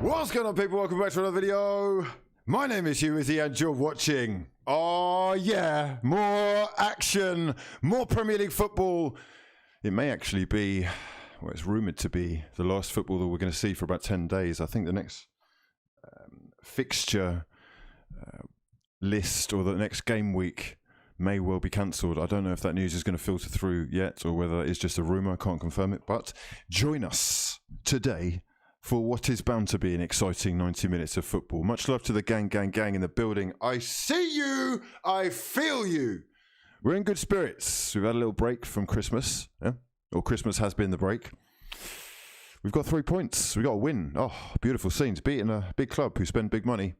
What's going on, people? Welcome back to another video. My name is hughwizzy and you're watching. Oh yeah, more action, more Premier League football. It may actually be, well, it's rumoured to be the last football that we're going to see for about 10 days. I think the next fixture list or the next game week may well be cancelled. I don't know if that news is going to filter through yet or whether it's just a rumour. I can't confirm it. But join us today for what is bound to be an exciting 90 minutes of football. Much love to the gang in the building. I see you, I feel you. We're in good spirits. We've had a little break from Christmas, yeah? Or Christmas has been the break. We've got 3 points. We got a win. Oh, beautiful scenes. Beating a big club who spend big money.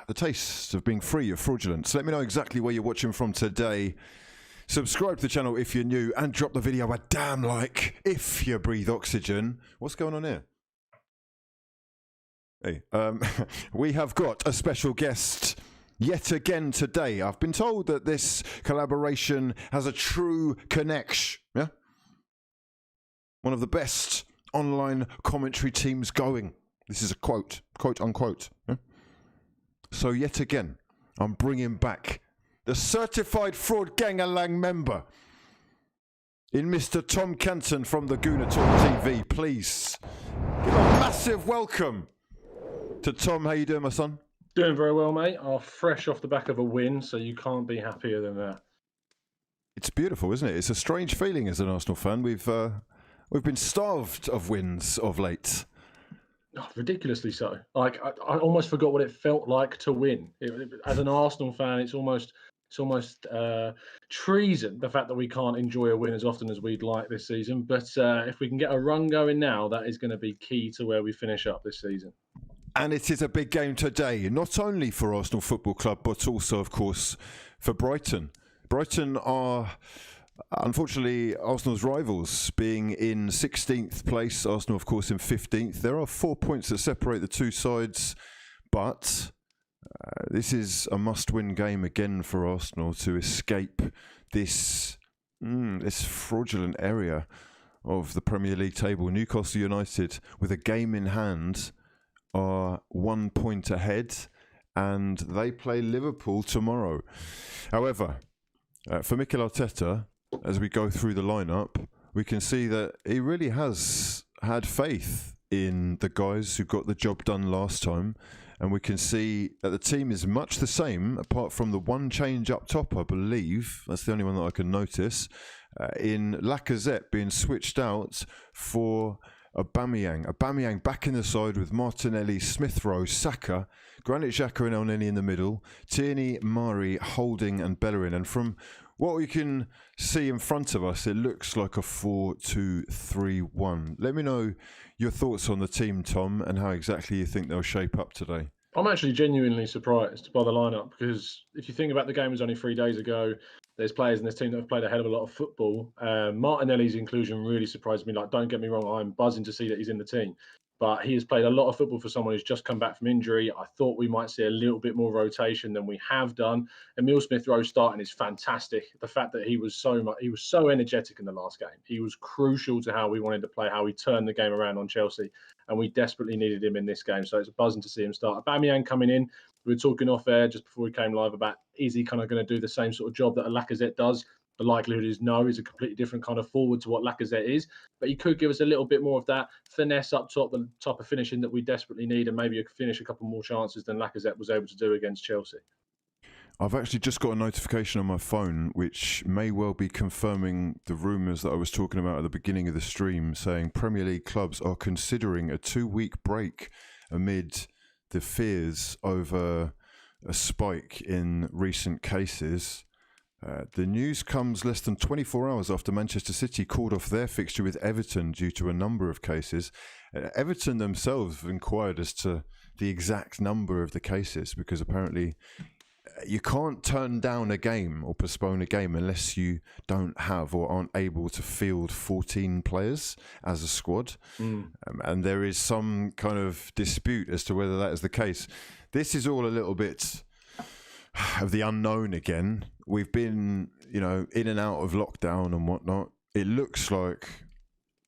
The taste of being free of fraudulence. Let me know exactly where you're watching from today. Subscribe to the channel if you're new and drop the video a damn like if you breathe oxygen. What's going on here? Hey, we have got a special guest yet again today. I've been told that this collaboration has a true connection. Yeah? One of the best online commentary teams going. This is a quote unquote. Yeah? So yet again, I'm bringing back the certified fraud gang-a-lang member in Mr. Tom Canton from the Gooner Talk TV. Please give a massive welcome to Tom. How you doing, my son? Doing very well, mate. Fresh off the back of a win, so you can't be happier than that. It's beautiful, isn't it? It's a strange feeling as an Arsenal fan. We've been starved of wins of late. Oh, ridiculously so. Like I almost forgot what it felt like to win. As an Arsenal fan, it's almost treason, the fact that we can't enjoy a win as often as we'd like this season. But if we can get a run going now, that is going to be key to where we finish up this season. And it is a big game today, not only for Arsenal Football Club, but also, of course, for Brighton. Brighton are, unfortunately, Arsenal's rivals, being in 16th place, Arsenal, of course, in 15th. There are 4 points that separate the two sides, but this is a must-win game again for Arsenal to escape this fraudulent area of the Premier League table. Newcastle United, with a game in hand, are 1 point ahead, and they play Liverpool tomorrow. However, for Mikel Arteta, as we go through the lineup, we can see that he really has had faith in the guys who got the job done last time. And we can see that the team is much the same, apart from the one change up top, I believe. That's the only one that I can notice. In Lacazette being switched out for Aubameyang. Aubameyang back in the side with Martinelli, Smith Rowe, Saka, Granit Xhaka and Elneny in the middle, Tierney, Mari, Holding and Bellerin. And from what we can see in front of us, it looks like a 4-2-3-1. Let me know your thoughts on the team, Tom, and how exactly you think they'll shape up today. I'm actually genuinely surprised by the lineup, because if you think about the game was only 3 days ago, there's players in this team that have played a hell of a lot of football. Martinelli's inclusion really surprised me. Like, don't get me wrong, I'm buzzing to see that he's in the team. But he has played a lot of football for someone who's just come back from injury. I thought we might see a little bit more rotation than we have done. Emile Smith-Rowe starting is fantastic. The fact that he was so energetic in the last game. He was crucial to how we wanted to play, how we turned the game around on Chelsea, and we desperately needed him in this game. So it's buzzing to see him start. Aubameyang coming in. We were talking off air just before we came live about, is he kind of going to do the same sort of job that a Lacazette does? The likelihood is no. He's a completely different kind of forward to what Lacazette is. But he could give us a little bit more of that finesse up top, the type of finishing that we desperately need, and maybe finish a couple more chances than Lacazette was able to do against Chelsea. I've actually just got a notification on my phone, which may well be confirming the rumours that I was talking about at the beginning of the stream, saying Premier League clubs are considering a 2-week break amid the fears over a spike in recent cases. The news comes less than 24 hours after Manchester City called off their fixture with Everton due to a number of cases. Everton themselves have inquired as to the exact number of the cases, because apparently you can't turn down a game or postpone a game unless you don't have or aren't able to field 14 players as a squad. And there is some kind of dispute as to whether that is the case. This is all a little bit of the unknown again. We've been, in and out of lockdown and whatnot. It looks like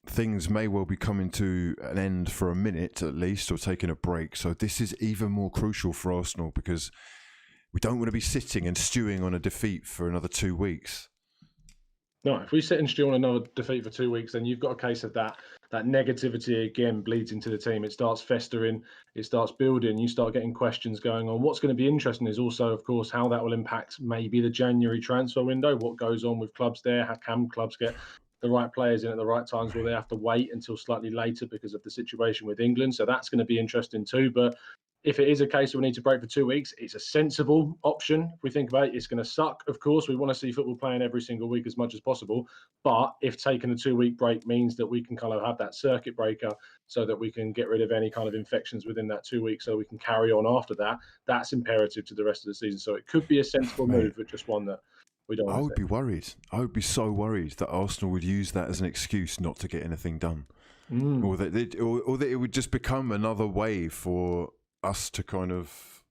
things may well be coming to an end for a minute at least, or taking a break. So this is even more crucial for Arsenal, because we don't want to be sitting and stewing on a defeat for another 2 weeks. No, if we sit and stew on another defeat for 2 weeks, then you've got a case of that negativity again bleeds into the team. It starts festering, it starts building, you start getting questions going on. What's going to be interesting is also, of course, how that will impact maybe the January transfer window. What goes on with clubs there? How can clubs get the right players in at the right times? Will they have to wait until slightly later because of the situation with England? So that's going to be interesting too. But if it is a case where we need to break for 2 weeks, it's a sensible option. If we think about it, it's going to suck. Of course, we want to see football playing every single week as much as possible. But if taking a 2-week break means that we can kind of have that circuit breaker so that we can get rid of any kind of infections within that 2 weeks so we can carry on after that, that's imperative to the rest of the season. So it could be a sensible move, but just one that we don't want to I would be worried. I would be so worried that Arsenal would use that as an excuse not to get anything done. Or that it would just become another way for us to kind of,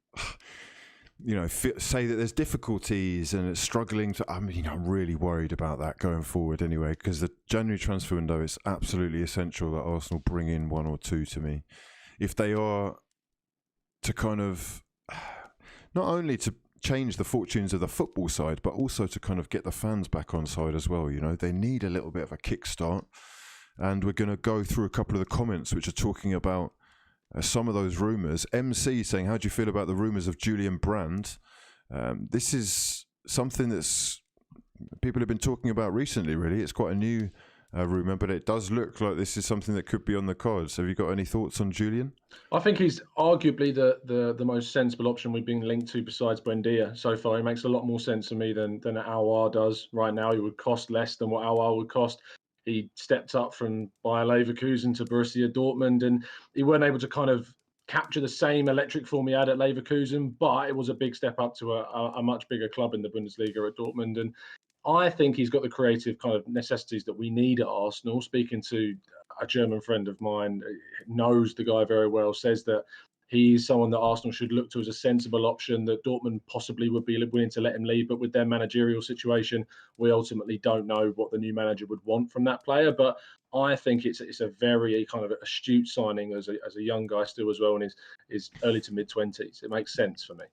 say that there's difficulties and it's struggling to. I'm really worried about that going forward anyway, because the January transfer window is absolutely essential that Arsenal bring in one or two to me, if they are to kind of not only to change the fortunes of the football side, but also to kind of get the fans back on side as well. They need a little bit of a kickstart, and we're going to go through a couple of the comments which are talking about some of those rumours. MC saying, how do you feel about the rumours of Julian Brand? This is something that's people have been talking about recently, really. It's quite a new rumour, but it does look like this is something that could be on the cards. Have you got any thoughts on Julian? I think he's arguably the most sensible option we've been linked to besides Buendia so far. He makes a lot more sense to me than Aouar does right now. He would cost less than what Aouar would cost. He stepped up from Bayer Leverkusen to Borussia Dortmund, and he weren't able to kind of capture the same electric form he had at Leverkusen, but it was a big step up to a much bigger club in the Bundesliga at Dortmund. And I think he's got the creative kind of necessities that we need at Arsenal. Speaking to a German friend of mine, knows the guy very well, says that he's someone that Arsenal should look to as a sensible option, that Dortmund possibly would be willing to let him leave. But with their managerial situation, we ultimately don't know what the new manager would want from that player. But I think it's a very kind of astute signing as a young guy still as well, in his early to mid-20s. It makes sense for me.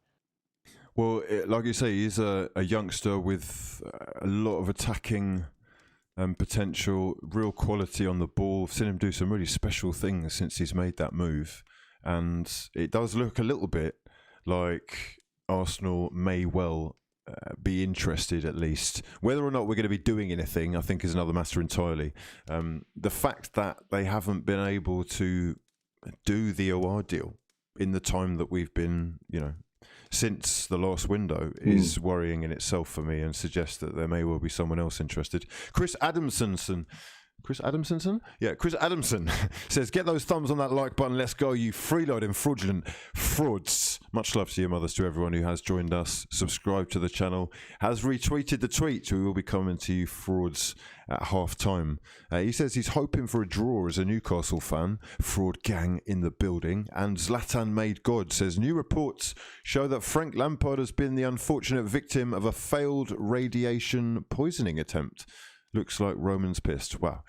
Well, like you say, he's a youngster with a lot of attacking potential, real quality on the ball. I've seen him do some really special things since he's made that move. And it does look a little bit like Arsenal may well be interested, at least. Whether or not we're going to be doing anything, I think, is another matter entirely. The fact that they haven't been able to do the OR deal in the time that we've been, since the last window is worrying in itself for me, and suggests that there may well be someone else interested. Chris Adamson says, get those thumbs on that like button. Let's go, you freeloading fraudulent frauds. Much love to your mothers, to everyone who has joined us, subscribed to the channel, has retweeted the tweet. We will be coming to you frauds at half time. He says he's hoping for a draw as a Newcastle fan. Fraud gang in the building. And Zlatan Made God says, new reports show that Frank Lampard has been the unfortunate victim of a failed radiation poisoning attempt. Looks like Roman's pissed. Wow.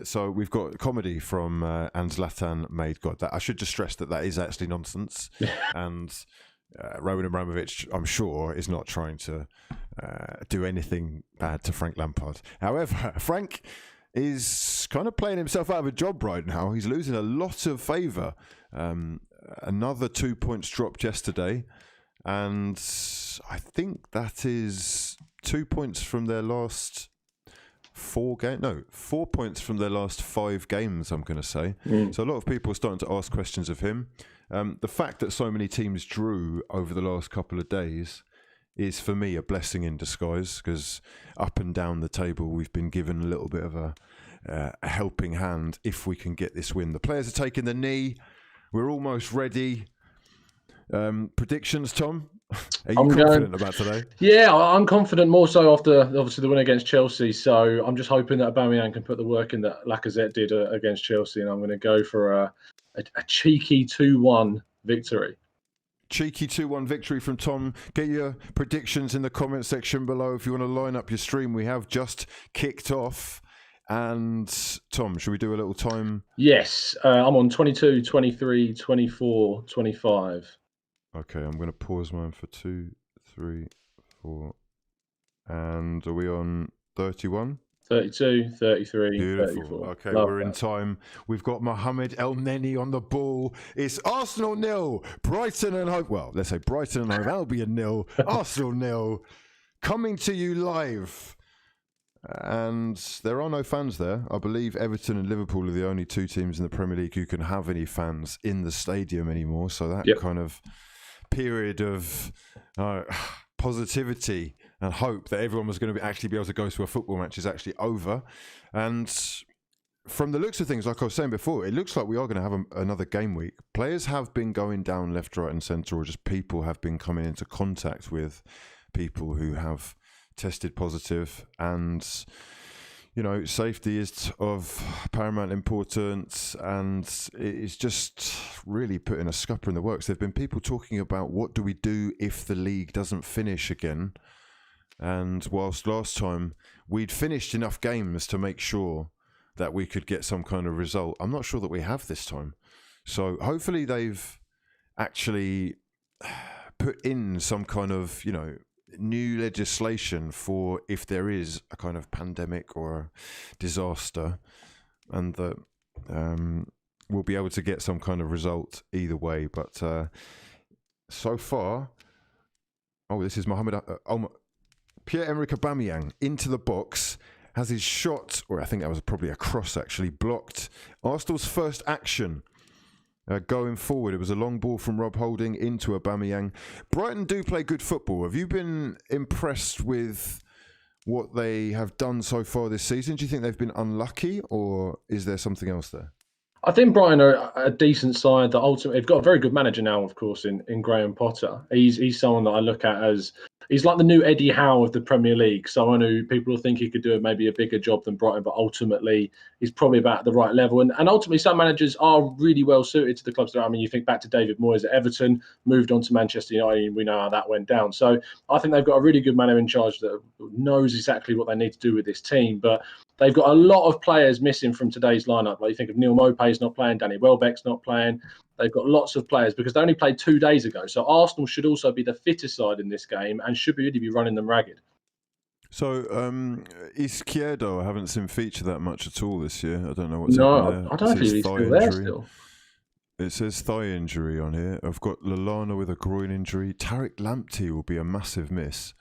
So we've got comedy from and Zlatan Made God. That I should just stress that is actually nonsense. And Roman Abramovich, I'm sure, is not trying to do anything bad to Frank Lampard. However, Frank is kind of playing himself out of a job right now. He's losing a lot of favour. Another 2 points dropped yesterday. And I think that is 2 points from their last 4 points from their last 5 games, I'm going to say. So a lot of people are starting to ask questions of him. The fact that so many teams drew over the last couple of days is, for me, a blessing in disguise, because up and down the table we've been given a little bit of a helping hand if we can get this win. The players are taking the knee. We're almost ready. Predictions, Tom? Are you confident about today? Yeah, I'm confident, more so after obviously the win against Chelsea. So I'm just hoping that Aubameyang can put the work in that Lacazette did against Chelsea, and I'm going to go for a cheeky 2-1 victory. Cheeky 2-1 victory from Tom. Get your predictions in the comment section below if you want to line up your stream. We have just kicked off, And Tom, should we do a little time? Yes, I'm on 22, 23, 24, 25. Okay, I'm going to pause mine for 2, 3, 4. And are we on 31? 32, 33, Beautiful. 34. Okay, Love we're in that. time. We've got Mohamed El Neni on the ball. It's Arsenal 0, Brighton and Hove. Well, let's say Brighton and Hove Albion 0, Arsenal 0. Coming to you live. And there are no fans there. I believe Everton and Liverpool are the only two teams in the Premier League who can have any fans in the stadium anymore. So that kind of period of positivity and hope that everyone was going to actually be able to go to a football match is actually over. And from the looks of things, like I was saying before, it looks like we are going to have another game week. Players have been going down left, right and centre, or just people have been coming into contact with people who have tested positive. And you know, safety is of paramount importance, and it's just really putting a scupper in the works. There have been people talking about what do we do if the league doesn't finish again. And whilst last time we'd finished enough games to make sure that we could get some kind of result, I'm not sure that we have this time. So hopefully they've actually put in some kind of, you know, new legislation for if there is a kind of pandemic or disaster, and that we'll be able to get some kind of result either way. But so far, this is Mohamed Pierre-Emerick Aubameyang into the box, has his shot, or I think that was probably a cross actually, blocked. Arsenal's first action going forward. It was a long ball from Rob Holding into Aubameyang. Brighton do play good football. Have you been impressed with what they have done so far this season? Do you think they've been unlucky, or is there something else there? I think Brighton are a decent side that ultimately they've got a very good manager now, of course, in Graham Potter. He's someone that I look at as he's like the new Eddie Howe of the Premier League. Someone who people will think he could do maybe a bigger job than Brighton, but ultimately he's probably about at the right level. And ultimately, some managers are really well suited to the clubs. I mean, you think back to David Moyes at Everton, moved on to Manchester United, and we know how that went down. So I think they've got a really good manager in charge that knows exactly what they need to do with this team. But they've got a lot of players missing from today's lineup. Like you think of Neil Maupay's not playing, Danny Welbeck's not playing. They've got lots of players because they only played 2 days ago. So Arsenal should also be the fittest side in this game and should really be running them ragged. So Izquierdo, I haven't seen feature that much at all this year. I don't know what's happened there. I don't know if he's still there still. It says thigh injury on here. I've got Lallana with a groin injury. Tariq Lamptey will be a massive miss.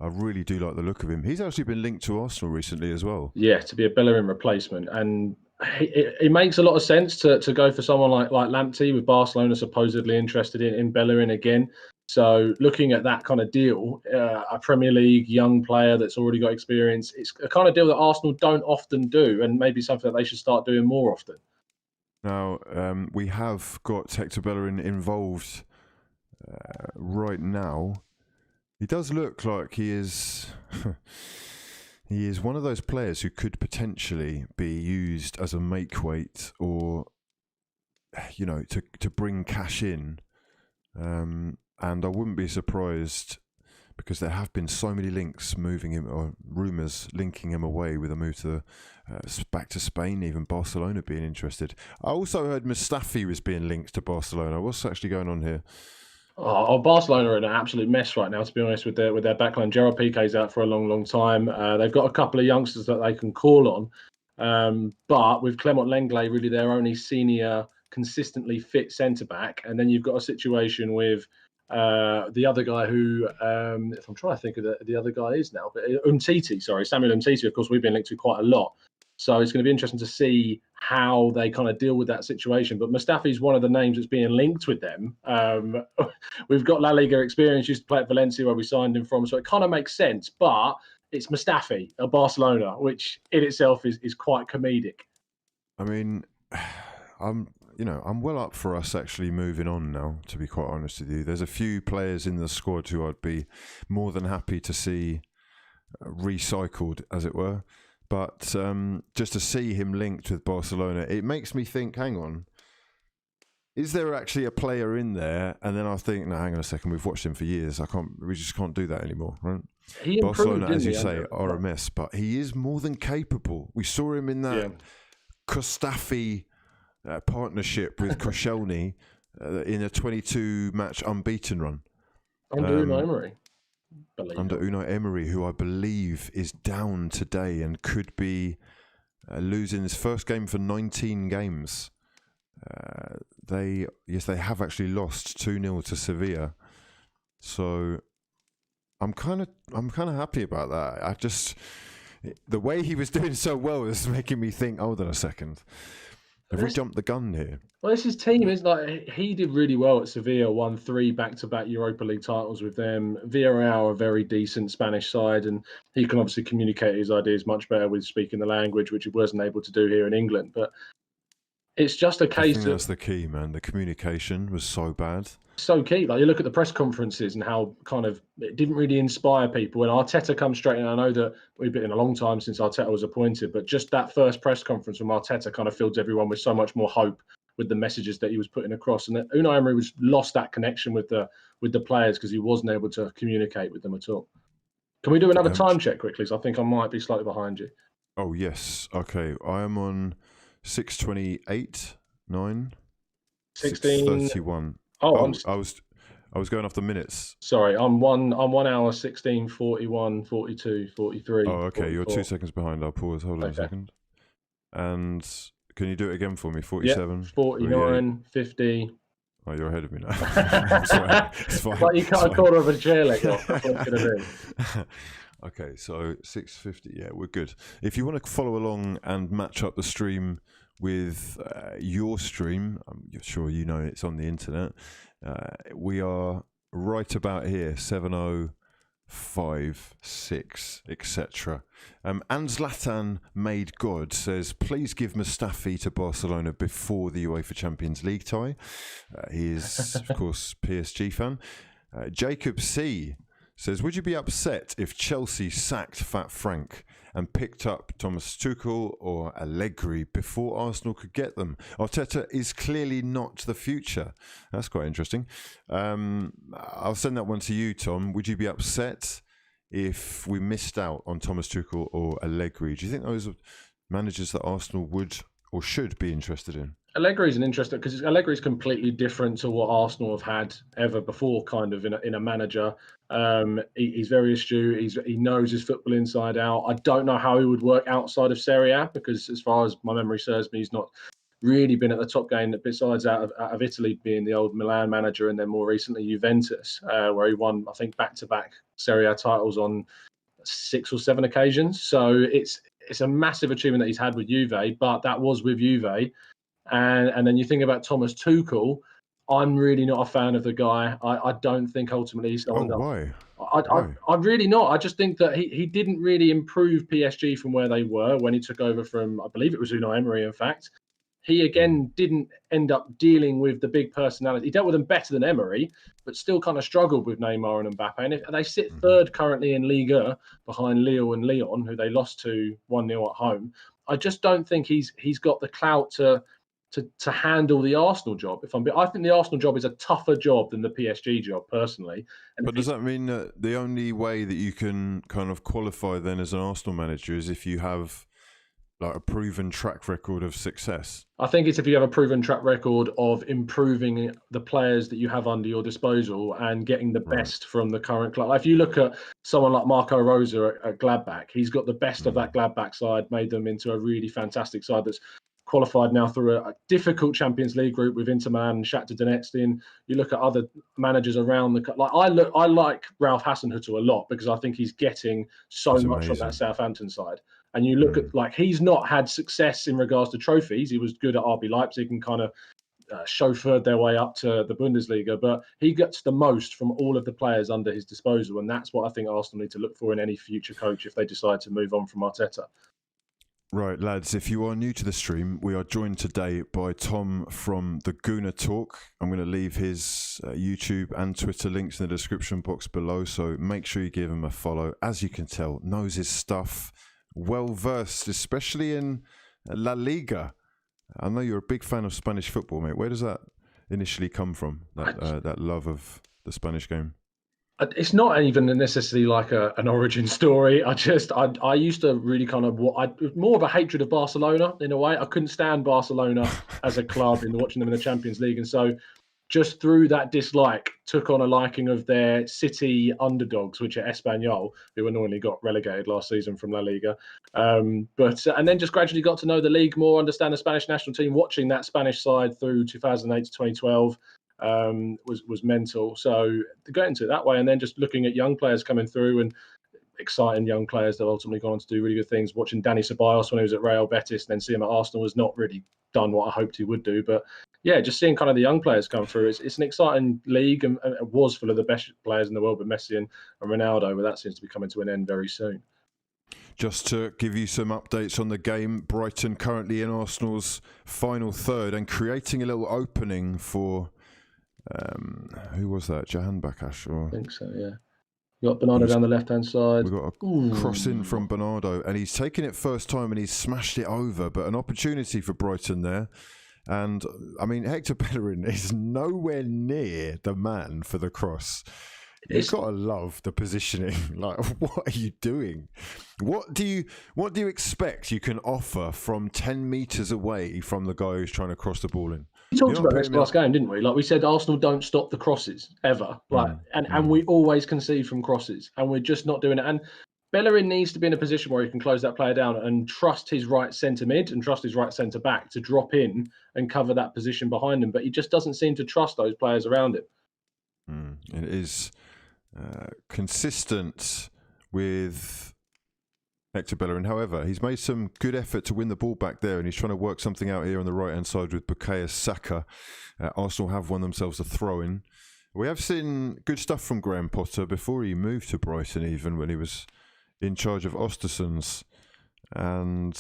I really do like the look of him. He's actually been linked to Arsenal recently as well. Yeah, to be a Bellerin replacement. And it makes a lot of sense to go for someone like Lamptey, with Barcelona supposedly interested in Bellerin again. So looking at that kind of deal, a Premier League young player that's already got experience, it's a kind of deal that Arsenal don't often do, and maybe something that they should start doing more often. Now, we have got Hector Bellerin involved right now. He does look like he is he is one of those players who could potentially be used as a make weight, or you know, to bring cash in. And I wouldn't be surprised, because there have been so many links moving him, or rumours linking him away with a move to back to Spain, even Barcelona being interested. I also heard Mustafi was being linked to Barcelona. What's actually going on here? Oh, Barcelona are in an absolute mess right now, to be honest, with their backline. Gerard Piqué's out for a long, long time. They've got a couple of youngsters that they can call on. But with Clement Lenglet, really their only senior, consistently fit centre-back. And then you've got a situation with the other guy who, if I'm trying to think of the other guy is now, but Samuel Umtiti, of course, we've been linked to quite a lot. So it's going to be interesting to see how they kind of deal with that situation. But Mustafi's one of the names that's being linked with them. We've got La Liga experience, used to play at Valencia where we signed him from. So it kind of makes sense. But it's Mustafi at Barcelona, which in itself is quite comedic. I mean, I'm well up for us actually moving on now, to be quite honest with you. There's a few players in the squad who I'd be more than happy to see recycled, as it were. But just to see him linked with Barcelona, it makes me think, hang on, is there actually a player in there? And then I think, no, hang on a second, we've watched him for years. We just can't do that anymore, right? He improved, Barcelona, as didn't you he, say, under are a mess, but he is more than capable. We saw him in that Kostafi partnership with Koscielny in a 22-match unbeaten run. under Unai Emery. Under Unai Emery, who I believe is down today and could be losing his first game for 19 games. They have actually lost 2-0 to Sevilla. So I'm kind of happy about that. The way he was doing so well is making me think, hold on a second. Have we jumped the gun here? Well, it's his team. It's like he did really well at Sevilla, won 3 back-to-back Europa League titles with them. Villarreal are a very decent Spanish side, and he can obviously communicate his ideas much better with speaking the language, which he wasn't able to do here in England. But it's just a case I think of that's the key, man. The communication was so bad. so key. Like, you look at the press conferences and how kind of it didn't really inspire people. When Arteta comes straight in, I know that we've been in a long time since Arteta was appointed, but just that first press conference from Arteta kind of filled everyone with so much more hope with the messages that he was putting across. And Unai Emery lost that connection with the players because he wasn't able to communicate with them at all. Can we do another time check quickly? So I think I might be slightly behind you. Oh yes. Okay. I am on 6:28, 9, 6:31. Oh, I was going off the minutes. Sorry, I'm 1 hour 16, 41, 42, 43. Oh, okay. 44. You're 2 seconds behind. I'll pause. Hold on a second. And can you do it again for me? 47, 49, 50. Oh, you're ahead of me now. It's fine. Like you cut a quarter of a chair leg off. That's what it's going to be. Okay, so 6:50. Yeah, we're good. If you want to follow along and match up the stream with your stream, I'm sure you know it's on the internet. We are right about here, 7056, etc. And Zlatan Made God says, please give Mustafi to Barcelona before the UEFA Champions League tie. He is, of course, PSG fan. Jacob C says, would you be upset if Chelsea sacked Fat Frank and picked up Thomas Tuchel or Allegri before Arsenal could get them? Arteta is clearly not the future. That's quite interesting. I'll send that one to you, Tom. Would you be upset if we missed out on Thomas Tuchel or Allegri? Do you think those are managers that Arsenal would or should be interested in? Allegri is an interesting, because Allegri is completely different to what Arsenal have had ever before, kind of in a manager. He's very astute. He knows his football inside out. I don't know how he would work outside of Serie A, because as far as my memory serves me, he's not really been at the top game, besides out of Italy, being the old Milan manager, and then more recently Juventus, where he won, I think, back-to-back Serie A titles on 6 or 7 occasions. So it's a massive achievement that he's had with Juve, but that was with Juve. And then you think about Thomas Tuchel. I'm really not a fan of the guy. I don't think ultimately he's someone. Why? I'm really not. I just think that he didn't really improve PSG from where they were when he took over from, I believe it was Unai Emery, in fact. He again didn't end up dealing with the big personality. He dealt with them better than Emery, but still kind of struggled with Neymar and Mbappe. And they sit third currently in Liga behind Lille and Lyon, who they lost to 1-0 at home. I just don't think he's got the clout to handle the Arsenal job. I think the Arsenal job is a tougher job than the PSG job, personally. But does that mean that the only way that you can kind of qualify then as an Arsenal manager is if you have like a proven track record of success? I think it's if you have a proven track record of improving the players that you have under your disposal and getting the best from the current club. If you look at someone like Marco Rosa at Gladbach, he's got the best of that Gladbach side, made them into a really fantastic side that's qualified now through a difficult Champions League group with Inter Milan and Shakhtar Donetsk. You look at other managers around the I like Ralph Hasenhüttl a lot, because I think he's getting so much from that Southampton side. And you look at, he's not had success in regards to trophies. He was good at RB Leipzig and kind of chauffeured their way up to the Bundesliga, but he gets the most from all of the players under his disposal. And that's what I think Arsenal need to look for in any future coach if they decide to move on from Arteta. Right, lads, if you are new to the stream, we are joined today by Tom from the Gooner Talk. I'm going to leave his YouTube and Twitter links in the description box below, so make sure you give him a follow. As you can tell, knows his stuff, well-versed, especially in La Liga. I know you're a big fan of Spanish football, mate. Where does that initially come from, that love of the Spanish game? It's not even necessarily like an origin story. I used to really kind of more of a hatred of Barcelona in a way. I couldn't stand Barcelona as a club in watching them in the Champions League, and so just through that dislike, took on a liking of their city underdogs, which are Espanyol, who annoyingly got relegated last season from La Liga. And then just gradually got to know the league more, understand the Spanish national team, watching that Spanish side through 2008 to 2012 was mental. So to get into it that way, and then just looking at young players coming through and exciting young players that ultimately gone on to do really good things. Watching Dani Ceballos when he was at Real Betis, and then see him at Arsenal has not really done what I hoped he would do. But yeah, just seeing kind of the young players come through. It's an exciting league, and it was full of the best players in the world with Messi and Ronaldo, but that seems to be coming to an end very soon. Just to give you some updates on the game, Brighton currently in Arsenal's final third and creating a little opening for, who was that? Jahan Bakash? Or... I think so, yeah. You got Bernardo down the left-hand side. We've got a cross in from Bernardo, and he's taken it first time and he's smashed it over, but an opportunity for Brighton there. And, I mean, Hector Bellerin is nowhere near the man for the cross. You've got to love the positioning. Like, what are you doing? What do you expect you can offer from 10 metres away from the guy who's trying to cross the ball in? We talked about this last game, didn't we? Like we said, Arsenal don't stop the crosses ever. And we always concede from crosses, and we're just not doing it. And Bellerin needs to be in a position where he can close that player down and trust his right centre mid and trust his right centre back to drop in and cover that position behind him. But he just doesn't seem to trust those players around him. It is consistent with Hector Bellerin. However, he's made some good effort to win the ball back there, and he's trying to work something out here on the right-hand side with Bukayo Saka. Arsenal have won themselves a throw-in. We have seen good stuff from Graham Potter before he moved to Brighton, even when he was in charge of Ostersund's. And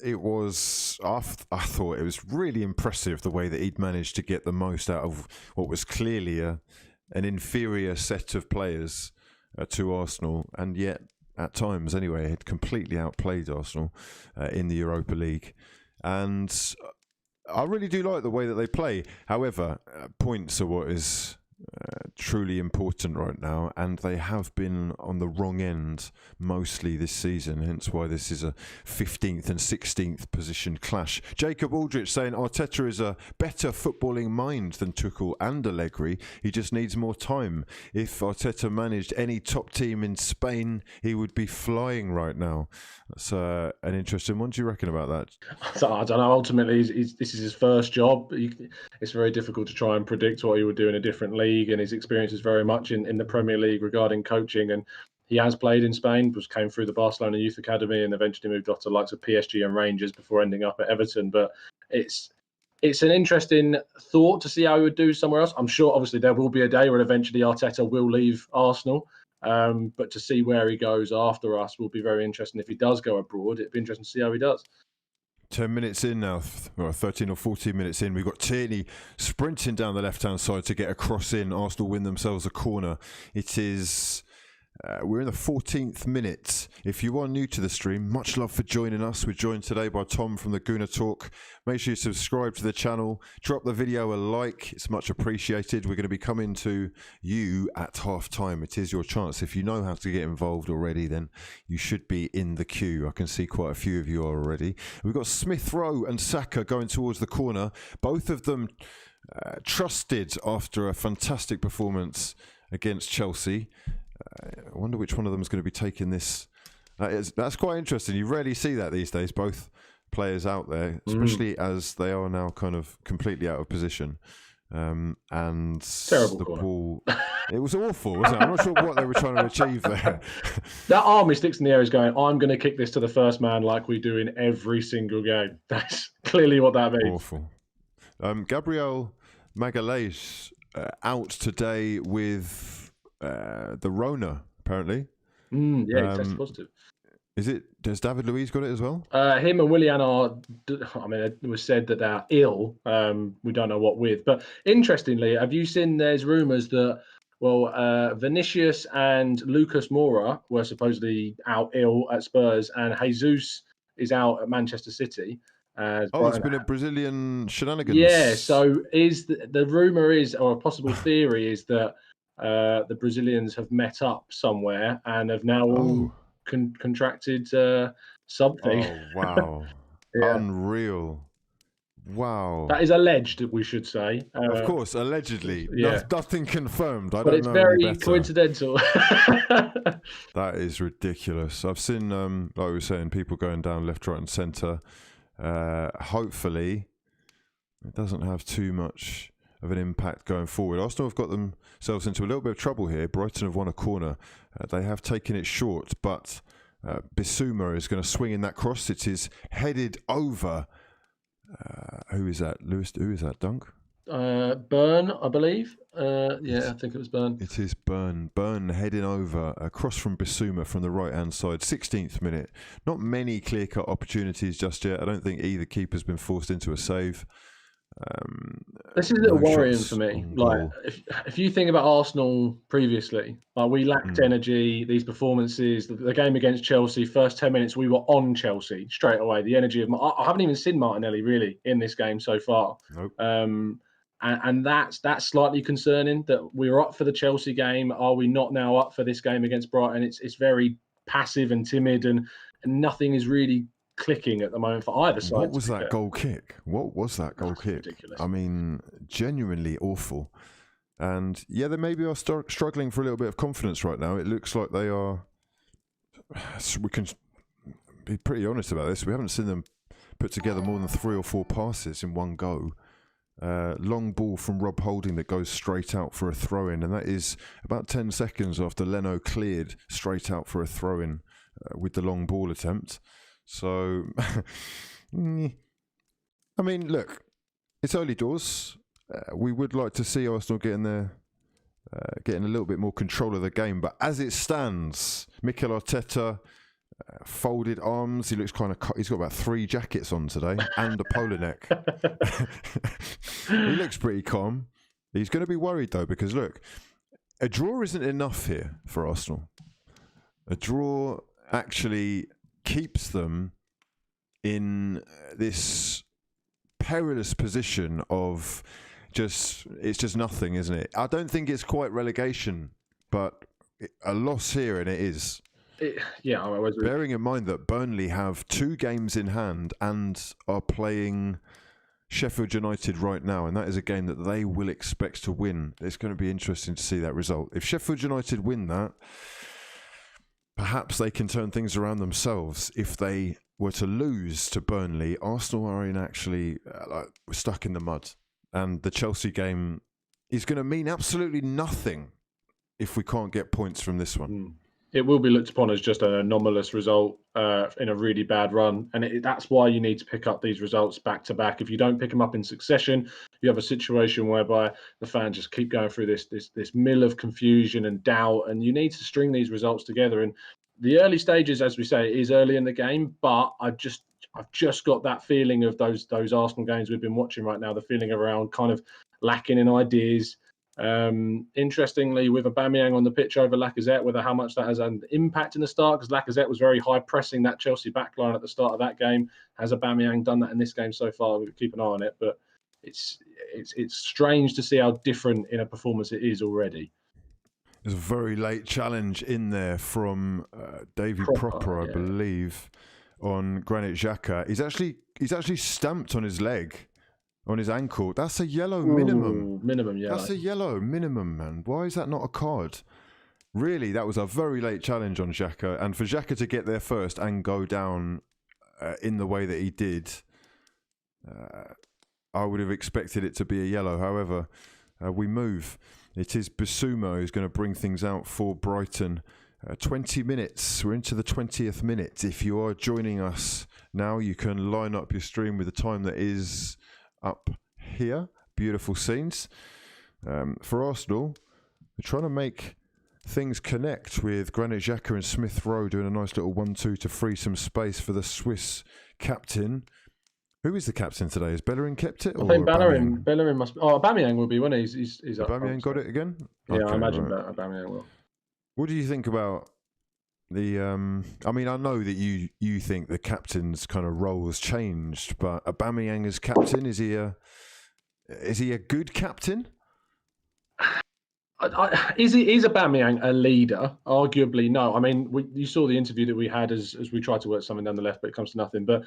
it was, I thought it was really impressive the way that he'd managed to get the most out of what was clearly an inferior set of players to Arsenal, and yet at times anyway had completely outplayed Arsenal in the Europa League. And I really do like the way that they play. However, points are what is truly important right now, and they have been on the wrong end mostly this season, hence why this is a 15th and 16th position clash. Jacob Aldrich saying Arteta is a better footballing mind than Tuchel and Allegri. He just needs more time. If Arteta managed any top team in Spain, he would be flying right now. That's an interesting one. What do you reckon about that? I don't know. Ultimately, this is his first job. It's very difficult to try and predict what he would do in a different league, and his experience is very much in the Premier League regarding coaching. And he has played in Spain, came through the Barcelona Youth Academy, and eventually moved off to the likes of PSG and Rangers before ending up at Everton. But it's an interesting thought to see how he would do somewhere else. I'm sure, obviously, there will be a day where eventually Arteta will leave Arsenal. But to see where he goes after us will be very interesting. If he does go abroad, it'd be interesting to see how he does. 10 minutes in now, 13 or 14 minutes in, we've got Tierney sprinting down the left-hand side to get a cross in. Arsenal win themselves a corner. It is... we're in the 14th minute. If you are new to the stream, much love for joining us. We're joined today by Tom from the Gooner Talk. Make sure you subscribe to the channel. Drop the video a like. It's much appreciated. We're going to be coming to you at half time. It is your chance. If you know how to get involved already, then you should be in the queue. I can see quite a few of you are already. We've got Smith Rowe and Saka going towards the corner. Both of them trusted after a fantastic performance against Chelsea. I wonder which one of them is going to be taking this. That's quite interesting. You rarely see that these days, both players out there, especially as they are now kind of completely out of position. And terrible the corner. ball, it was awful, wasn't it? I'm not sure what they were trying to achieve there. That arm he sticks in the air is going, I'm going to kick this to the first man like we do in every single game. That's clearly what that means. Awful. Gabriel Magalhaes out today with the Rona, apparently. Yeah, he tested positive. Has David Luiz got it as well? Him and Willian are, it was said that they're ill. We don't know what with. But interestingly, have you seen there's rumours that, Vinicius and Lucas Moura were supposedly out ill at Spurs, and Jesus is out at Manchester City. It's been a Brazilian shenanigans. Yeah, so the rumour is, or a possible theory is that the Brazilians have met up somewhere and have now all contracted something. Oh, wow. Yeah. Unreal. Wow. That is alleged, we should say. Of course, allegedly. Yeah. Nothing confirmed. I But don't it's know any very better. coincidental. That is ridiculous. I've seen, like we were saying, people going down left, right, and centre. Hopefully, it doesn't have too much of an impact going forward. Arsenal have got themselves into a little bit of trouble here. Brighton have won a corner. They have taken it short, but Bissouma is going to swing in that cross. It is headed over. Who is that? Lewis? Who is that? Dunk? Burn, I believe. I think it was Burn. It is Burn. Burn heading over across from Bissouma from the right-hand side. 16th minute. Not many clear-cut opportunities just yet. I don't think either keeper's been forced into a save. This is a little worrying for me. Like, if you think about Arsenal previously, like we lacked energy. These performances, the game against Chelsea, first 10 minutes we were on Chelsea straight away. The energy of I haven't even seen Martinelli really in this game so far. Nope. And that's slightly concerning that we were up for the Chelsea game. Are we not now up for this game against Brighton? It's very passive and timid, and nothing is really clicking at the moment for either side. What was that goal kick? What was that goal kick? Ridiculous. I mean, genuinely awful. And yeah, they maybe are struggling for a little bit of confidence right now. It looks like they are. We can be pretty honest about this. We haven't seen them put together more than 3 or 4 passes in one go. Long ball from Rob Holding that goes straight out for a throw-in, and that is about 10 seconds after Leno cleared straight out for a throw-in with the long ball attempt. So, I mean, look, it's early doors. We would like to see Arsenal getting a little bit more control of the game. But as it stands, Mikel Arteta, folded arms. He looks he's got about 3 jackets on today and a polo neck. He looks pretty calm. He's going to be worried though, because look, a draw isn't enough here for Arsenal. A draw actually keeps them in this perilous position of it's just nothing, isn't it? I don't think it's quite relegation, but a loss here, and it is. Bearing in mind that Burnley have 2 games in hand and are playing Sheffield United right now, and that is a game that they will expect to win. It's going to be interesting to see that result. If Sheffield United win that, perhaps they can turn things around themselves. If they were to lose to Burnley, Arsenal are stuck in the mud. And the Chelsea game is going to mean absolutely nothing if we can't get points from this one. It will be looked upon as just an anomalous result in a really bad run. And that's why you need to pick up these results back to back. If you don't pick them up in succession, you have a situation whereby the fans just keep going through this mill of confusion and doubt. And you need to string these results together. And the early stages, as we say, is early in the game. But I've just got that feeling of those Arsenal games we've been watching right now, the feeling around kind of lacking in ideas. Interestingly, with Aubameyang on the pitch over Lacazette, whether how much that has an impact in the start, because Lacazette was very high pressing that Chelsea backline at the start of that game. Has Aubameyang done that in this game so far? We'll keep an eye on it, but it's strange to see how different in a performance it is already. There's a very late challenge in there from Davy Proper, I believe, on Granit Xhaka. He's actually stamped on his leg. On his ankle. That's a yellow minimum. Yeah. That's a yellow minimum, man. Why is that not a card? Really, that was a very late challenge on Xhaka. And for Xhaka to get there first and go down in the way that he did, I would have expected it to be a yellow. However, we move. It is Bissouma who's going to bring things out for Brighton. 20 minutes. We're into the 20th minute. If you are joining us now, you can line up your stream with the time that is up here. Beautiful scenes. For Arsenal, we're trying to make things connect with Granit Xhaka and Smith Rowe doing a nice little 1-2 to free some space for the Swiss captain. Who is the captain today? Has Bellerin kept it? I think Bellerin must be. Oh, Aubameyang will be when he's up. Aubameyang got it again? Yeah, okay, I imagine that Aubameyang will. What do you think about the I mean, I know that you think the captain's kind of role has changed, but Aubameyang as captain, is he a good captain? Is Aubameyang a leader? Arguably, no. I mean, you saw the interview that we had as we tried to work something down the left, but it comes to nothing. But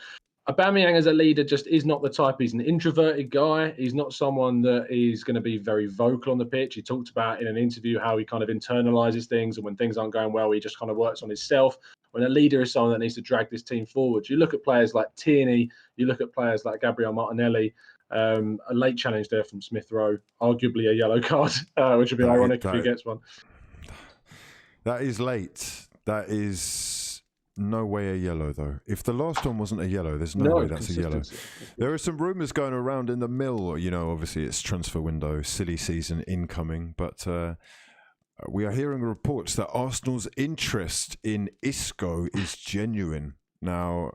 Aubameyang as a leader just is not the type. He's an introverted guy. He's not someone that is going to be very vocal on the pitch. He talked about in an interview how he kind of internalizes things, and when things aren't going well, he just kind of works on himself. When a leader is someone that needs to drag this team forward, you look at players like Tierney, you look at players like Gabriel Martinelli. A late challenge there from Smith Rowe, arguably a yellow card, which would be ironic if he gets one. That is late. That is no way a yellow, though. If the last one wasn't a yellow, there's no way that's a yellow. There are some rumours going around in the mill. You know, obviously it's transfer window, silly season incoming, but we are hearing reports that Arsenal's interest in Isco is genuine. Now,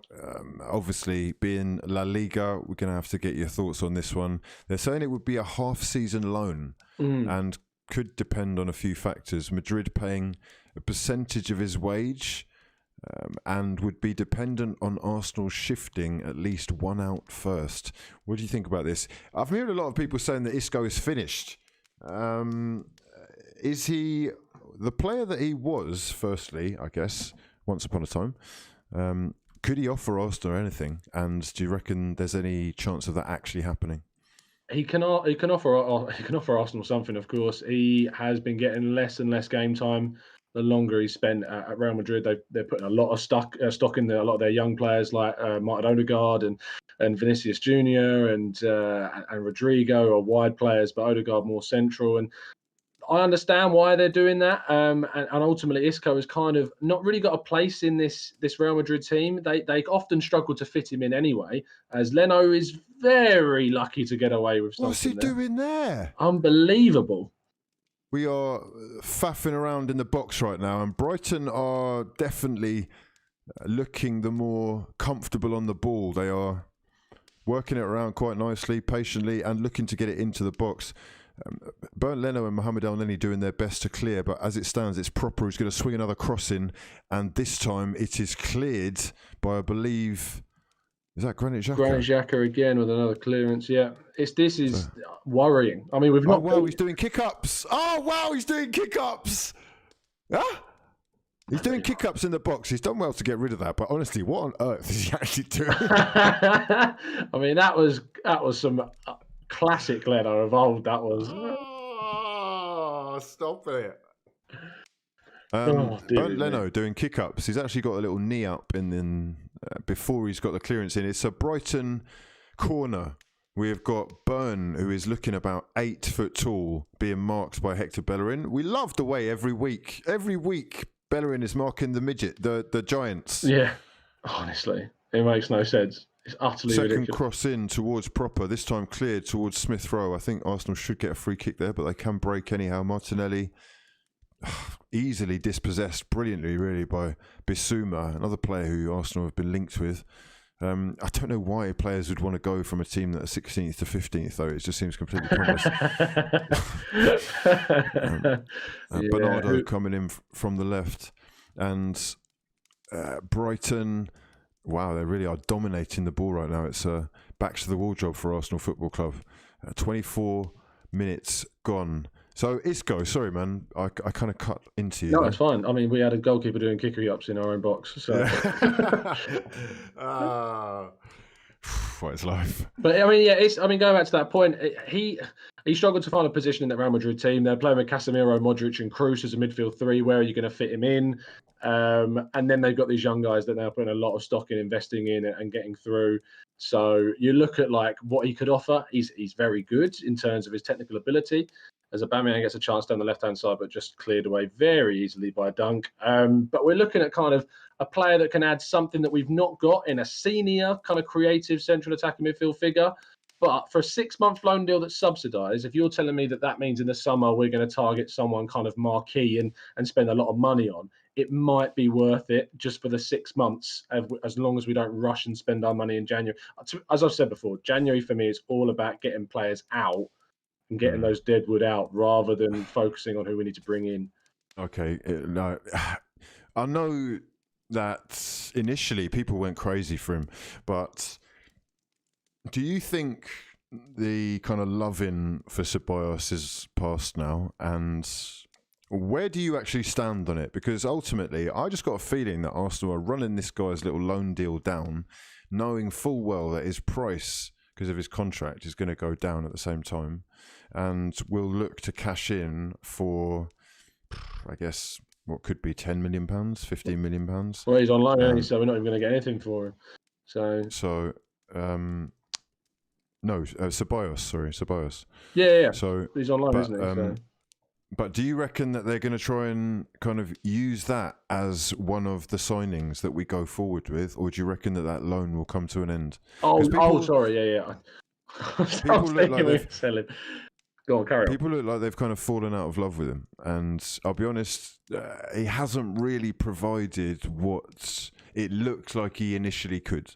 obviously, being La Liga, we're going to have to get your thoughts on this one. They're saying it would be a half-season loan and could depend on a few factors. Madrid paying a percentage of his wage and would be dependent on Arsenal shifting at least one out first. What do you think about this? I've heard a lot of people saying that Isco is finished. Is he the player that he was, firstly, I guess, once upon a time? Could he offer Arsenal anything? And do you reckon there's any chance of that actually happening? He can offer Arsenal something. Of course, he has been getting less and less game time the longer he's spent at Real Madrid. They're putting a lot of stock in a lot of their young players like Martin Odegaard and Vinicius Junior and Rodrigo are wide players, but Odegaard more central. And I understand why they're doing that, and ultimately Isco has kind of not really got a place in this Real Madrid team. They often struggle to fit him in anyway, as Leno is very lucky to get away with something. What's he doing there? Unbelievable. We are faffing around in the box right now, and Brighton are definitely looking the more comfortable on the ball. They are working it around quite nicely, patiently, and looking to get it into the box. Bernd Leno and Mohamed El-Neni doing their best to clear, but as it stands, it's Proper who's going to swing another cross in, and this time it is cleared by, I believe, is that Granit Xhaka? Granit Xhaka again with another clearance. Yeah, this is worrying. I mean, we've not. Oh wow, he's doing kick-ups. Oh wow, he's doing kick-ups. Huh? He's doing kick-ups in the box. He's done well to get rid of that, but honestly, what on earth is he actually doing? I mean, that was some classic Leno of old. That was. Oh, stop it. Bernd Leno doing kick-ups. He's actually got a little knee up before he's got the clearance in. It's a Brighton corner. We have got Byrne, who is looking about 8 foot tall, being marked by Hector Bellerin. We love the way every week Bellerin is marking the midget, the Giants. Yeah, honestly, it makes no sense. It's utterly ridiculous. Second cross in towards Proper, this time cleared towards Smith Rowe. I think Arsenal should get a free kick there, but they can break anyhow. Martinelli easily dispossessed brilliantly, really, by Bissouma, another player who Arsenal have been linked with. I don't know why players would want to go from a team that are 16th to 15th, though. It just seems completely pointless. Bernardo coming in from the left. And Brighton, wow, they really are dominating the ball right now. It's back to the wall job for Arsenal Football Club. 24 minutes gone. So Isco, sorry man, I kind of cut into you. No, it's fine. I mean, we had a goalkeeper doing kickery ups in our own box. So, what is life? But I mean, going back to that point, he struggled to find a position in that Real Madrid team. They're playing with Casemiro, Modric, and Kroos as a midfield three. Where are you going to fit him in? And then they've got these young guys that they're putting a lot of stock in, investing in, and getting through. So you look at like what he could offer. He's very good in terms of his technical ability. As Aubameyang gets a chance down the left-hand side, but just cleared away very easily by Dunk. But we're looking at kind of a player that can add something that we've not got in a senior kind of creative central attacking midfield figure. But for a 6-month loan deal that's subsidised, if you're telling me that means in the summer we're going to target someone kind of marquee and spend a lot of money on, it might be worth it just for the 6 months, as long as we don't rush and spend our money in January. As I've said before, January for me is all about getting players out and getting those deadwood out rather than focusing on who we need to bring in. Okay, no, I know that initially people went crazy for him, but do you think the kind of loving for Ceballos is past now, and where do you actually stand on it? Because ultimately, I just got a feeling that Arsenal are running this guy's little loan deal down, knowing full well that his price, because of his contract, is going to go down at the same time, and will look to cash in for, I guess, what could be £10 million, £15 million. Well, he's on loan, so we're not even going to get anything for him. So, no, Ceballos. Yeah. So he's on loan, isn't he? So. But do you reckon that they're going to try and kind of use that as one of the signings that we go forward with, or do you reckon that that loan will come to an end? Sorry, yeah. People look like they've selling. Go on, carry on. People look like they've kind of fallen out of love with him, and I'll be honest, he hasn't really provided what it looked like he initially could.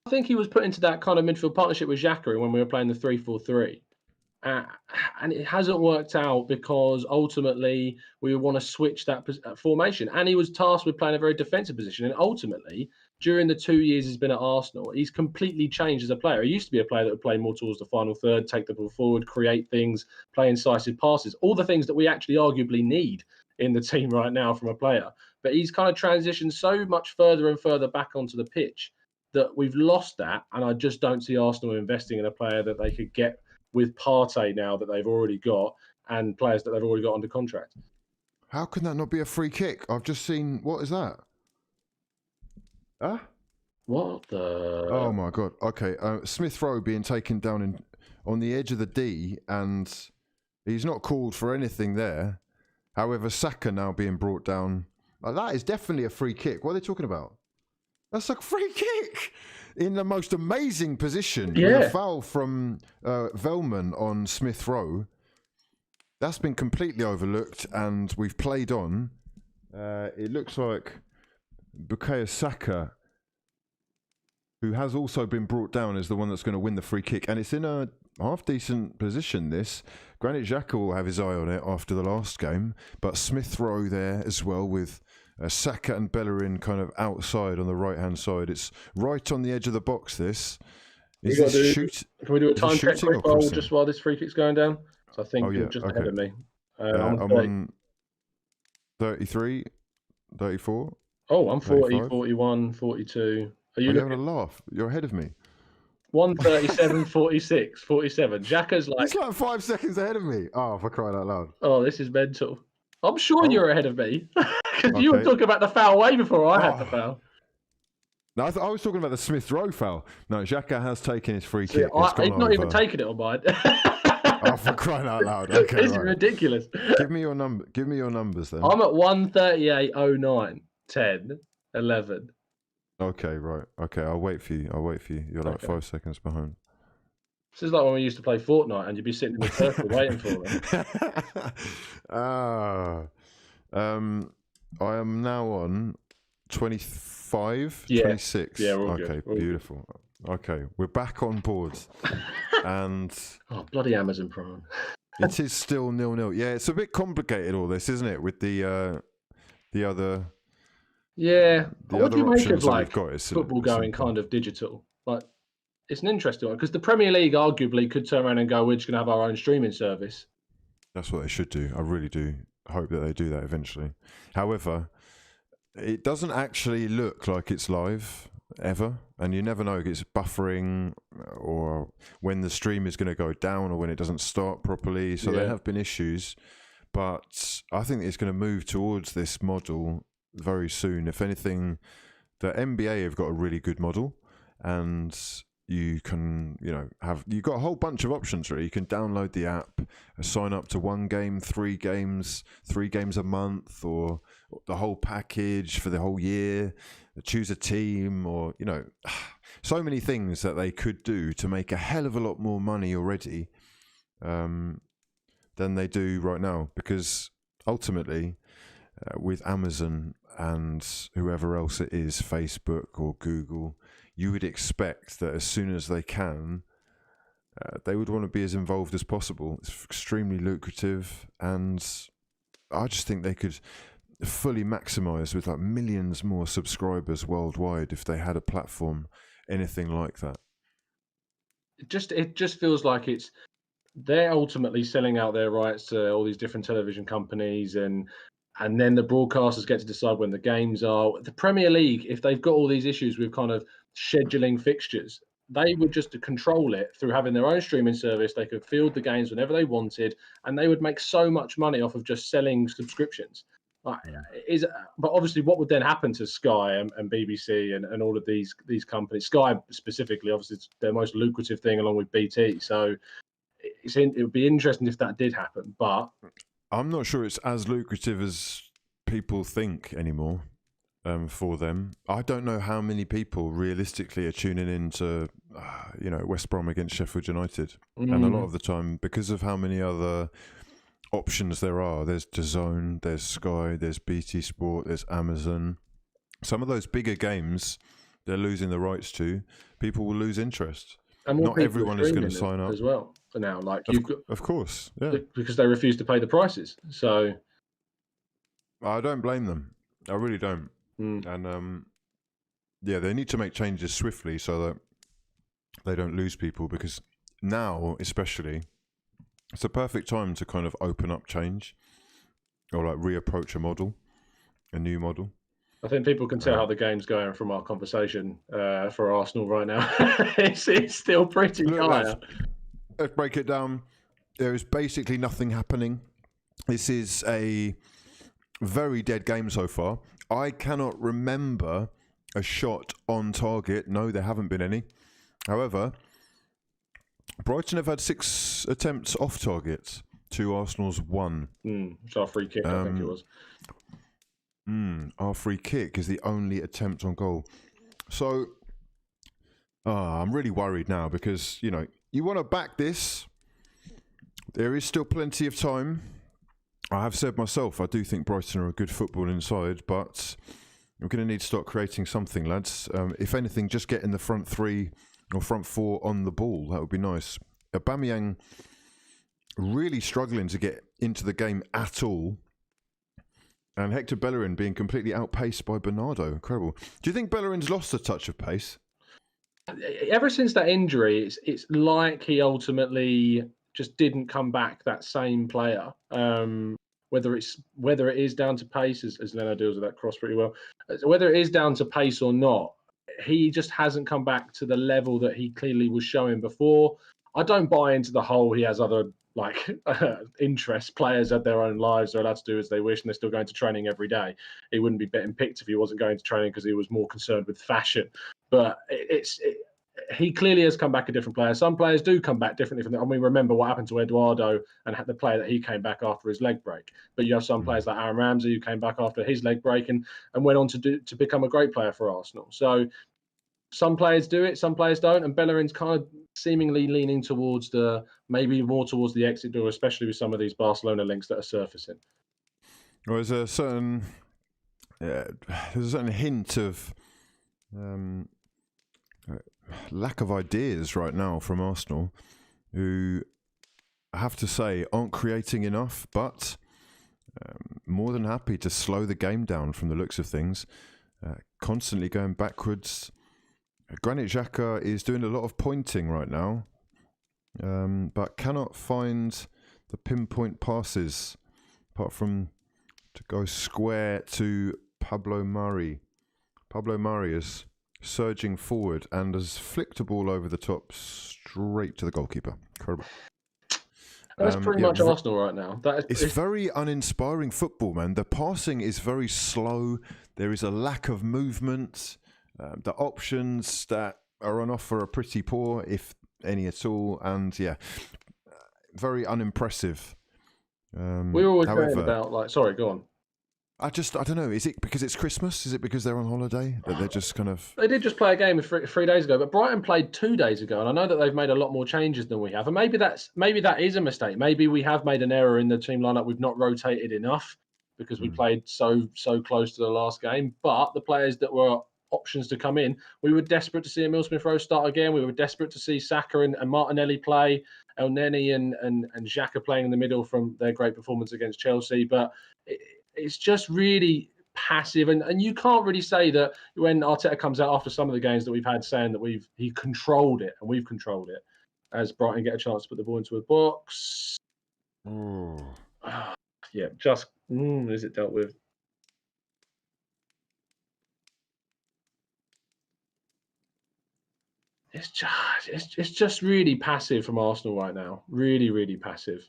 I think he was put into that kind of midfield partnership with Xhaka when we were playing the 3-4-3. And it hasn't worked out because ultimately we want to switch that formation. And he was tasked with playing a very defensive position. And ultimately, during the 2 years he's been at Arsenal, he's completely changed as a player. He used to be a player that would play more towards the final third, take the ball forward, create things, play incisive passes, all the things that we actually arguably need in the team right now from a player. But he's kind of transitioned so much further and further back onto the pitch that we've lost that. And I just don't see Arsenal investing in a player that they could get with Partey now that they've already got and players that they've already got under contract. How can that not be a free kick? I've just seen, what is that? Huh? What the? Oh my God. Okay. Smith Rowe being taken down on the edge of the D, and he's not called for anything there. However, Saka now being brought down. That is definitely a free kick. What are they talking about? That's a free kick in the most amazing position. Yeah. With a foul from Velman on Smith Rowe. That's been completely overlooked, and we've played on. It looks like Bukayo Saka, who has also been brought down, is the one that's going to win the free kick. And it's in a half-decent position, this. Granit Xhaka will have his eye on it after the last game, but Smith Rowe there as well with Saka and Bellerin kind of outside on the right-hand side. It's right on the edge of the box, this. Is this shoot? Can we do a time check quick just while this free kick's going down? So I think you're just ahead of me. I'm on 33, 34. Oh, I'm 40, 35. 41, 42. Are you having a laugh? You're ahead of me. 137, 46, 47. Xhaka's like... He's like 5 seconds ahead of me. Oh, for crying out loud. Oh, this is mental. I'm sure you're ahead of me. Because you were talking about the foul way before I had the foul. No, I was talking about the Smith Rowe foul. No, Xhaka has taken his free kick. He's not even taken it on mine. Oh, for crying out loud. Okay, this is ridiculous. Give me your numbers then. I'm at 138.09, 10, 11. Okay, right. Okay, I'll wait for you. You're like 5 seconds behind. This is like when we used to play Fortnite and you'd be sitting in the circle waiting for them. I am now on 25, 26. Yeah, we're all okay, good. Beautiful. Okay, we're back on board. And bloody Amazon Prime. It is still 0-0. Yeah, it's a bit complicated, all this, isn't it? With the other. Yeah. What do you make of like football going kind of digital? Like, it's an interesting one because the Premier League arguably could turn around and go, we're just going to have our own streaming service. That's what they should do. I really do hope that they do that eventually. However, it doesn't actually look like it's live ever, and you never know if it's buffering or when the stream is going to go down or when it doesn't start properly. So there have been issues, but I think it's going to move towards this model very soon. If anything, the NBA have got a really good model, and you can, you've got a whole bunch of options really. You can download the app, sign up to 1 game, 3 games a month, or the whole package for the whole year, choose a team, or, so many things that they could do to make a hell of a lot more money already than they do right now. Because ultimately, with Amazon and whoever else it is, Facebook or Google, you would expect that as soon as they can, they would want to be as involved as possible. It's extremely lucrative, and I just think they could fully maximize with like millions more subscribers worldwide if they had a platform anything like that. it just feels like they're ultimately selling out their rights to all these different television companies, and then the broadcasters get to decide when the games are. The Premier League, if they've got all these issues with kind of scheduling fixtures, they would just control it through having their own streaming service. They could field the games whenever they wanted, and they would make so much money off of just selling subscriptions. Like, is but obviously, what would then happen to Sky and BBC and all of these companies? Sky specifically, obviously, it's their most lucrative thing along with BT. So it would be interesting if that did happen, but I'm not sure it's as lucrative as people think anymore for them. I don't know how many people realistically are tuning in to, West Brom against Sheffield United. And a lot of the time, because of how many other options there are, there's DAZN, there's Sky, there's BT Sport, there's Amazon. Some of those bigger games they're losing the rights to, people will lose interest. and Not everyone is going to sign up as well. For now, like of course, yeah. because they refuse to pay the prices. So I don't blame them. I really don't. And they need to make changes swiftly so that they don't lose people, because now, especially, it's a perfect time to kind of open up change or like reapproach a new model. I think people can tell how the game's going from our conversation for Arsenal right now. it's still pretty dire. Let's break it down. There is basically nothing happening. This is a very dead game so far. I cannot remember a shot on target. No, there haven't been any. However, Brighton have had 6 attempts off target to Arsenal's 1. It's our free kick, I think it was. Our free kick is the only attempt on goal. So, I'm really worried now because, you want to back this. There is still plenty of time. I have said myself, I do think Brighton are a good football inside, but we're going to need to start creating something, lads. If anything, just getting the front 3 or front 4 on the ball. That would be nice. Aubameyang really struggling to get into the game at all. And Hector Bellerin being completely outpaced by Bernardo. Incredible. Do you think Bellerin's lost a touch of pace? Ever since that injury, it's like he ultimately just didn't come back that same player. Whether it is down to pace, as Leno deals with that cross pretty well, whether it is down to pace or not, he just hasn't come back to the level that he clearly was showing before. I don't buy into the whole he has other interests. Players have their own lives; they're allowed to do as they wish, and they're still going to training every day. He wouldn't be getting picked if he wasn't going to training because he was more concerned with fashion. But he clearly has come back a different player. Some players do come back differently from that. I mean, remember what happened to Eduardo and the player that he came back after his leg break. But you have some players like Aaron Ramsey who came back after his leg break and went on to become a great player for Arsenal. So some players do it, some players don't, and Bellerin's kind of seemingly leaning towards maybe more towards the exit door, especially with some of these Barcelona links that are surfacing. Well, there's a certain hint of lack of ideas right now from Arsenal, who I have to say aren't creating enough, but more than happy to slow the game down from the looks of things. Constantly going backwards. Granit Xhaka is doing a lot of pointing right now, but cannot find the pinpoint passes, apart from to go square to Pablo Mari. Pablo Mari is surging forward and has flicked a ball over the top straight to the goalkeeper. Incredible. That's pretty much Arsenal right now. It's very uninspiring football, man. The passing is very slow. There is a lack of movement. The options that are on offer are pretty poor, if any at all. And very unimpressive. We were always saying about sorry, go on. I don't know. Is it because it's Christmas? Is it because they're on holiday that they're just kind of? They did just play a game 3 days ago, but Brighton played 2 days ago, and I know that they've made a lot more changes than we have. And maybe that is a mistake. Maybe we have made an error in the team lineup. We've not rotated enough because we played so close to the last game. But the players that were options to come in, we were desperate to see Emile Smith-Rowe start again. We were desperate to see Saka and Martinelli play, El Neni and Xhaka playing in the middle from their great performance against Chelsea. But it's just really passive, and you can't really say that when Arteta comes out after some of the games that we've had saying that he controlled it and we've controlled it. as Brighton get a chance to put the ball into a box. Oh. Yeah, just is it dealt with? It's just really passive from Arsenal right now. Really, really passive.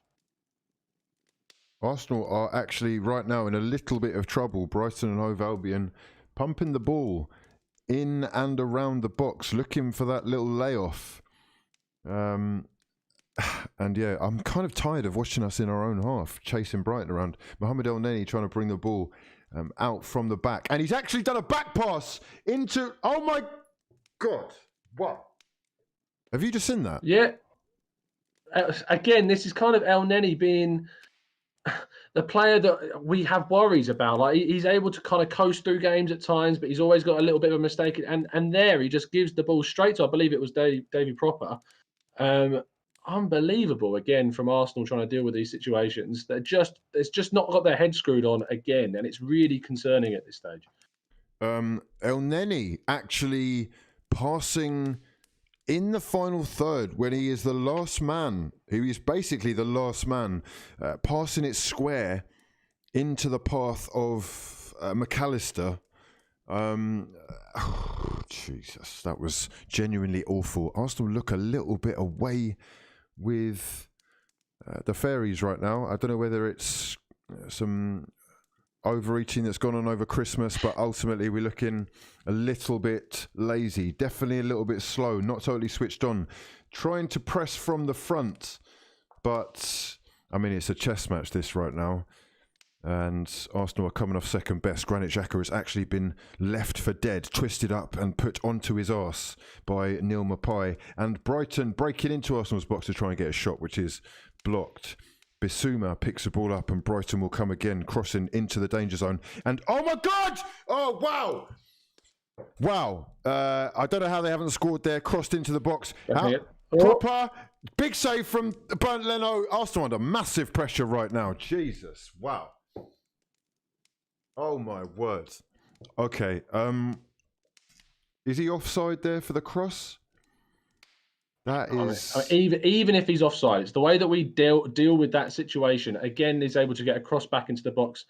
Arsenal are actually right now in a little bit of trouble. Brighton and Hove Albion pumping the ball in and around the box, looking for that little layoff. And yeah, I'm kind of tired of watching us in our own half, chasing Brighton around. Mohamed El Neni trying to bring the ball out from the back. And he's actually done a back pass into... Oh my God. What? Have you just seen that? Yeah. Again, this is kind of El Neni being the player that we have worries about. Like he's able to kind of coast through games at times, but he's always got a little bit of a mistake. And there he just gives the ball straight to, I believe it was Davy Proper. Unbelievable again from Arsenal trying to deal with these situations. It's just not got their head screwed on again, and it's really concerning at this stage. El Neni actually passing in the final third when he is the last man. He is basically the last man, passing it square into the path of McAllister. Jesus, that was genuinely awful. Arsenal look a little bit away with the fairies right now. I don't know whether it's some overeating that's gone on over Christmas, but ultimately we're looking a little bit lazy, definitely a little bit slow, not totally switched on, trying to press from the front, but I mean it's a chess match this right now, and Arsenal are coming off second best. Granit Xhaka has actually been left for dead, twisted up and put onto his arse by Neil Mapai, and Brighton breaking into Arsenal's box to try and get a shot, which is blocked. Bissouma picks the ball up and Brighton will come again, crossing into the danger zone. And oh my God! Oh, wow! Wow. I don't know how they haven't scored there. Crossed into the box. Proper. Big save from Bernd Leno. Arsenal under massive pressure right now. Jesus. Wow. Oh my word. Okay. Is he offside there for the cross? That is... even if he's offside, it's the way that we deal with that situation. Again, he's able to get a cross back into the box.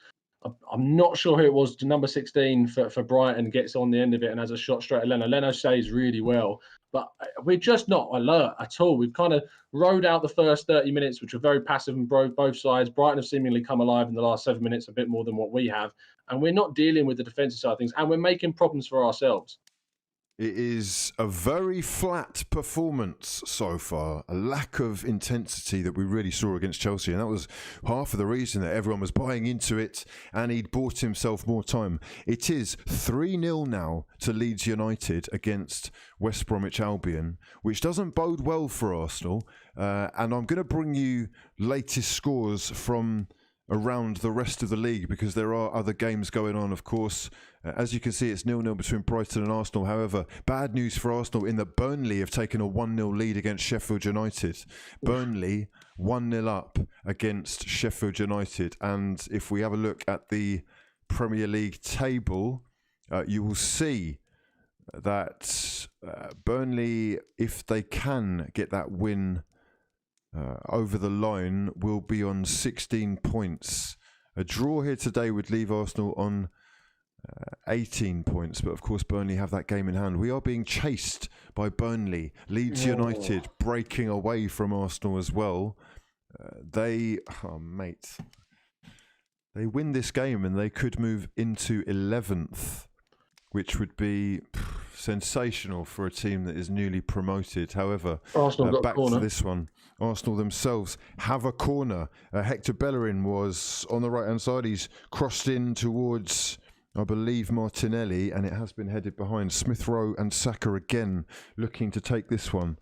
I'm not sure who it was. Number 16 for Brighton gets on the end of it and has a shot straight at Leno. Leno saves really well, but we're just not alert at all. We've kind of rode out the first 30 minutes, which were very passive on both sides. Brighton have seemingly come alive in the last 7 minutes, a bit more than what we have. And we're not dealing with the defensive side of things, and we're making problems for ourselves. It is a very flat performance so far, a lack of intensity that we really saw against Chelsea, and that was half of the reason that everyone was buying into it and he'd bought himself more time. It is 3-0 now to Leeds United against West Bromwich Albion, which doesn't bode well for Arsenal, and I'm going to bring you latest scores from around the rest of the league because there are other games going on, of course. As you can see, it's 0-0 between Brighton and Arsenal. However, bad news for Arsenal in that Burnley have taken a 1-0 lead against Sheffield United. Burnley 1-0 up against Sheffield United. And if we have a look at the Premier League table, you will see that Burnley, if they can get that win over the line, will be on 16 points. A draw here today would leave Arsenal on 18 points, but of course Burnley have that game in hand. We are being chased by Burnley. Leeds United breaking away from Arsenal as well. They win this game and they could move into 11th, which would be sensational for a team that is newly promoted. However, Arsenal back to this one. Arsenal themselves have a corner. Hector Bellerin was on the right-hand side. He's crossed in towards, I believe, Martinelli, and it has been headed behind. Smith Rowe and Saka again looking to take this one.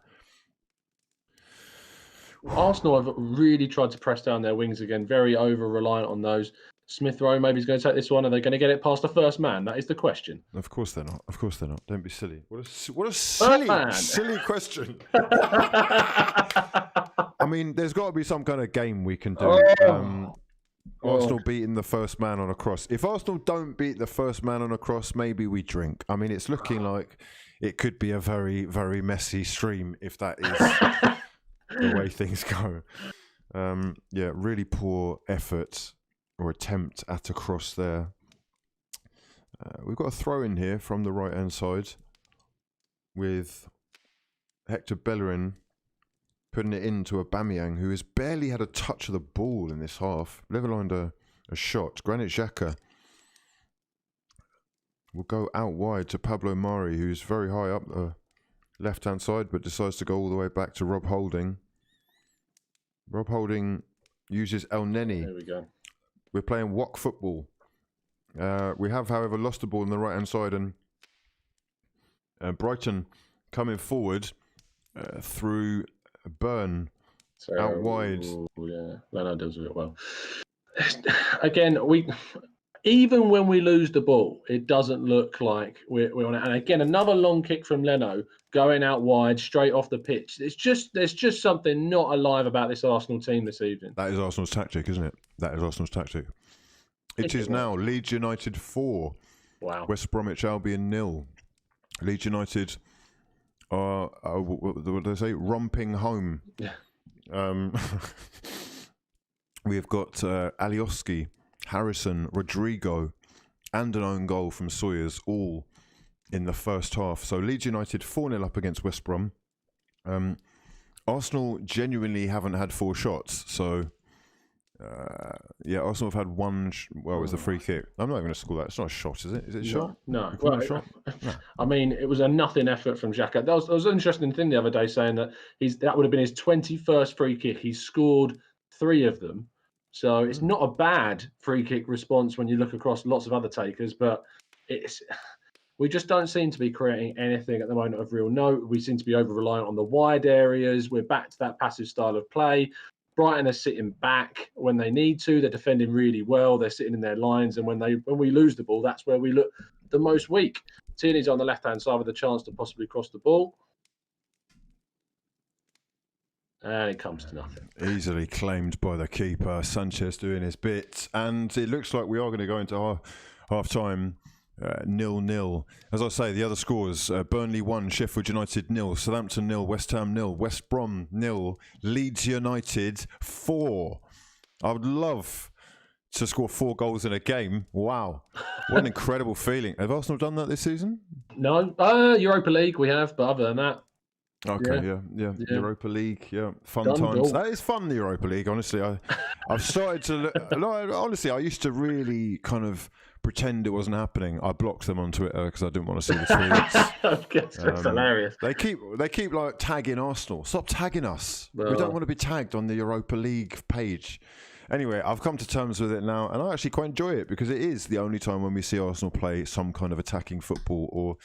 Arsenal have really tried to press down their wings again, very over-reliant on those. Smith Rowe maybe is going to take this one. Are they going to get it past the first man? That is the question. Of course they're not. Of course they're not. Don't be silly. What a silly question. I mean, there's got to be some kind of game we can do. Arsenal beating the first man on a cross. If Arsenal don't beat the first man on a cross, maybe we drink. I mean, it's looking like it could be a very, very messy stream if that is the way things go. Yeah, really poor effort or attempt at a cross there. We've got a throw in here from the right-hand side with Hector Bellerin putting it into Aubameyang, who has barely had a touch of the ball in this half. Never lined a shot. Granit Xhaka will go out wide to Pablo Mari, who's very high up the left-hand side, but decides to go all the way back to Rob Holding. Rob Holding uses El Neni. There we go. We're playing WOC football. We have, however, lost the ball on the right-hand side, and Brighton coming forward through Burn out wide. Yeah, Leno does it well. Again, even when we lose the ball, it doesn't look like we're on it. And again, another long kick from Leno going out wide, straight off the pitch. There's just something not alive about this Arsenal team this evening. That is Arsenal's tactic, isn't it? That is Arsenal's tactic. It is now Leeds United 4. Wow. West Bromwich Albion 0. Leeds United are, what do they say? Romping home. Yeah. We have got Alioski, Harrison, Rodrigo, and an own goal from Sawyers, all in the first half. So Leeds United 4-0 up against West Brom. Arsenal genuinely haven't had 4 shots. So, yeah, Arsenal have had one. Well, it was the free kick. I'm not even going to call that. It's not a shot, is it? Is it a shot? No. Well, a shot? No. I mean, it was a nothing effort from Xhaka. There was an interesting thing the other day saying that that would have been his 21st free kick. He's scored 3 of them. So it's not a bad free kick response when you look across lots of other takers, but we just don't seem to be creating anything at the moment of real note. We seem to be over-reliant on the wide areas. We're back to that passive style of play. Brighton are sitting back when they need to. They're defending really well. They're sitting in their lines, and when we lose the ball, that's where we look the most weak. Tierney's on the left-hand side with a chance to possibly cross the ball. And it comes to nothing. Easily claimed by the keeper. Sanchez doing his bit. And it looks like we are going to go into half-time 0-0. As I say, the other scores, Burnley 1, Sheffield United 0, Southampton 0, West Ham 0, West Brom 0, Leeds United 4. I would love to score 4 goals in a game. Wow. What an incredible feeling. Have Arsenal done that this season? No. Europa League we have, but other than that. Okay, yeah. Europa League, fun times. That is fun, the Europa League, honestly. I've started to look, honestly, I used to really kind of pretend it wasn't happening. I blocked them on Twitter because I didn't want to see the tweets. That's hilarious. They keep like tagging Arsenal. Stop tagging us. We don't want to be tagged on the Europa League page. Anyway, I've come to terms with it now, and I actually quite enjoy it because it is the only time when we see Arsenal play some kind of attacking football, or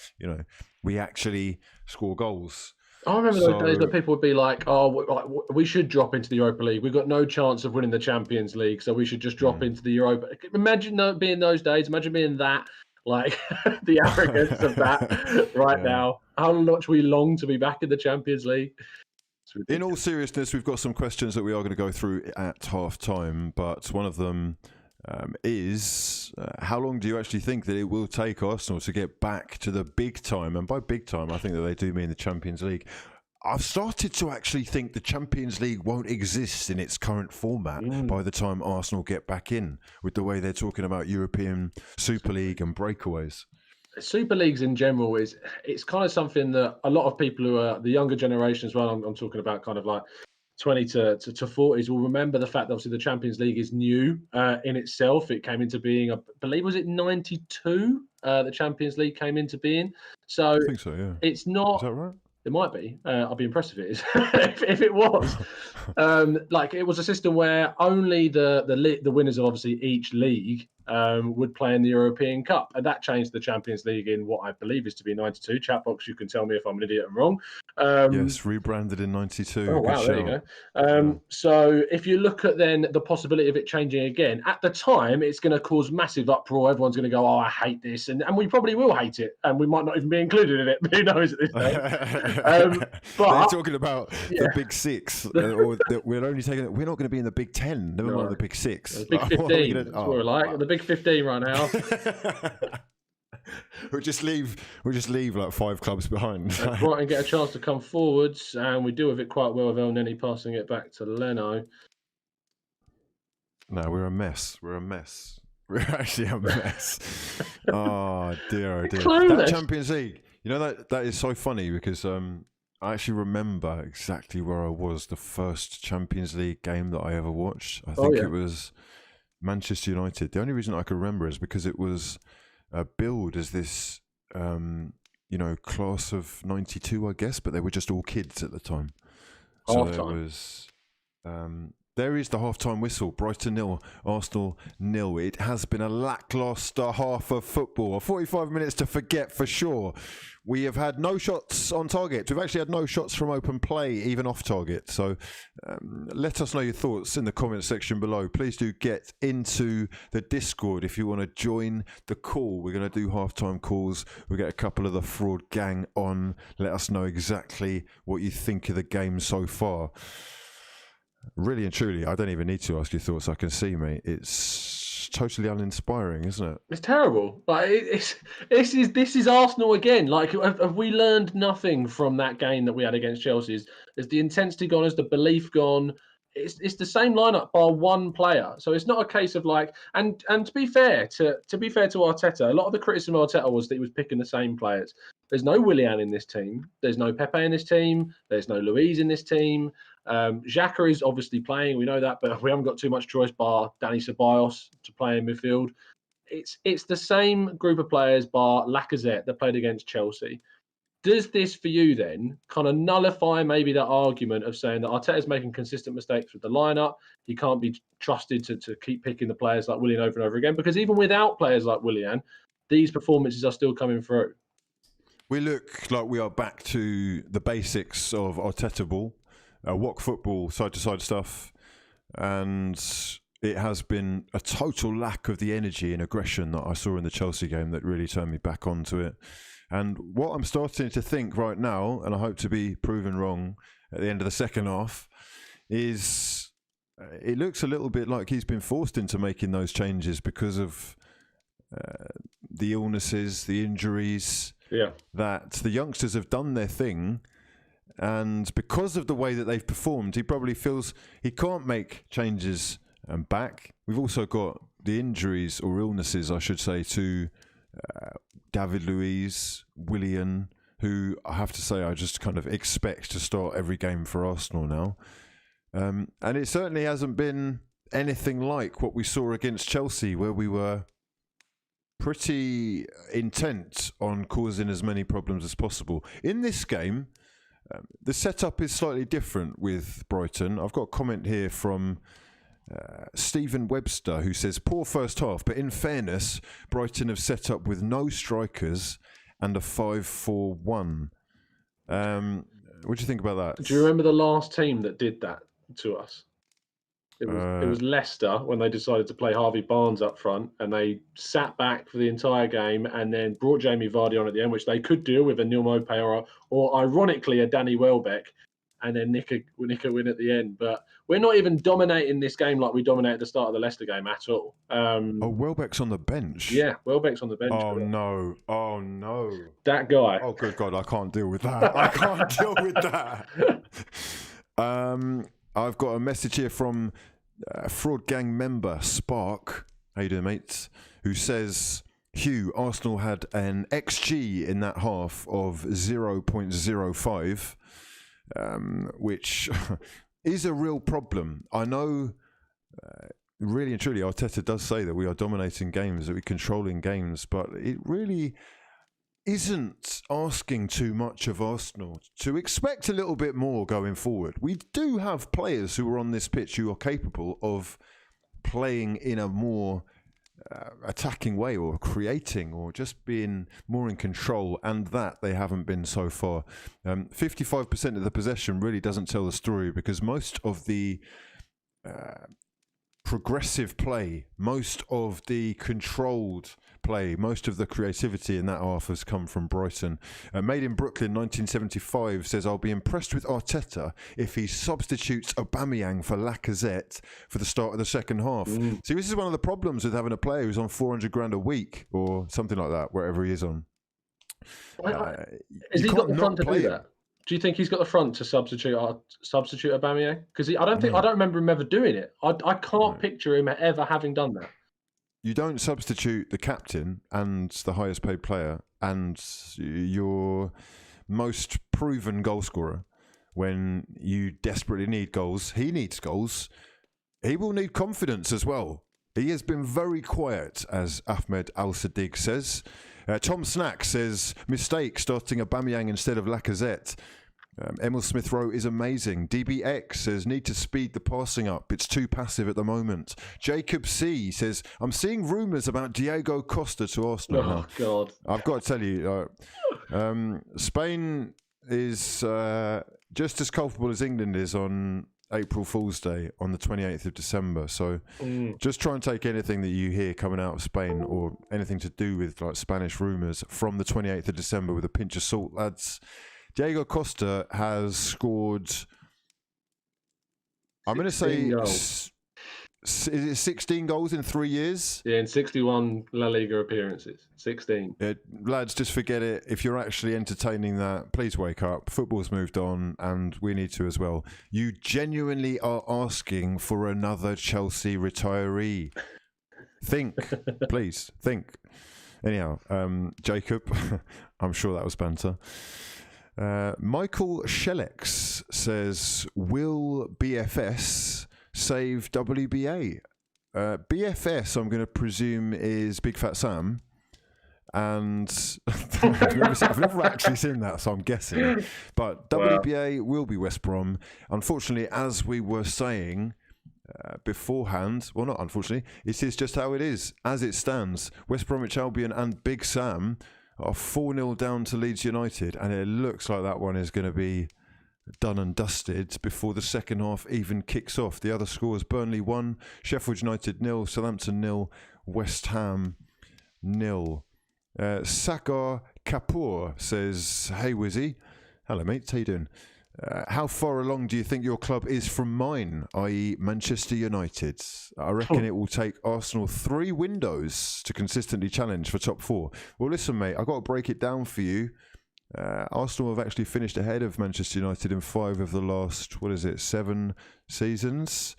we actually score goals. I remember those days that people would be like, "Oh, we should drop into the Europa League. We've got no chance of winning the Champions League, so we should just drop into the Europa." Imagine being those days. Imagine being that, like the arrogance of that now. How much we long to be back in the Champions League. In all seriousness, we've got some questions that we are going to go through at half time, but one of them is how long do you actually think that it will take Arsenal to get back to the big time? And by big time, I think that they do mean the Champions League. I've started to actually think the Champions League won't exist in its current format by the time Arsenal get back in, with the way they're talking about European Super League and breakaways. Super Leagues in general it's kind of something that a lot of people who are the younger generation as well, I'm talking about kind of like 20 to 40s, will remember the fact that obviously the Champions League is new in itself. It came into being, I believe, was it 92? The Champions League came into being. So I think so, yeah. It's not. Is that right? It might be. I'd be impressed if it is. if it was, like it was a system where only the winners of obviously each league would play in the European Cup, and that changed the Champions League in what I believe is to be 92. Chat box, you can tell me if I'm an idiot and wrong. Yes, rebranded in 92. Oh wow, there you go. So if you look at then the possibility of it changing again, at the time it's going to cause massive uproar. Everyone's going to go, "Oh, I hate this," and we probably will hate it, and we might not even be included in it. Who knows at this stage? But they're talking about the Big Six, or we're not going to be in the Big 10. Never mind the Big Six. The Big 15. That's what we're like. The Big 15 right now. We'll just leave like 5 clubs behind. Brighton get a chance to come forwards, and we deal with it quite well with El Neni passing it back to Leno. No, we're a mess. We're actually a mess. Oh dear, That Champions League. You know that is so funny because I actually remember exactly where I was the first Champions League game that I ever watched. I think it was Manchester United. The only reason I can remember is because it was billed as this, class of '92, I guess, but they were just all kids at the time. So there is the half-time whistle. Brighton 0, Arsenal 0. It has been a lackluster half of football. 45 minutes to forget for sure. We have had no shots on target. We've actually had no shots from open play, even off target. So let us know your thoughts in the comment section below. Please do get into the Discord if you want to join the call. We're going to do half-time calls. We'll get a couple of the fraud gang on. Let us know exactly what you think of the game so far. Really and truly, I don't even need to ask your thoughts. I can see, mate. It's totally uninspiring, isn't it? It's terrible. Like this is Arsenal again. Like, have we learned nothing from that game that we had against Chelsea? Is the intensity gone? Is the belief gone? It's the same lineup by one player. So it's not a case of like. And to be fair to Arteta, a lot of the criticism of Arteta was that he was picking the same players. There's no Willian in this team. There's no Pepe in this team. There's no Luiz in this team. Xhaka is obviously playing. We know that, but we haven't got too much choice bar Dani Ceballos to play in midfield. It's the same group of players bar Lacazette that played against Chelsea. Does this for you then kind of nullify maybe that argument of saying that Arteta's making consistent mistakes with the lineup? He can't be trusted to keep picking the players like Willian over and over again, because even without players like Willian, these performances are still coming through. We look like we are back to the basics of Arteta ball, walk football, side-to-side stuff, and it has been a total lack of the energy and aggression that I saw in the Chelsea game that really turned me back onto it. And what I'm starting to think right now, and I hope to be proven wrong at the end of the second half, is it looks a little bit like he's been forced into making those changes because of the illnesses, the injuries, that the youngsters have done their thing. And because of the way that they've performed, he probably feels he can't make changes back. We've also got the injuries or illnesses, I should say, to David Luiz, Willian, who I have to say I just kind of expect to start every game for Arsenal now. And it certainly hasn't been anything like what we saw against Chelsea, where we were pretty intent on causing as many problems as possible. In this game, the setup is slightly different with Brighton. I've got a comment here from Stephen Webster, who says, poor first half, but in fairness, Brighton have set up with no strikers and a 5-4-1. What do you think about that? Do you remember the last team that did that to us? It was Leicester when they decided to play Harvey Barnes up front, and they sat back for the entire game and then brought Jamie Vardy on at the end, which they could deal with a Neil Maupay or ironically a Danny Welbeck, and then nick a win at the end. But we're not even dominating this game like we dominated the start of the Leicester game at all. Welbeck's on the bench. Yeah, Welbeck's on the bench. Oh no! That guy. Oh good God, I can't deal with that. I can't deal with that. I've got a message here from Fraud Gang member Spark. How you doing, mates? Who says, Hugh, Arsenal had an XG in that half of 0.05. Which is a real problem. I know, really and truly, Arteta does say that we are dominating games, that we're controlling games, but it really isn't asking too much of Arsenal to expect a little bit more going forward. We do have players who are on this pitch who are capable of playing in a more attacking way, or creating, or just being more in control, and that they haven't been so far. 55% of the possession really doesn't tell the story, because most of the progressive play, most of the controlled play, most of the creativity in that half has come from Brighton. Made in Brooklyn 1975 says, I'll be impressed with Arteta if he substitutes Aubameyang for Lacazette for the start of the second half. See, this is one of the problems with having a player who's on 400 grand a week or something like that, wherever he is on. Has he got the front to do that? Do you think he's got the front to substitute Aubameyang? Because I don't remember him ever doing it. I can't picture him ever having done that. You don't substitute the captain and the highest paid player and your most proven goal scorer when you desperately need goals. He needs goals. He will need confidence as well. He has been very quiet, as Ahmed Al-Sadiq says. Tom Snack says, mistake starting Aubameyang instead of Lacazette. Emil Smith-Rowe is amazing. DBX says, need to speed the passing up. It's too passive at the moment. Jacob C says, I'm seeing rumours about Diego Costa to Arsenal. Oh, God. I've got to tell you, Spain is just as culpable as England is on April Fool's Day on the 28th of December. So just try and take anything that you hear coming out of Spain or anything to do with like Spanish rumours from the 28th of December with a pinch of salt, lads. Diego Costa has scored, I'm going to say, is it 16 goals in 3 years? Yeah, in 61 La Liga appearances. 16. Lads, just forget it. If you're actually entertaining that, please wake up. Football's moved on and we need to as well. You genuinely are asking for another Chelsea retiree. Think, please, think. Anyhow, Jacob, I'm sure that was banter. Michael Shelex says, will BFS save WBA? BFS, I'm going to presume, is Big Fat Sam. And I've never actually seen that, so I'm guessing. But WBA will be West Brom. Unfortunately, as we were saying beforehand, well, not unfortunately, it is just how it is. As it stands, West Bromwich Albion and Big Sam are 4-0 down to Leeds United, and it looks like that one is going to be done and dusted before the second half even kicks off. The other scores: Burnley 1, Sheffield United 0, Southampton 0, West Ham 0. Sakar Kapoor says, hey Wizzy, hello mate, how you doing? How far along do you think your club is from mine, i.e. Manchester United? I reckon it will take Arsenal 3 windows to consistently challenge for top 4. Well, listen, mate, I've got to break it down for you. Arsenal have actually finished ahead of Manchester United in 5 of the last, 7 seasons.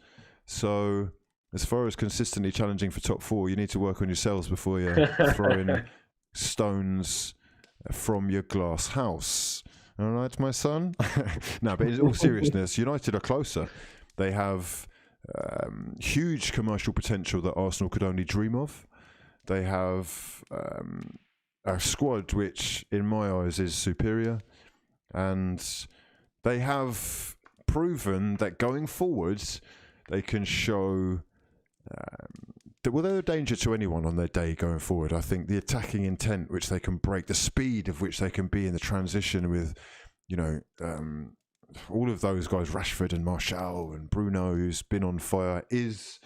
So, as far as consistently challenging for top 4, you need to work on yourselves before you throw in stones from your glass house. All right, my son? No, but in all seriousness, United are closer. They have huge commercial potential that Arsenal could only dream of. They have a squad which, in my eyes, is superior. And they have proven that going forwards, they can show... well, they're a danger to anyone on their day going forward. I think the attacking intent which they can break, the speed of which they can be in the transition with, all of those guys, Rashford and Martial and Bruno, who's been on fire, is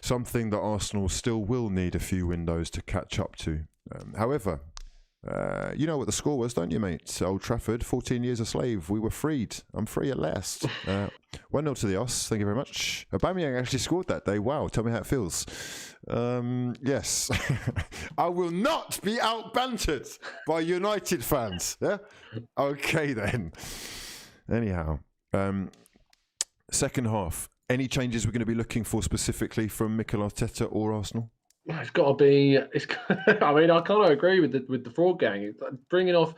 something that Arsenal still will need a few windows to catch up to. However, you know what the score was, don't you, mate? Old Trafford, 14 years a slave. We were freed. I'm free at last. 1-0 to the Os. Thank you very much. Aubameyang actually scored that day. Wow. Tell me how it feels. Yes. I will not be out-bantered by United fans. Yeah? Okay, then. Anyhow, second half. Any changes we're going to be looking for specifically from Mikel Arteta or Arsenal? It's got to be. I mean, I kind of agree with the fraud gang. Bringing off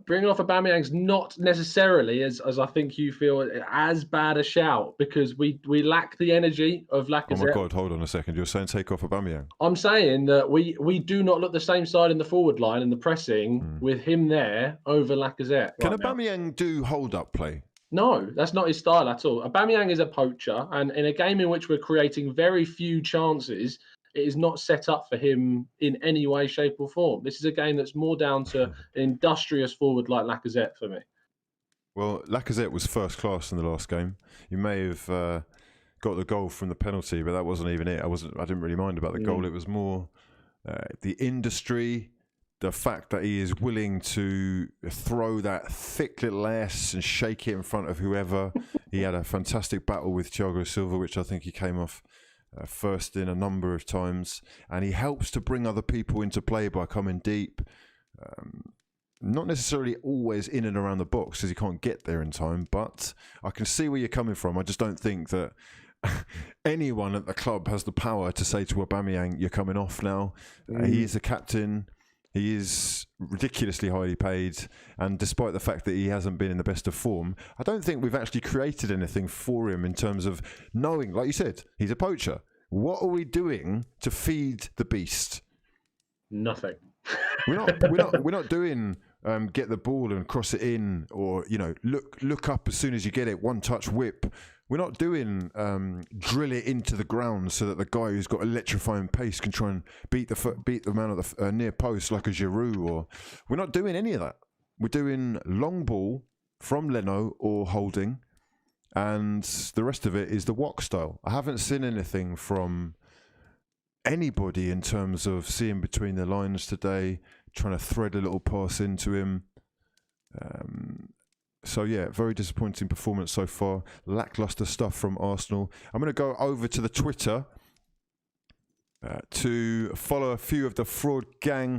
Aubameyang's not necessarily, as I think you feel, as bad a shout, because we lack the energy of Lacazette. Oh my God! Hold on a second. You're saying take off Aubameyang? I'm saying that we do not look the same side in the forward line and the pressing with him there over Lacazette. Can Aubameyang do hold-up play? No, that's not his style at all. Aubameyang is a poacher, and in a game in which we're creating very few chances, it is not set up for him in any way, shape, or form. This is a game that's more down to an industrious forward like Lacazette for me. Well, Lacazette was first class in the last game. You may have got the goal from the penalty, but that wasn't even it. I didn't really mind about the goal. It was more the industry, the fact that he is willing to throw that thick little ass and shake it in front of whoever. He had a fantastic battle with Thiago Silva, which I think he came off first in a number of times, and he helps to bring other people into play by coming deep. Not necessarily always in and around the box because he can't get there in time, but I can see where you're coming from. I just don't think that anyone at the club has the power to say to Aubameyang, you're coming off now. He is a captain. He is ridiculously highly paid, and despite the fact that he hasn't been in the best of form, I don't think we've actually created anything for him in terms of knowing, like you said, he's a poacher. What are we doing to feed the beast? Nothing. We're not doing get the ball and cross it in, or look up as soon as you get it, one touch whip. We're not doing drill it into the ground so that the guy who's got electrifying pace can try and beat the man at the near post like a Giroud. Or we're not doing any of that. We're doing long ball from Leno or holding, and the rest of it is the walk style. I haven't seen anything from anybody in terms of seeing between the lines today, trying to thread a little pass into him. So yeah, very disappointing performance so far. Lackluster stuff from Arsenal. I'm going to go over to the Twitter to follow a few of the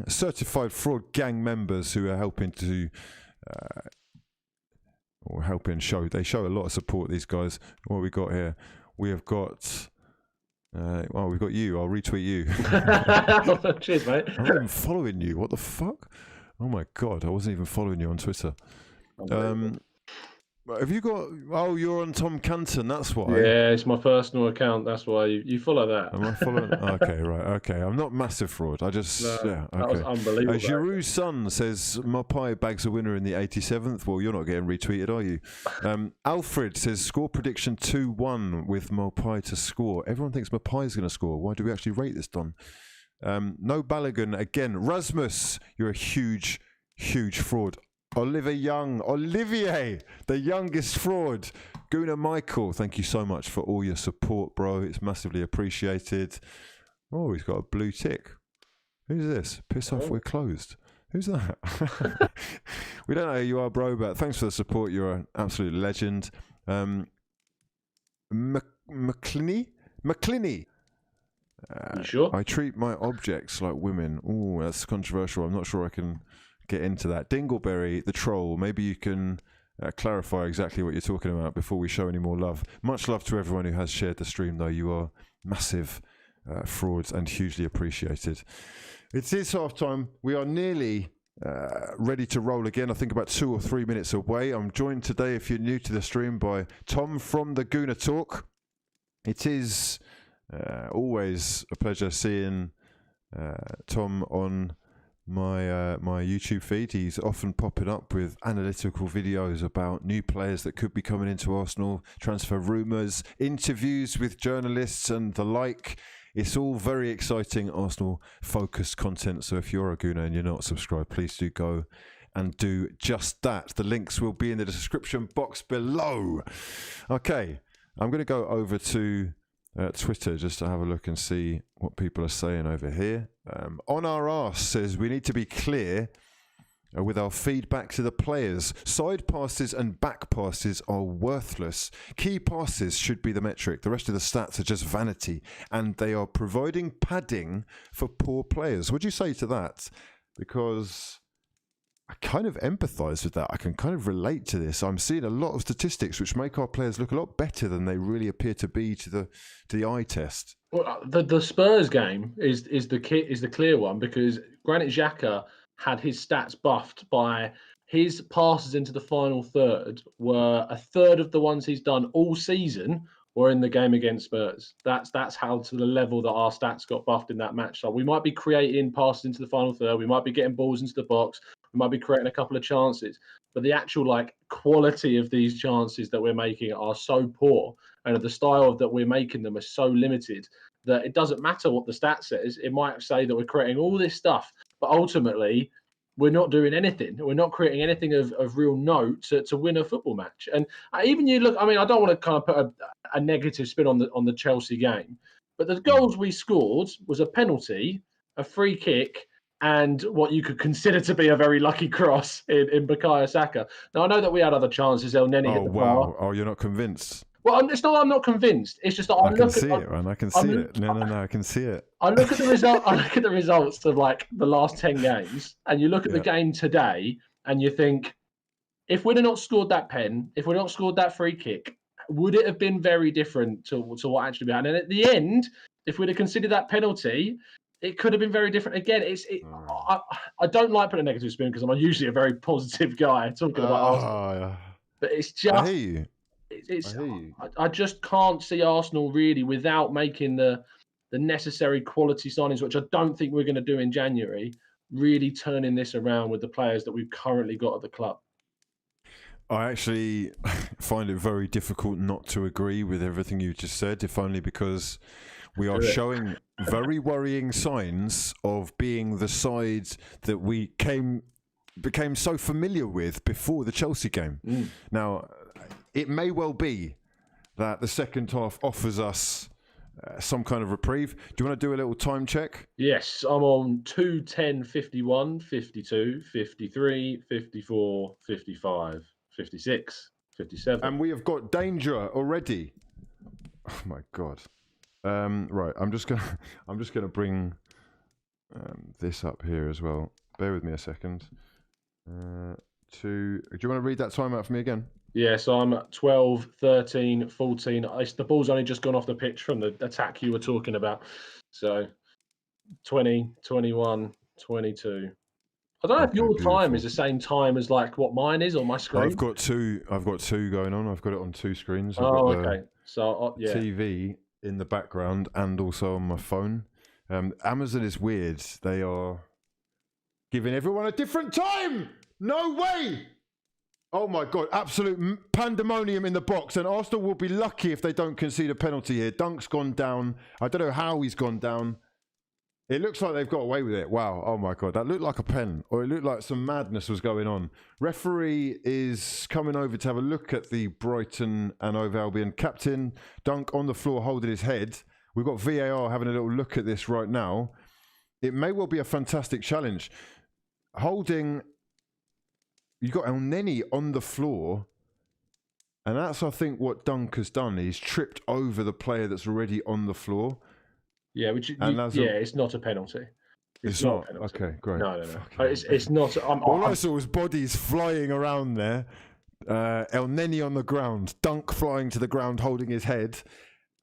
certified fraud gang members who are helping to They show a lot of support, these guys. What have we got here? We have got. We've got you. I'll retweet you. Cheers, mate. I'm not even following you. What the fuck? Oh my god, I wasn't even following you on Twitter. Have you got? Oh, you're on Tom Canton. That's why. Yeah, it's my personal account. That's why you follow that. Am I following? Okay, right. Okay, I'm not massive fraud. I just Okay. That was unbelievable. Giroud's son says Mapai bags a winner in the 87th. Well, you're not getting retweeted, are you? Alfred says score prediction 2-1 with Mapai to score. Everyone thinks Mapai's going to score. Why do we actually rate this, Don? No Balogun again. Rasmus, you're a huge fraud. Olivier, the youngest fraud. Guna Michael, thank you so much for all your support, bro. It's massively appreciated. Oh, he's got a blue tick. Who's this? Piss off, we're closed. Who's that? We don't know who you are, bro, but thanks for the support. You're an absolute legend. McClinney? You sure? I treat my objects like women. Oh, that's controversial. I'm not sure I can get into that. Dingleberry, the troll, maybe you can clarify exactly what you're talking about before we show any more love. Much love to everyone who has shared the stream, though. You are massive frauds and hugely appreciated. It is half time. We are nearly ready to roll again. I think about 2 or 3 minutes away. I'm joined today, if you're new to the stream, by Tom from the Guna Talk. It is always a pleasure seeing Tom on my YouTube feed. He's often popping up with analytical videos about new players that could be coming into Arsenal, transfer rumours, interviews with journalists and the like. It's all very exciting Arsenal focused content. So if you're a Guna and you're not subscribed, please do go and do just that. The links will be in the description box below. Okay, I'm going to go over to Twitter just to have a look and see what people are saying over here. On our arse says we need to be clear with our feedback to the players. Side passes and back passes are worthless. Key passes should be the metric. The rest of the stats are just vanity, and they are providing padding for poor players. What do you say to that? Because I kind of empathise with that. I can kind of relate to this. I'm seeing a lot of statistics which make our players look a lot better than they really appear to be to the eye test. Well, the Spurs game is the clear one, because Granit Xhaka had his stats buffed by his passes into the final third were a third of the ones he's done all season were in the game against Spurs. That's how to the level that our stats got buffed in that match. So we might be creating passes into the final third, we might be getting balls into the box, we might be creating a couple of chances, but the actual quality of these chances that we're making are so poor, and the style that we're making them is so limited that it doesn't matter what the stat says. It might say that we're creating all this stuff, but ultimately we're not doing anything. We're not creating anything of real note to win a football match. And even you look, I mean, I don't want to kind of put a negative spin on the Chelsea game, but the goals we scored was a penalty, a free kick, and what you could consider to be a very lucky cross in Bukayo Saka. Now, I know that we had other chances. El Neni hit the bar. Oh, you're not convinced? Well, it's not that I'm not convinced. It's just that I can see it, man. I can see it. No, I can see it. I look at the result. I look at the results of like the last 10 games, and you look at the game today, and you think, if we'd have not scored that pen, if we'd not scored that free kick, would it have been very different to what actually happened? And at the end, if we'd have considered that penalty, it could have been very different. Again, I don't like putting a negative spin because I'm usually a very positive guy talking about Arsenal. But it's just, I hear you. I just can't see Arsenal really without making the necessary quality signings, which I don't think we're going to do in January, really turning this around with the players that we've currently got at the club. I actually find it very difficult not to agree with everything you just said, if only because we are showing very worrying signs of being the side that we became so familiar with before the Chelsea game. Now, it may well be that the second half offers us some kind of reprieve. Do you want to do a little time check? Yes, I'm on 2, 10, 51, 52, 53, 54, 55, 56, 57. And we have got danger already. Oh my God. Right, I'm just gonna bring this up here as well. Bear with me a second. Do you want to read that time out for me again? Yeah, so I'm at 12, 13, 14. The ball's only just gone off the pitch from the attack you were talking about. So 20, 21, 22. I don't know if your time is the same time as like what mine is on my screen. I've got two going on. I've got it on two screens. I've got okay. So TV in the background and also on my phone. Amazon is weird. They are giving everyone a different time. No way. Oh my God, absolute pandemonium in the box, and Arsenal will be lucky if they don't concede a penalty here. Dunk's gone down. I don't know how he's gone down. It looks like they've got away with it. Wow, oh my God, that looked like a pen, or it looked like some madness was going on. Referee is coming over to have a look at the Brighton and Hove Albion captain. Dunk on the floor holding his head. We've got VAR having a little look at this right now. It may well be a fantastic challenge. Holding... You've got El Neni on the floor, and that's, I think, what Dunk has done. He's tripped over the player that's already on the floor. Yeah, it's not a penalty. It's not? Okay, great. No. It's not. All I saw was bodies flying around there. El Neni on the ground, Dunk flying to the ground holding his head,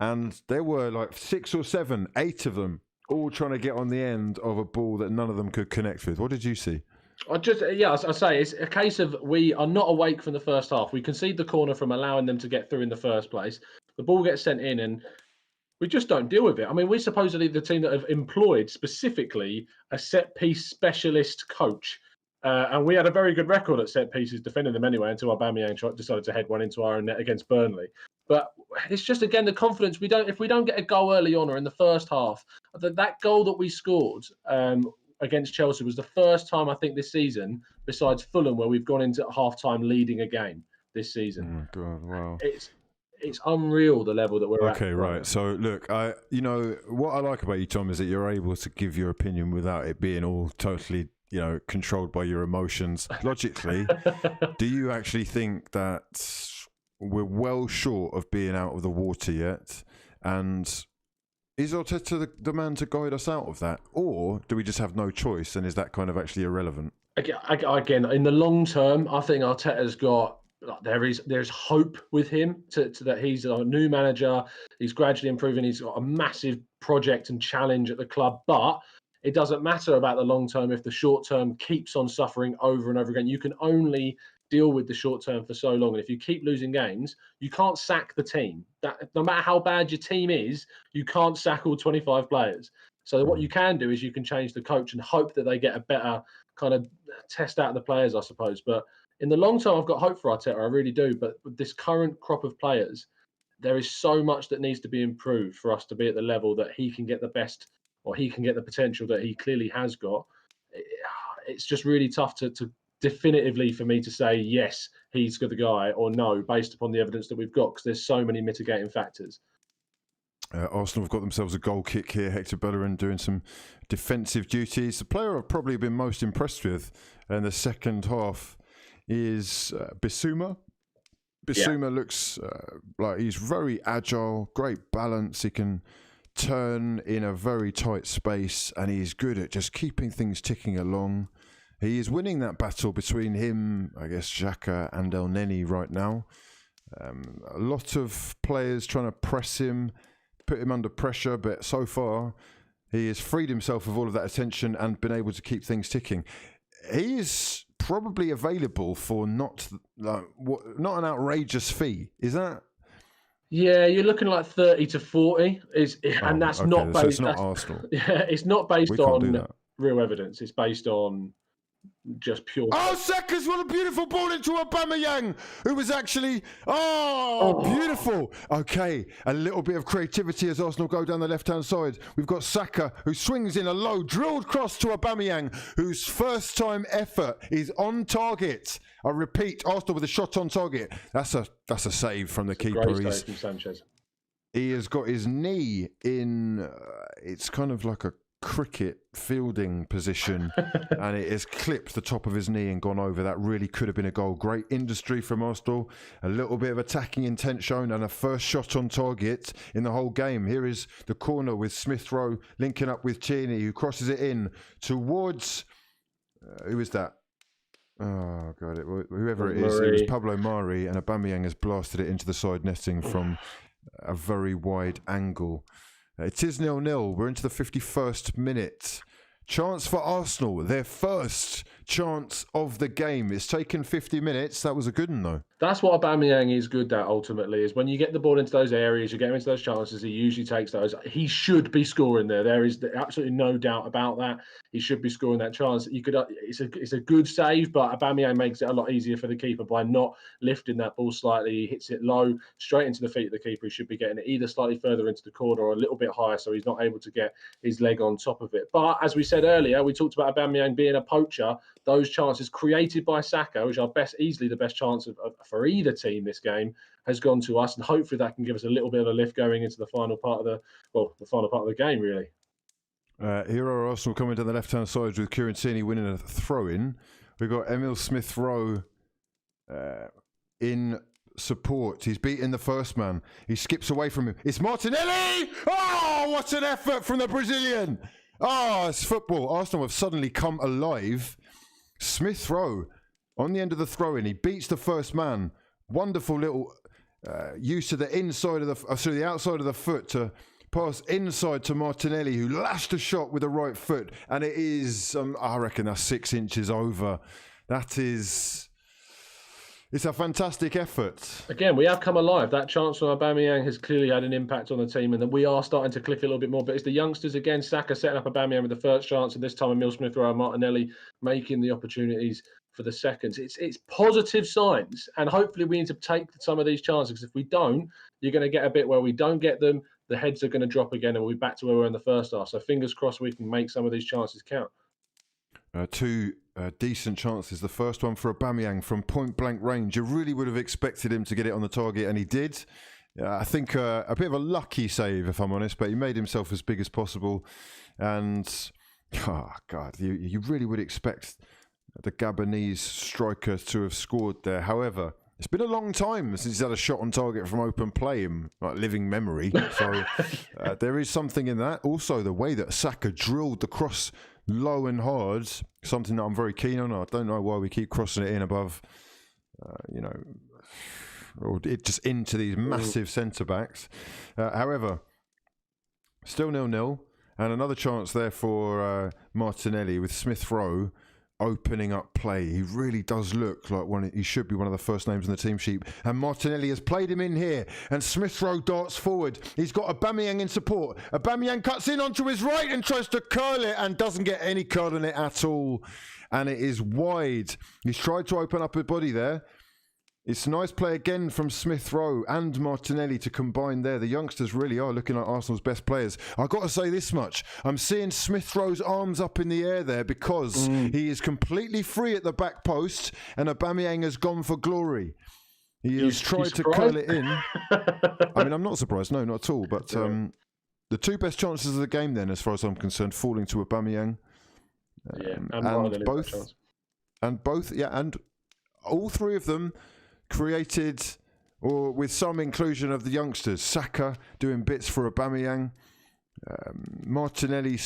and there were like 6 or 7, 8 of them, all trying to get on the end of a ball that none of them could connect with. What did you see? I say it's a case of we are not awake from the first half. We concede the corner from allowing them to get through in the first place. The ball gets sent in and we just don't deal with it. I mean, we're supposedly the team that have employed specifically a set-piece specialist coach. And we had a very good record at set pieces, defending them anyway, until Aubameyang decided to head one into our own net against Burnley. But it's just, again, the confidence. If we don't get a goal early on or in the first half, that goal that we scored against Chelsea was the first time I think this season, besides Fulham, where we've gone into half-time leading a game this season. Oh God, wow. It's unreal the level that we're at. Okay, right. So look, what I like about you, Tom, is that you're able to give your opinion without it being all totally, controlled by your emotions. Logically, do you actually think that we're well short of being out of the water yet? And is Arteta the man to guide us out of that? Or do we just have no choice, and is that kind of actually irrelevant? Again, in the long term, I think Arteta's got... There's hope with him to that he's a new manager. He's gradually improving. He's got a massive project and challenge at the club, but it doesn't matter about the long term if the short term keeps on suffering over and over again. You can only deal with the short term for so long, and if you keep losing games, you can't sack the team. That no matter how bad your team is, you can't sack all 25 players. So what you can do is you can change the coach and hope that they get a better kind of test out of the players, I suppose. But in the long term, I've got hope for Arteta. I really do. But with this current crop of players, there is so much that needs to be improved for us to be at the level that he can get the best, or he can get the potential that he clearly has got. it's just really tough to definitively for me to say yes, he's the guy, or no, based upon the evidence that we've got, because there's so many mitigating factors. Arsenal have got themselves a goal kick here. Hector Bellerin doing some defensive duties. The player I've probably been most impressed with in the second half is Bissouma. Bissouma looks like he's very agile, great balance. He can turn in a very tight space, and he's good at just keeping things ticking along. He is winning that battle between him, I guess, Xhaka and El Neni right now. A lot of players trying to press him, put him under pressure, but so far he has freed himself of all of that attention and been able to keep things ticking. He is probably available for not an outrageous fee. Is that? Yeah, you're looking like 30 to 40, and that's okay. not based. So it's not Arsenal. Yeah, it's not based on real evidence. It's based on just pure. Oh, Saka's what a beautiful ball into Aubameyang, who was actually beautiful. Okay, a little bit of creativity as Arsenal go down the left-hand side. We've got Saka, who swings in a low, drilled cross to Aubameyang, whose first-time effort is on target. I repeat, Arsenal with a shot on target. That's a save from the keeper. Great save from Sanchez. He has got his knee in. It's kind of like a cricket fielding position, and it has clipped the top of his knee and gone over. That really could have been a goal. Great industry from Arsenal, a little bit of attacking intent shown, and a first shot on target in the whole game. Here is the corner with Smith Rowe linking up with Tierney, who crosses it in towards who is that? Oh god, whoever it is, it was Pablo Mari, and Aubameyang has blasted it into the side netting from a very wide angle. It is 0-0. We're into the 51st minute. Chance for Arsenal. Their first chance of the game. It's taken 50 minutes. That was a good one, though. That's what Aubameyang is good at, ultimately, is when you get the ball into those areas, you get him into those chances, he usually takes those. He should be scoring there. There is absolutely no doubt about that. He should be scoring that chance. It's a good save, but Aubameyang makes it a lot easier for the keeper by not lifting that ball slightly. He hits it low, straight into the feet of the keeper. He should be getting it either slightly further into the corner or a little bit higher, so he's not able to get his leg on top of it. But as we said earlier, we talked about Aubameyang being a poacher. Those chances created by Saka, which are easily the best chance for either team this game, has gone to us, and hopefully that can give us a little bit of a lift going into the final part of the game, really. Here are Arsenal coming down the left-hand side with Kieran Tierney winning a throw-in. We've got Emil Smith-Rowe in support. He's beaten the first man. He skips away from him. It's Martinelli! Oh, what an effort from the Brazilian! Oh, it's football. Arsenal have suddenly come alive. Smith-Rowe on the end of the throw-in. He beats the first man. Wonderful little use of the inside of the outside of the foot to pass inside to Martinelli, who lashed a shot with the right foot, and it is I reckon that's 6 inches over. It's a fantastic effort. Again, we have come alive. That chance from Aubameyang has clearly had an impact on the team, and that we are starting to click a little bit more. But it's the youngsters again. Saka setting up Aubameyang with the first chance, and this time Emil Smith-Rowe and Martinelli making the opportunities for the seconds. It's positive signs, and hopefully we need to take some of these chances, because if we don't, you're going to get a bit where we don't get them. The heads are going to drop again, and we'll be back to where we were in the first half. So fingers crossed we can make some of these chances count. Two decent chances. The first one for Aubameyang from point-blank range. You really would have expected him to get it on the target, and he did. I think a bit of a lucky save, if I'm honest, but he made himself as big as possible. And, oh, God, you really would expect the Gabonese striker to have scored there. However, it's been a long time since he's had a shot on target from open play in living memory. So there is something in that. Also, the way that Saka drilled the cross low and hard, something that I'm very keen on. I don't know why we keep crossing it in above, or it just into these massive centre-backs. However, still 0-0, and another chance there for Martinelli with Smith-Rowe opening up play. He really does look like he should be one of the first names on the team sheet. And Martinelli has played him in here, and Smith-Rowe darts forward. He's got Aubameyang in support. Aubameyang cuts in onto his right and tries to curl it, and doesn't get any curl in it at all. And it is wide. He's tried to open up his body there. It's a nice play again from Smith Rowe and Martinelli to combine there. The youngsters really are looking like Arsenal's best players. I've got to say this much. I'm seeing Smith Rowe's arms up in the air there because he is completely free at the back post and Aubameyang has gone for glory. He has tried to curl it in. I mean, I'm not surprised. No, not at all. But the two best chances of the game then, as far as I'm concerned, falling to Aubameyang. And all three of them created, or with some inclusion of the youngsters. Saka doing bits for Aubameyang, Martinelli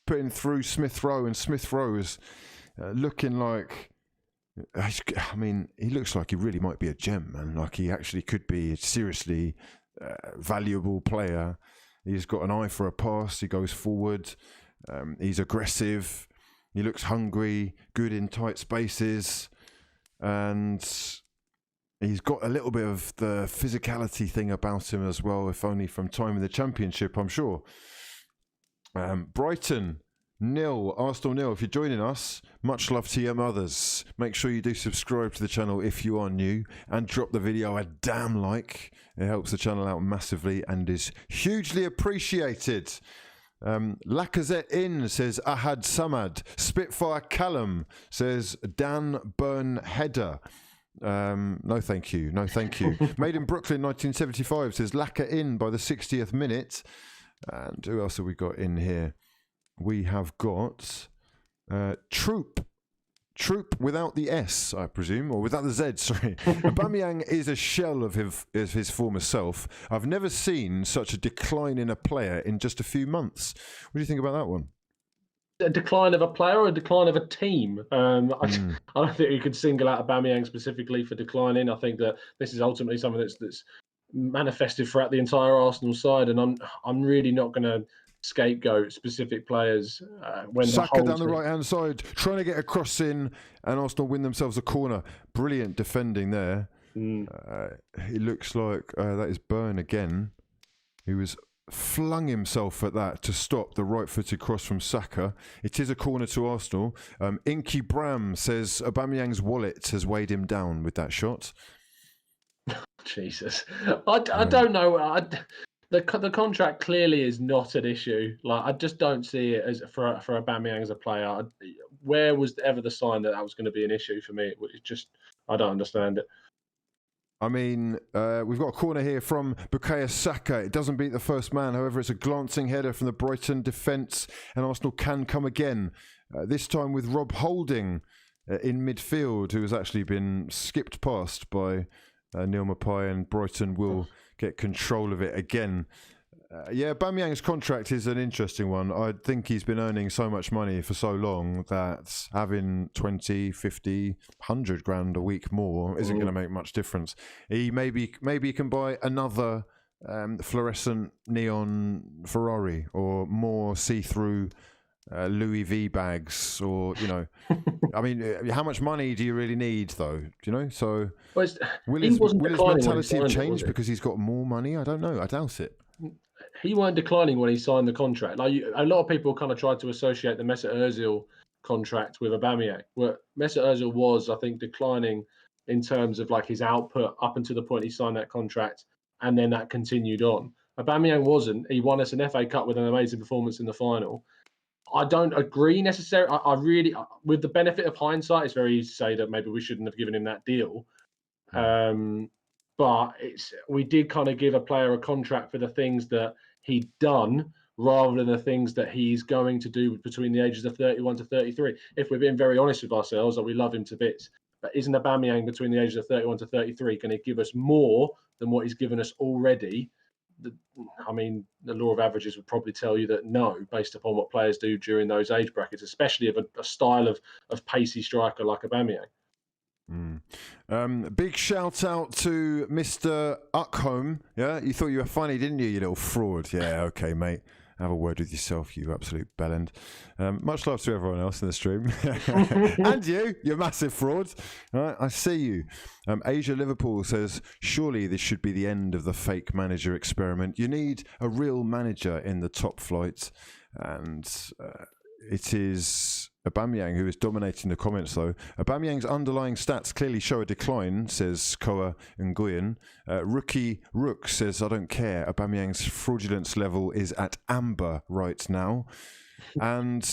putting through Smith Rowe, and Smith Rowe is looking like, I mean, he looks like he really might be a gem, man. Like he actually could be a seriously valuable player. He's got an eye for a pass. He goes forward. He's aggressive. He looks hungry, good in tight spaces, and he's got a little bit of the physicality thing about him as well, if only from time in the Championship, I'm sure. Brighton 0, Arsenal 0. If you're joining us, much love to your mothers. Make sure you do subscribe to the channel if you are new and drop the video a damn like. It helps the channel out massively and is hugely appreciated. Lacazette in, says Ahad Samad. Spitfire Callum, says Dan Burn Header. No thank you, no thank you. Made in Brooklyn 1975, says Lacazette in by the 60th minute. And who else have we got in here? We have got Troop without the S, I presume, or without the Z, sorry. Aubameyang is a shell of his former self. I've never seen such a decline in a player in just a few months. What do you think about that one? A decline of a player or a decline of a team? I don't think you could single out Aubameyang specifically for declining. I think that this is ultimately something that's manifested throughout the entire Arsenal side, and I'm really not going to scapegoat specific players when Saka down the right hand side trying to get a cross in and Arsenal win themselves a corner. Brilliant defending there. He looks like that is Byrne again. He was flung himself at that to stop the right-footed cross from Saka. It is a corner to Arsenal. Inky Bram says Aubameyang's wallet has weighed him down with that shot. Jesus, I don't know. The contract clearly is not an issue. Like, I just don't see it as for Aubameyang as a player. Where was ever the sign that was going to be an issue for me? It just, I don't understand it. I mean, we've got a corner here from Bukayo Saka. It doesn't beat the first man. However, it's a glancing header from the Brighton defence, and Arsenal can come again. This time with Rob Holding in midfield, who has actually been skipped past by Neil Maupay, and Brighton will get control of it again. Aubameyang's contract is an interesting one. I think he's been earning so much money for so long that having 20, 50, 100 grand a week more isn't going to make much difference. He maybe he can buy another fluorescent neon Ferrari or more see-through Louis V bags, or I mean, how much money do you really need, though? So will his mentality have changed because he's got more money? I don't know. I doubt it. He weren't declining when he signed the contract. Like, a lot of people kind of tried to associate the Mesut Ozil contract with Aubameyang. Where Mesut Ozil was, I think, declining in terms of like his output up until the point he signed that contract, and then that continued on. Aubameyang wasn't. He won us an FA Cup with an amazing performance in the final. I don't agree necessarily. I really, with the benefit of hindsight, it's very easy to say that maybe we shouldn't have given him that deal. But we did kind of give a player a contract for the things that he'd done rather than the things that he's going to do between the ages of 31 to 33. If we're being very honest with ourselves, that we love him to bits. But isn't Aubameyang between the ages of 31 to 33 going to give us more than what he's given us already? I mean, the law of averages would probably tell you that no, based upon what players do during those age brackets, especially of a style of pacey striker like Aubameyang. Big shout out to Mr. Uckholm. Yeah, you thought you were funny, didn't you little fraud? Yeah, okay, mate. Have a word with yourself, you absolute bellend. Much love to everyone else in the stream. And you massive fraud. All right, I see you. Asia Liverpool says, surely this should be the end of the fake manager experiment. You need a real manager in the top flight. And it is Aubameyang, who is dominating the comments though. Aubameyang's underlying stats clearly show a decline, says Koa Nguyen. Rookie Rook says, I don't care. Aubameyang's fraudulence level is at amber right now. And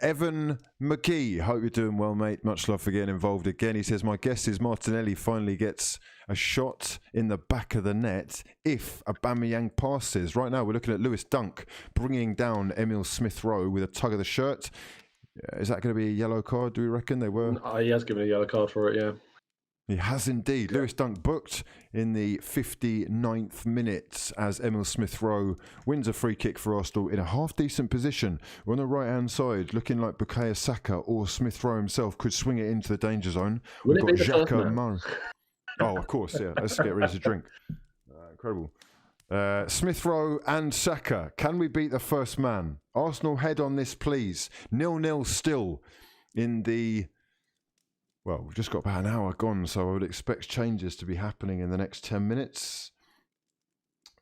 Evan McGee, hope you're doing well, mate. Much love for getting involved again. He says, my guess is Martinelli finally gets a shot in the back of the net if Aubameyang passes. Right now, we're looking at Lewis Dunk bringing down Emil Smith-Rowe with a tug of the shirt. Is that going to be a yellow card, do we reckon? They were. He has given a yellow card for it, yeah. He has indeed. Lewis Dunk booked in the 59th minute as Emil Smith-Rowe wins a free kick for Arsenal in a half-decent position. We're on the right-hand side, looking like Bukayo Saka or Smith-Rowe himself could swing it into the danger zone. We've got Xhaka Murray. Oh, of course, yeah. Let's get ready to drink. Incredible. Smith-Rowe and Saka. Can we beat the first man? Arsenal head on this, please. 0-0 still in the... Well, we've just got about an hour gone, so I would expect changes to be happening in the next 10 minutes.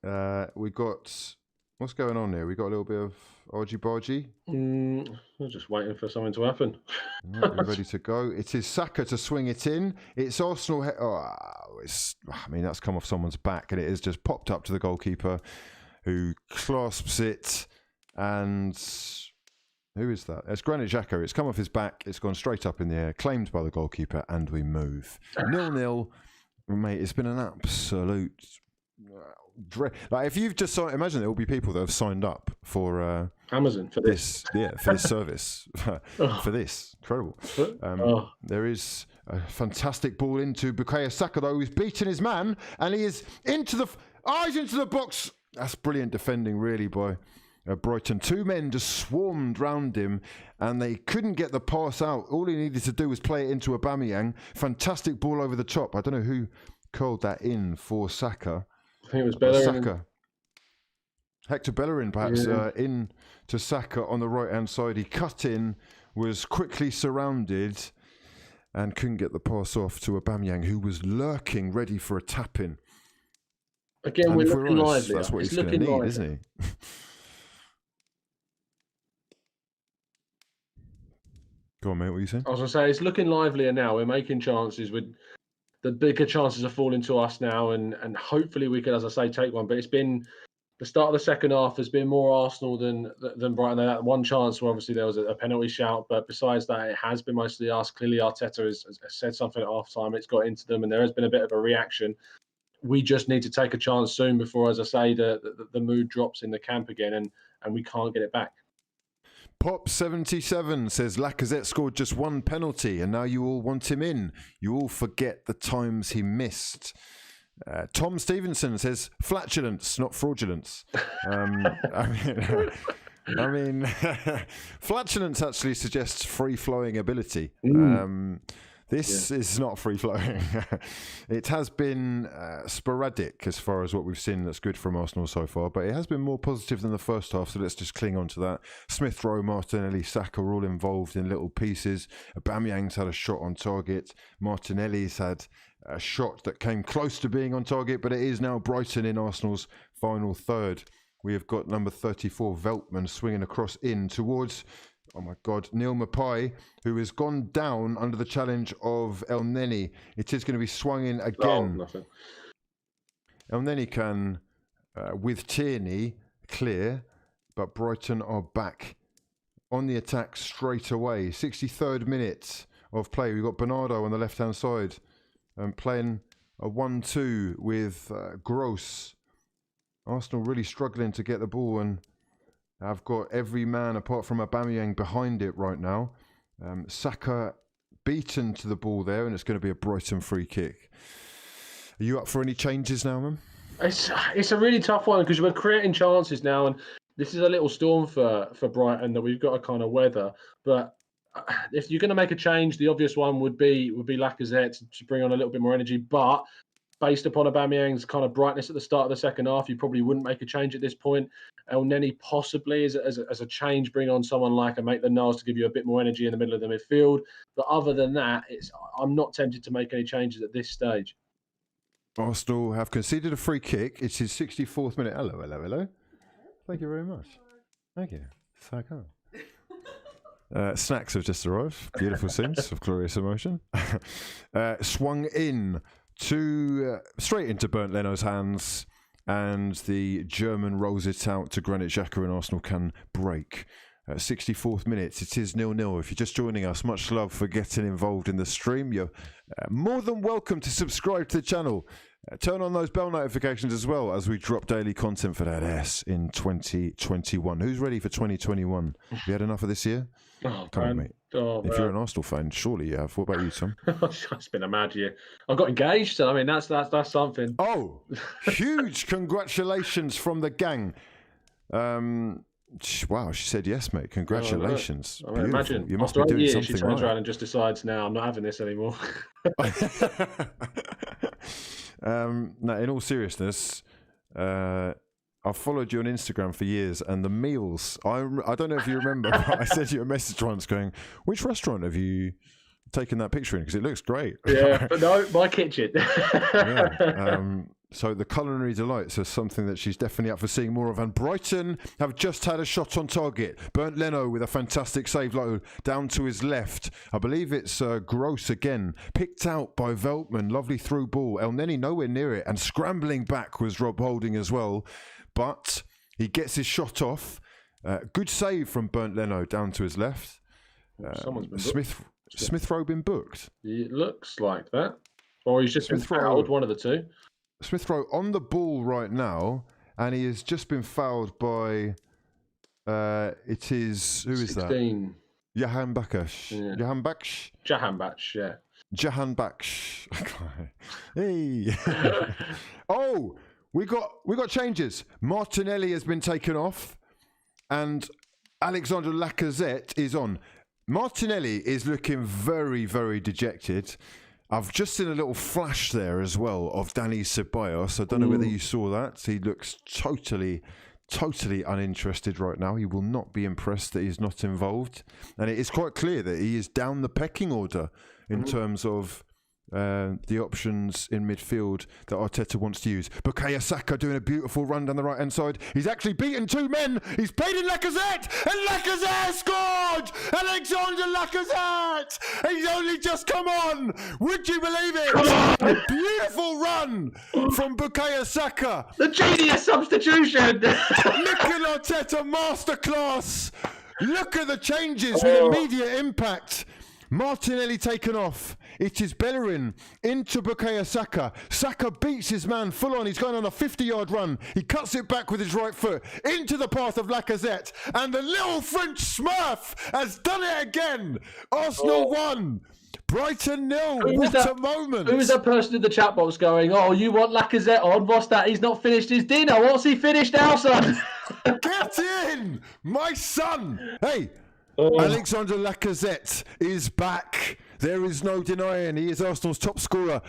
We got... What's going on here? We got a little bit of argy-bargy. We're just waiting for something to happen. Right, we're ready to go. It is Saka to swing it in. It's Arsenal... that's come off someone's back, and it has just popped up to the goalkeeper, who clasps it, and... Who is that? It's Granit Xhaka. It's come off his back. It's gone straight up in the air, claimed by the goalkeeper, and we move. 0-0. Mate, it's been an absolute... Like, if you've just signed... Imagine there will be people that have signed up for... Amazon, for this. For this service. For this. Incredible. There is a fantastic ball into Bukayo Saka, though. He's beaten his man, and he is into the... he's into the box. That's brilliant defending, really, by... Brighton. Two men just swarmed round him and they couldn't get the pass out. All he needed to do was play it into Aubameyang. Fantastic ball over the top. I don't know who curled that in for Saka. I think it was Bellerin. Saka. Hector Bellerin, perhaps, in to Saka on the right-hand side. He cut in, was quickly surrounded and couldn't get the pass off to Aubameyang, who was lurking, ready for a tap-in. Again, we're looking lively. That's what he's going to need, isn't he? Go on, mate, what are you saying? I was going to say, it's looking livelier now. We're making chances. With the bigger chances are falling to us now, and hopefully we can, as I say, take one. But it's been the start of the second half has been more Arsenal than Brighton. They had one chance where obviously there was a penalty shout, but besides that, it has been mostly us. Clearly, Arteta has said something at half time. It's got into them, and there has been a bit of a reaction. We just need to take a chance soon before, as I say, the mood drops in the camp again, and we can't get it back. Pop77 says Lacazette scored just one penalty and now you all want him in. You all forget the times he missed. Tom Stevenson says flatulence, not fraudulence. I mean, flatulence actually suggests free-flowing ability. This is not free-flowing. It has been sporadic as far as what we've seen that's good from Arsenal so far, but it has been more positive than the first half, so let's just cling on to that. Smith-Rowe, Martinelli, Saka are all involved in little pieces. Aubameyang's had a shot on target. Martinelli's had a shot that came close to being on target, but it is now Brighton in Arsenal's final third. We have got number 34, Veltman, swinging across in towards... Oh my God, Neil Mapai, who has gone down under the challenge of El Neni. It is going to be swung in again. Nothing. El Neni can, with Tierney, clear, but Brighton are back on the attack straight away. 63rd minute of play. We've got Bernardo on the left-hand side playing a 1-2 with Gross. Arsenal really struggling to get the ball, and I've got every man apart from Aubameyang behind it right now. Saka beaten to the ball there, and it's going to be a Brighton free kick. Are you up for any changes now, man? It's a really tough one because we're creating chances now, and this is a little storm for Brighton that we've got to kind of weather. But if you're going to make a change, the obvious one would be Lacazette to bring on a little bit more energy. But based upon Aubameyang's kind of brightness at the start of the second half, you probably wouldn't make a change at this point. El Neni possibly as a change, bring on someone like a Maitland-Niles to give you a bit more energy in the middle of the midfield. But other than that, I'm not tempted to make any changes at this stage. Arsenal have conceded a free kick. It's his 64th minute. Hello. Thank you very much. Thank you. Saka. Snacks have just arrived. Beautiful scenes of glorious emotion. Swung in straight into Bernd Leno's hands, and the German rolls it out to Granit Xhaka, and Arsenal can break. 64th minute, it is 0-0. If you're just joining us, much love for getting involved in the stream. You're more than welcome to subscribe to the channel. Turn on those bell notifications as well, as we drop daily content for that S in 2021. Who's ready for 2021? Have you had enough of this year? Oh, Come on, mate. Oh, if you're an Arsenal fan, surely you have. What about you, Tom? It's been a mad year. I got engaged, so I mean that's something. Oh, huge congratulations from the gang. Wow, she said yes, mate. Congratulations. I mean, imagine you must be doing something she turns right. around and just decides, now I'm not having this anymore. No, in all seriousness, I've followed you on Instagram for years, and the meals, I don't know if you remember, but I sent you a message once going, which restaurant have you taken that picture in? Because it looks great. Yeah, but no, my kitchen. Yeah. So the culinary delights are something that she's definitely up for seeing more of. And Brighton have just had a shot on target. Bernd Leno with a fantastic save low down to his left. I believe it's Gross again. Picked out by Veltman. Lovely through ball. El Neni nowhere near it. And scrambling back was Rob Holding as well. But he gets his shot off. Good save from Bernd Leno down to his left. Someone's been Smith Rowe been booked. It looks like that. Or he's just been fouled, one of the two. Smith Rowe on the ball right now, and he has just been fouled by. It is who is 16. That? Jahan Bakash. Yeah. Jahan Baksh. Jahan Baksh, yeah. Jahan Baksh. Hey. Oh, we got changes. Martinelli has been taken off, and Alexander Lacazette is on. Martinelli is looking very, very dejected. I've just seen a little flash there as well of Danny Ceballos. I don't know whether you saw that. He looks totally uninterested right now. He will not be impressed that he's not involved. And it is quite clear that he is down the pecking order in terms of the options in midfield that Arteta wants to use. Bukayo Saka doing a beautiful run down the right-hand side. He's actually beaten two men. He's played in Lacazette, and Lacazette scored! Alexander Lacazette! He's only just come on! Would you believe it? A beautiful run from Bukayo Saka. The genius substitution! Mikel Arteta masterclass! Look at the changes with immediate impact. Martinelli taken off. It is Bellerin into Bukayo Saka. Saka beats his man full on. He's going on a 50-yard run. He cuts it back with his right foot into the path of Lacazette. And the little French Smurf has done it again. Arsenal 1. Brighton 0. What a moment. Who was that person in the chat box going, oh, you want Lacazette on? What's that? He's not finished his dinner. What's he finished now, son? Get in, my son. Hey. Alexander Lacazette is back. There is no denying he is Arsenal's top scorer.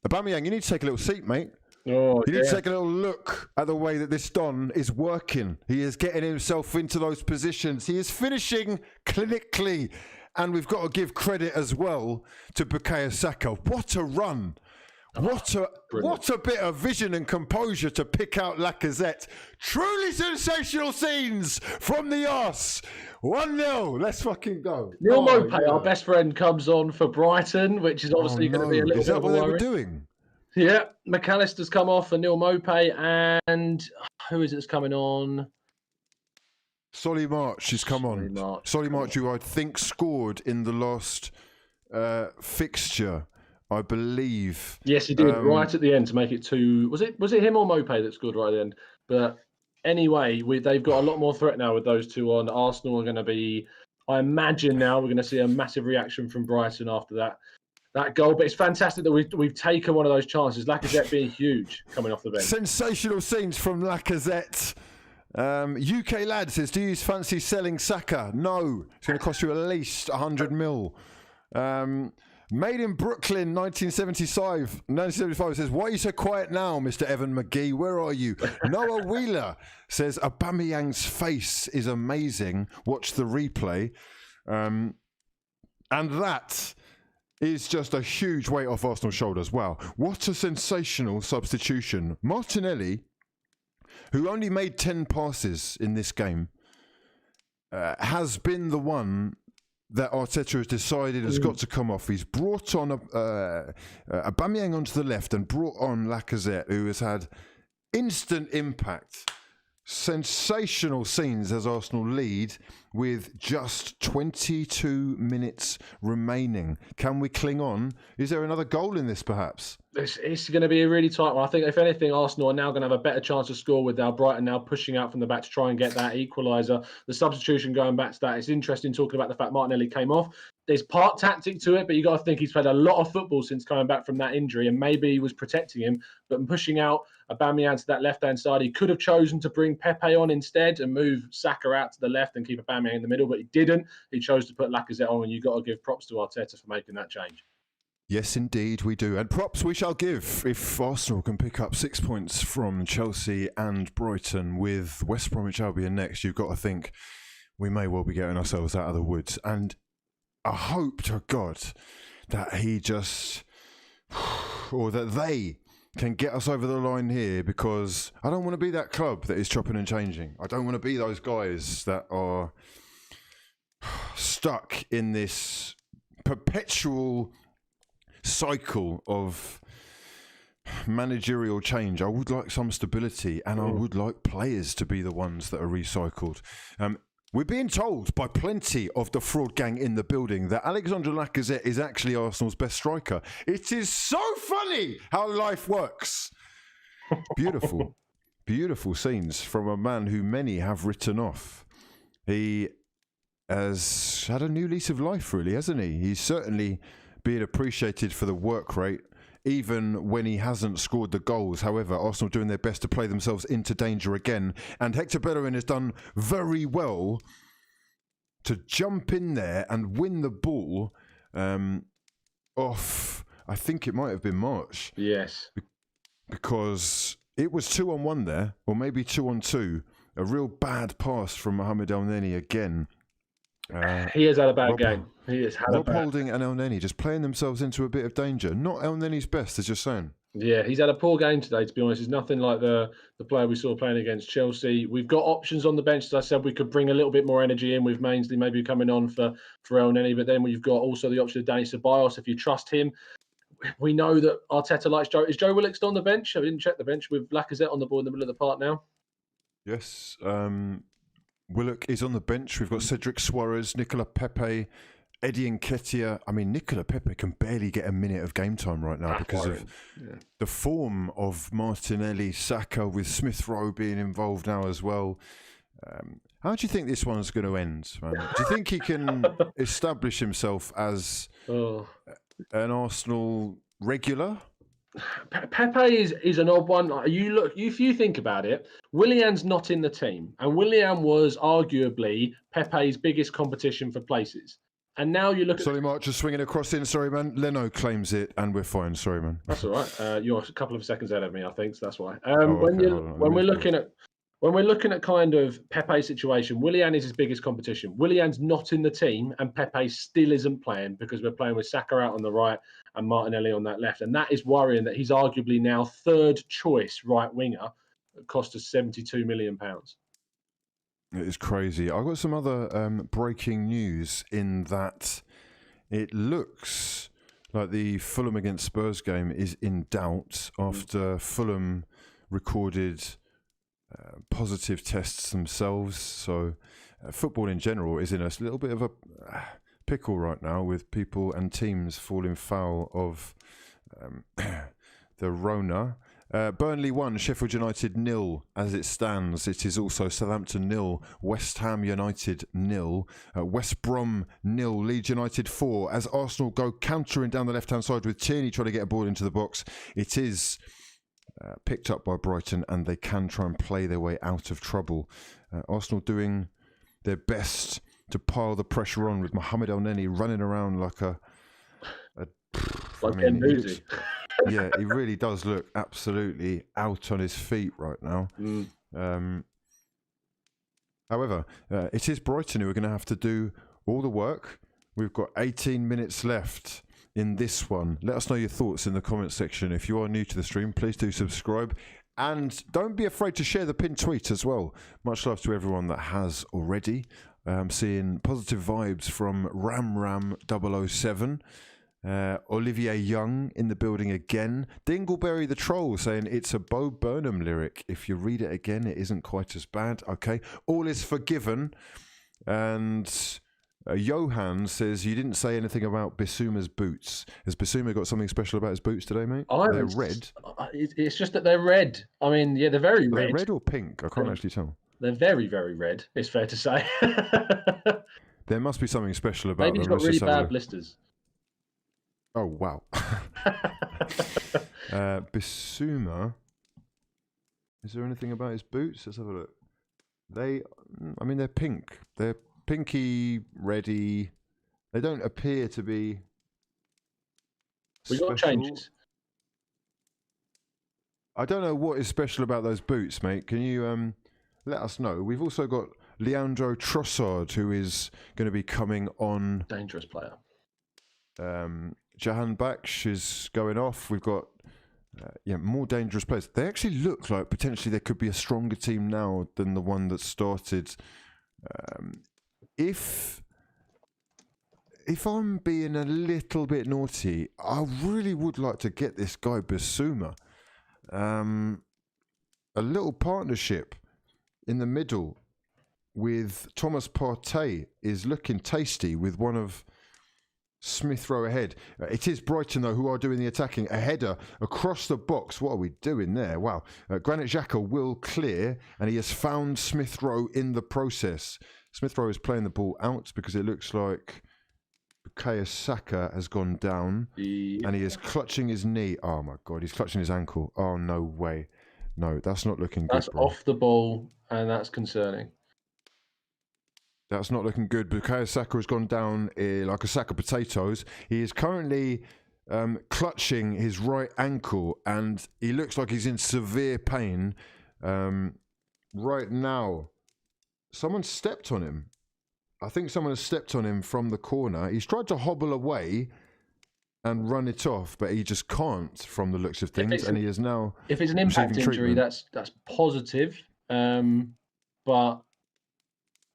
Aubameyang, you need to take a little seat, mate. You need to take a little look at the way that this Don is working. He is getting himself into those positions. He is finishing clinically. And we've got to give credit as well to Bukayo Saka. What a run. What a bit of vision and composure to pick out Lacazette. Truly sensational scenes from the arse. 1-0. Let's fucking go. Neil Mopay, our best friend, comes on for Brighton, which is obviously going to be a little bit of a worry. Is that what they were doing? Yeah. McAllister's come off for Neil Mopay, and who is it that's coming on? Solly March has come on. Solly March, who I think scored in the last fixture, I believe. Yes, he did right at the end to make it 2. Was it him or Mopay that scored right at the end? But anyway, they've got a lot more threat now with those two on. Arsenal are going to be, I imagine now we're going to see a massive reaction from Brighton after that goal. But it's fantastic that we've taken one of those chances. Lacazette being huge coming off the bench. Sensational scenes from Lacazette. UK lad says, do you fancy selling Saka? No, it's going to cost you at least 100 mil. Made in Brooklyn, 1975 says, why are you so quiet now, Mr. Evan McGee? Where are you? Noah Wheeler says, Aubameyang's face is amazing. Watch the replay. And that is just a huge weight off Arsenal's shoulders. Wow, what a sensational substitution. Martinelli, who only made 10 passes in this game, has been the one that Arteta has decided has got to come off. He's brought on Aubameyang onto the left and brought on Lacazette, who has had instant impact. Sensational scenes as Arsenal lead with just 22 minutes remaining. Can we cling on? Is there another goal in this, perhaps? It's going to be a really tight one. I think, if anything, Arsenal are now going to have a better chance to score with our Brighton now pushing out from the back to try and get that equaliser. The substitution going back to that. It's interesting talking about the fact Martinelli came off. There's part tactic to it, but you got to think he's played a lot of football since coming back from that injury, and maybe he was protecting him. But pushing out Aubameyang to that left-hand side, he could have chosen to bring Pepe on instead and move Saka out to the left and keep Aubameyang in the middle, but he didn't. He chose to put Lacazette on, and you've got to give props to Arteta for making that change. Yes, indeed, we do. And props we shall give if Arsenal can pick up 6 points from Chelsea and Brighton with West Bromwich Albion next. You've got to think we may well be getting ourselves out of the woods. And I hope to God that he just, or that they can get us over the line here, because I don't want to be that club that is chopping and changing. I don't want to be those guys that are stuck in this perpetual cycle of managerial change. I would like some stability, and I would like players to be the ones that are recycled. We're being told by plenty of the fraud gang in the building that Alexandre Lacazette is actually Arsenal's best striker. It is so funny how life works. Beautiful, beautiful scenes from a man who many have written off. He has had a new lease of life, really, hasn't he? He's certainly being appreciated for the work rate, even when he hasn't scored the goals. However, Arsenal doing their best to play themselves into danger again. And Hector Bellerin has done very well to jump in there and win the ball off, I think it might have been March. Yes. Because it was 2-on-1 there, or maybe 2-on-2. A real bad pass from Mohamed El Neni again. He has had a bad game. He has had Rob Holding and El Neni just playing themselves into a bit of danger. Not El Neni's best, as you're saying. Yeah, he's had a poor game today, to be honest. He's nothing like the player we saw playing against Chelsea. We've got options on the bench. As I said, we could bring a little bit more energy in with Mainsley maybe coming on for El Neni, but then we've got also the option of Danny Ceballos, if you trust him. We know that Arteta likes Joe. Is Joe Willock still on the bench? I didn't check the bench with Lacazette on the ball in the middle of the park now. Yes, Willock is on the bench. We've got Cedric Suarez, Nicola Pepe, Eddie Nketiah. I mean, Nicola Pepe can barely get a minute of game time right now because of the form of Martinelli, Saka, with Smith Rowe being involved now as well. How do you think this one's going to end, man? Do you think he can establish himself as an Arsenal regular? Pepe is an odd one. If you think about it, Willian's not in the team, and Willian was arguably Pepe's biggest competition for places. And now you look at... Sorry, Mark, just swinging across in. Sorry, man. Leno claims it, and we're fine. Sorry, man. That's all right. You're a couple of seconds ahead of me, I think, so that's why. When we're looking at kind of Pepe's situation, Willian is his biggest competition. Willian's not in the team, and Pepe still isn't playing because we're playing with Saka out on the right and Martinelli on that left. And that is worrying that he's arguably now third choice right winger. It cost us £72 million. It is crazy. I've got some other breaking news in that it looks like the Fulham against Spurs game is in doubt after Fulham recorded positive tests themselves. So football in general is in a little bit of a pickle right now, with people and teams falling foul of the Rona. Burnley 1, Sheffield United 0 as it stands. It is also Southampton 0, West Ham United 0, West Brom 0, Leeds United 4. As Arsenal go countering down the left-hand side with Tierney trying to get a ball into the box, it is picked up by Brighton, and they can try and play their way out of trouble. Arsenal doing their best to pile the pressure on, with Mohamed El Neni running around like yeah, he really does look absolutely out on his feet right now. However, it is Brighton who are going to have to do all the work. We've got 18 minutes left in this one. Let us know your thoughts in the comment section. If you are new to the stream, please do subscribe. And don't be afraid to share the pinned tweet as well. Much love to everyone that has already. I'm seeing positive vibes from Ram 007. Olivier Young in the building again. Dingleberry the Troll saying it's a Bo Burnham lyric. If you read it again, it isn't quite as bad. Okay. All is forgiven. And Johan says you didn't say anything about Bissouma's boots. Has Bissouma got something special about his boots today, mate? They're red. It's just that they're red. I mean, yeah, they're very red. They're red or pink? I can't actually tell. They're very, very red. It's fair to say. There must be something special about them. Maybe he's got really bad blisters. Oh, wow. Bissouma. Is there anything about his boots? Let's have a look. They're pink. They're pinky, reddy. They don't appear to be We got changes. I don't know what is special about those boots, mate. Can you let us know? We've also got Leandro Trossard, who is going to be coming on. Dangerous player. Jahan Baksh is going off. We've got more dangerous players. They actually look like potentially there could be a stronger team now than the one that started. If I'm being a little bit naughty, I really would like to get this guy Bissouma. A little partnership in the middle with Thomas Partey is looking tasty with one of Smith Rowe ahead. It is Brighton, though, who are doing the attacking. A header across the box. What are we doing there? Wow. Granit Xhaka will clear, and he has found Smith Rowe in the process. Smith Rowe is playing the ball out because it looks like Bukayo Saka has gone down, and he is clutching his knee. Oh, my God. He's clutching his ankle. Oh, no way. No, that's not looking good, That's off the ball, and that's concerning. That's not looking good. Bukayo Saka has gone down like a sack of potatoes. He is currently clutching his right ankle, and he looks like he's in severe pain right now. Someone stepped on him. I think someone has stepped on him from the corner. He's tried to hobble away and run it off, but he just can't from the looks of things, and he is now. If it's an impact injury, that's positive, but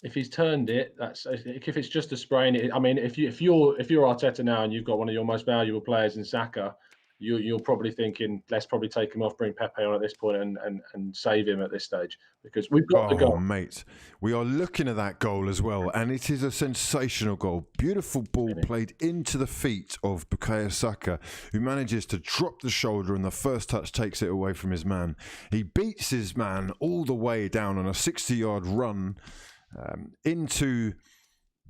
if he's turned it, if it's just a sprain. I mean, if you're Arteta now and you've got one of your most valuable players in Saka, you're probably thinking, let's probably take him off, bring Pepe on at this point, and save him at this stage, because we've got the goal. Mate, we are looking at that goal as well, and it is a sensational goal. Beautiful ball played into the feet of Bukayo Saka, who manages to drop the shoulder, and the first touch takes it away from his man. He beats his man all the way down on a 60-yard run into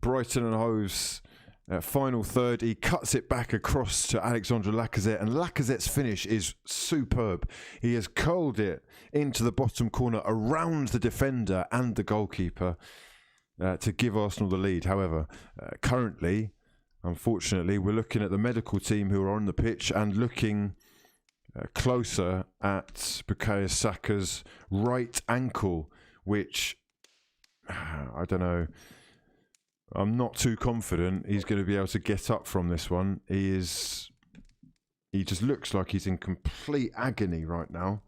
Brighton and Hove's final third. He cuts it back across to Alexandre Lacazette, and Lacazette's finish is superb. He has curled it into the bottom corner around the defender and the goalkeeper to give Arsenal the lead. However, currently, unfortunately, we're looking at the medical team who are on the pitch and looking closer at Bukayo Saka's right ankle, which I don't know. I'm not too confident he's going to be able to get up from this one. He just looks like he's in complete agony right now.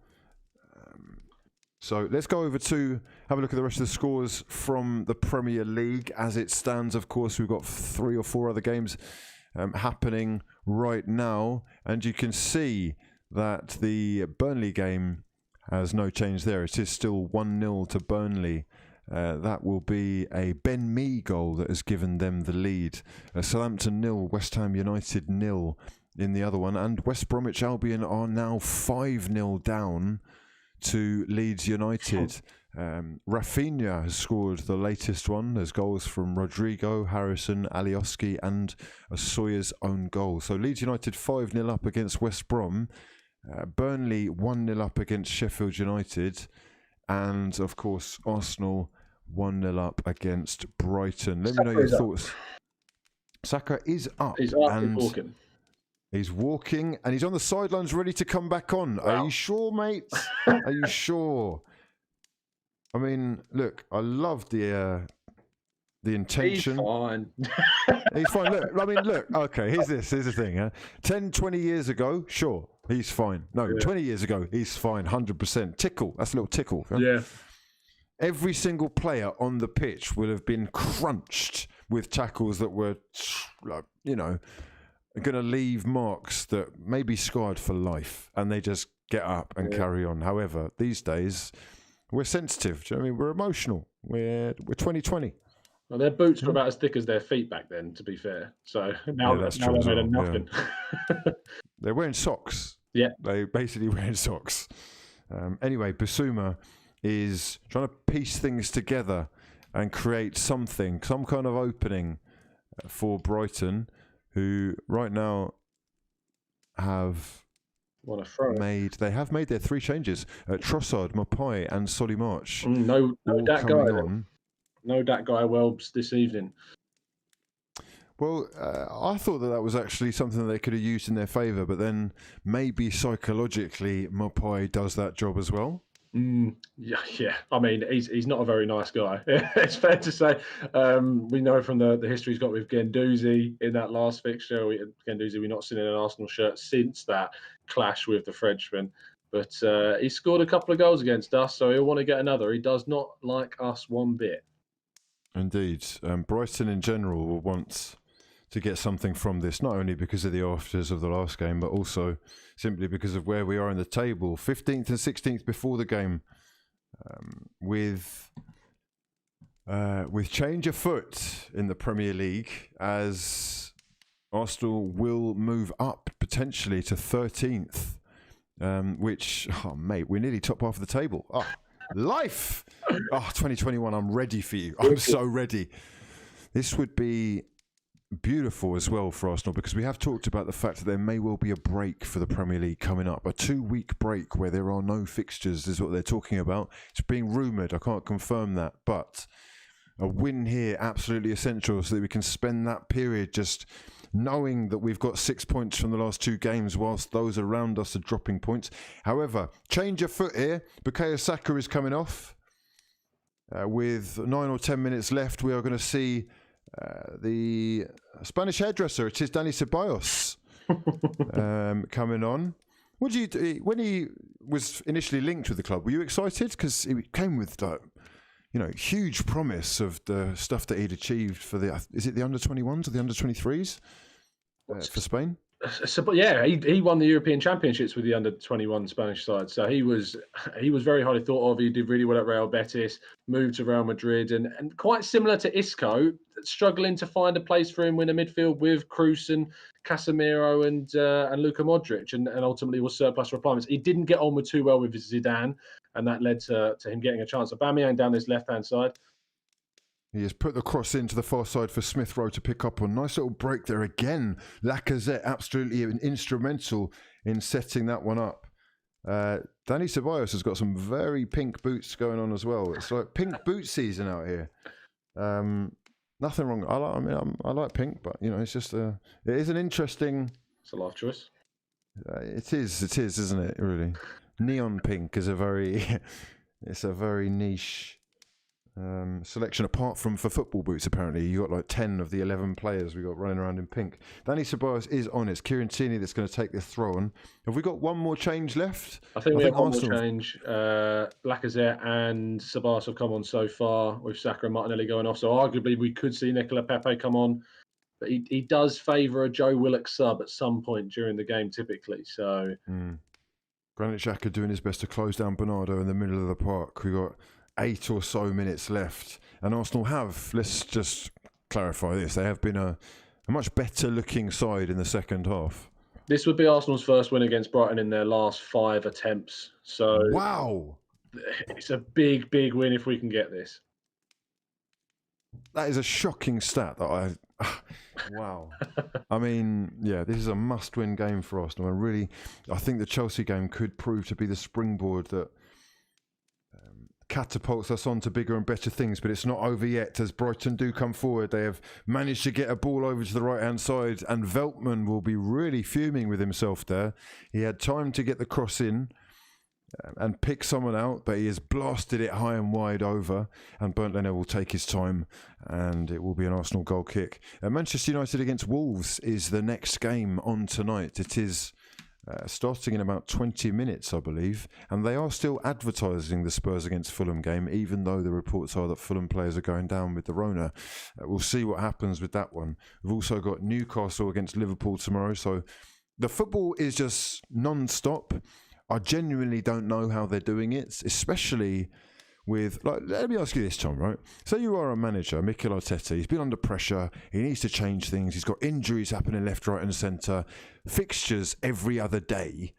So let's go over to have a look at the rest of the scores from the Premier League as it stands. Of course, we've got 3 or 4 other games happening right now, and you can see that the Burnley game has no change there. It is still 1-0 to Burnley. That will be a Ben Mee goal that has given them the lead. Southampton 0, West Ham United 0 in the other one. And West Bromwich Albion are now 5-0 down to Leeds United. Rafinha has scored the latest one. There's goals from Rodrigo, Harrison, Alioski and Sawyer's own goal. So Leeds United 5-0 up against West Brom. Burnley 1-0 up against Sheffield United. And, of course, Arsenal 1-0 up against Brighton. Let me know your thoughts. Saka is up. He's up and walking. He's walking, and he's on the sidelines ready to come back on. Wow. Are you sure, mate? Are you sure? I mean, look, I love the intention. He's fine. He's fine. Look, I mean, look. Okay, here's the thing. 10, 20 years ago, sure, he's fine. No, 20 years ago, he's fine, 100%. Tickle. That's a little tickle. Yeah. every single player on the pitch will have been crunched with tackles that were, going to leave marks that may be scarred for life, and they just get up and carry on. However, these days, we're sensitive. Do you know what I mean? We're emotional. We're 2020. Well, their boots were about as thick as their feet back then, to be fair. So now they're made of nothing. Yeah. They're wearing socks. Yeah. They're basically wearing socks. Anyway, Basuma is trying to piece things together and create some kind of opening for Brighton, who right now have made their 3 changes. Trossard, Mapai and Solly March. No that guy. No that guy Welbs this evening. Well, I thought that was actually something that they could have used in their favour, but then maybe psychologically Mapai does that job as well. Yeah. I mean, he's not a very nice guy. It's fair to say. We know from the history he's got with Guendouzi in that last fixture. Guendouzi, we've not seen in an Arsenal shirt since that clash with the Frenchman. But he scored a couple of goals against us, so he'll want to get another. He does not like us one bit. Indeed. Brighton in general will want to get something from this, not only because of the afters of the last game, but also simply because of where we are in the table. 15th and 16th before the game, with change afoot in the Premier League, as Arsenal will move up potentially to 13th, which, mate, we're nearly top half of the table. Life! 2021, I'm ready for you. I'm so ready. This would be beautiful as well for Arsenal, because we have talked about the fact that there may well be a break for the Premier League coming up. A 2-week break where there are no fixtures is what they're talking about. It's being rumoured. I can't confirm that. But a win here, absolutely essential, so that we can spend that period just knowing that we've got 6 points from the last 2 games whilst those around us are dropping points. However, change of foot here. Bukayo Saka is coming off. With 9 or 10 minutes left, we are going to see the Spanish hairdresser. It is Dani Ceballos coming on. What did you when he was initially linked with the club? Were you excited? Because he came with huge promise of the stuff that he'd achieved for the under-21s or the under-23s for Spain? So, yeah, he won the European Championships with the under-21 Spanish side. So he was very highly thought of. He did really well at Real Betis, moved to Real Madrid, and quite similar to Isco, struggling to find a place for him in the midfield with Kroos and Casemiro and Luka Modric, and ultimately was surplus requirements. He didn't get on too well with Zidane, and that led to him getting a chance. Aubameyang down this left-hand side. He has put the cross into the far side for Smith Rowe to pick up on. Nice little break there again. Lacazette absolutely instrumental in setting that one up. Dani Ceballos has got some very pink boots going on as well. It's like pink boot season out here. Nothing wrong. I like pink, but it's just it is an interesting. It's a life choice. It is, isn't it? Really, neon pink is a very niche selection. Apart from for football boots, apparently you got like 10 of the 11 players we got running around in pink. Dani Ceballos is on it. It's Kieran Tierney that's going to take the throw on. Have we got one more change left? I think we have one more change. Lacazette and Ceballos have come on so far, with Saka and Martinelli going off. So arguably we could see Nicola Pepe come on, but he does favour a Joe Willock sub at some point during the game, typically. So Granit Xhaka doing his best to close down Bernardo in the middle of the park. We got 8 or so minutes left, and Arsenal have, let's just clarify this, they have been a much better looking side in the second half. This would be Arsenal's first win against Brighton in their last 5 attempts. So wow, it's a big win if we can get this. That is a shocking stat that wow. I mean, yeah, this is a must-win game for Arsenal, and really, I think the Chelsea game could prove to be the springboard that catapults us on to bigger and better things. But it's not over yet, as Brighton do come forward. They have managed to get a ball over to the right-hand side, and Veltman will be really fuming with himself there. He had time to get the cross in and pick someone out, but he has blasted it high and wide over, and Bernd Leno will take his time, and it will be an Arsenal goal kick. Manchester United against Wolves is the next game on tonight. It is starting in about 20 minutes, I believe. And they are still advertising the Spurs against Fulham game, even though the reports are that Fulham players are going down with the Rona. We'll see what happens with that one. We've also got Newcastle against Liverpool tomorrow. So the football is just non-stop. I genuinely don't know how they're doing it, especially with, like, let me ask you this, Tom, right? So you are a manager, Mikel Arteta, he's been under pressure, he needs to change things, he's got injuries happening left, right and centre, fixtures every other day.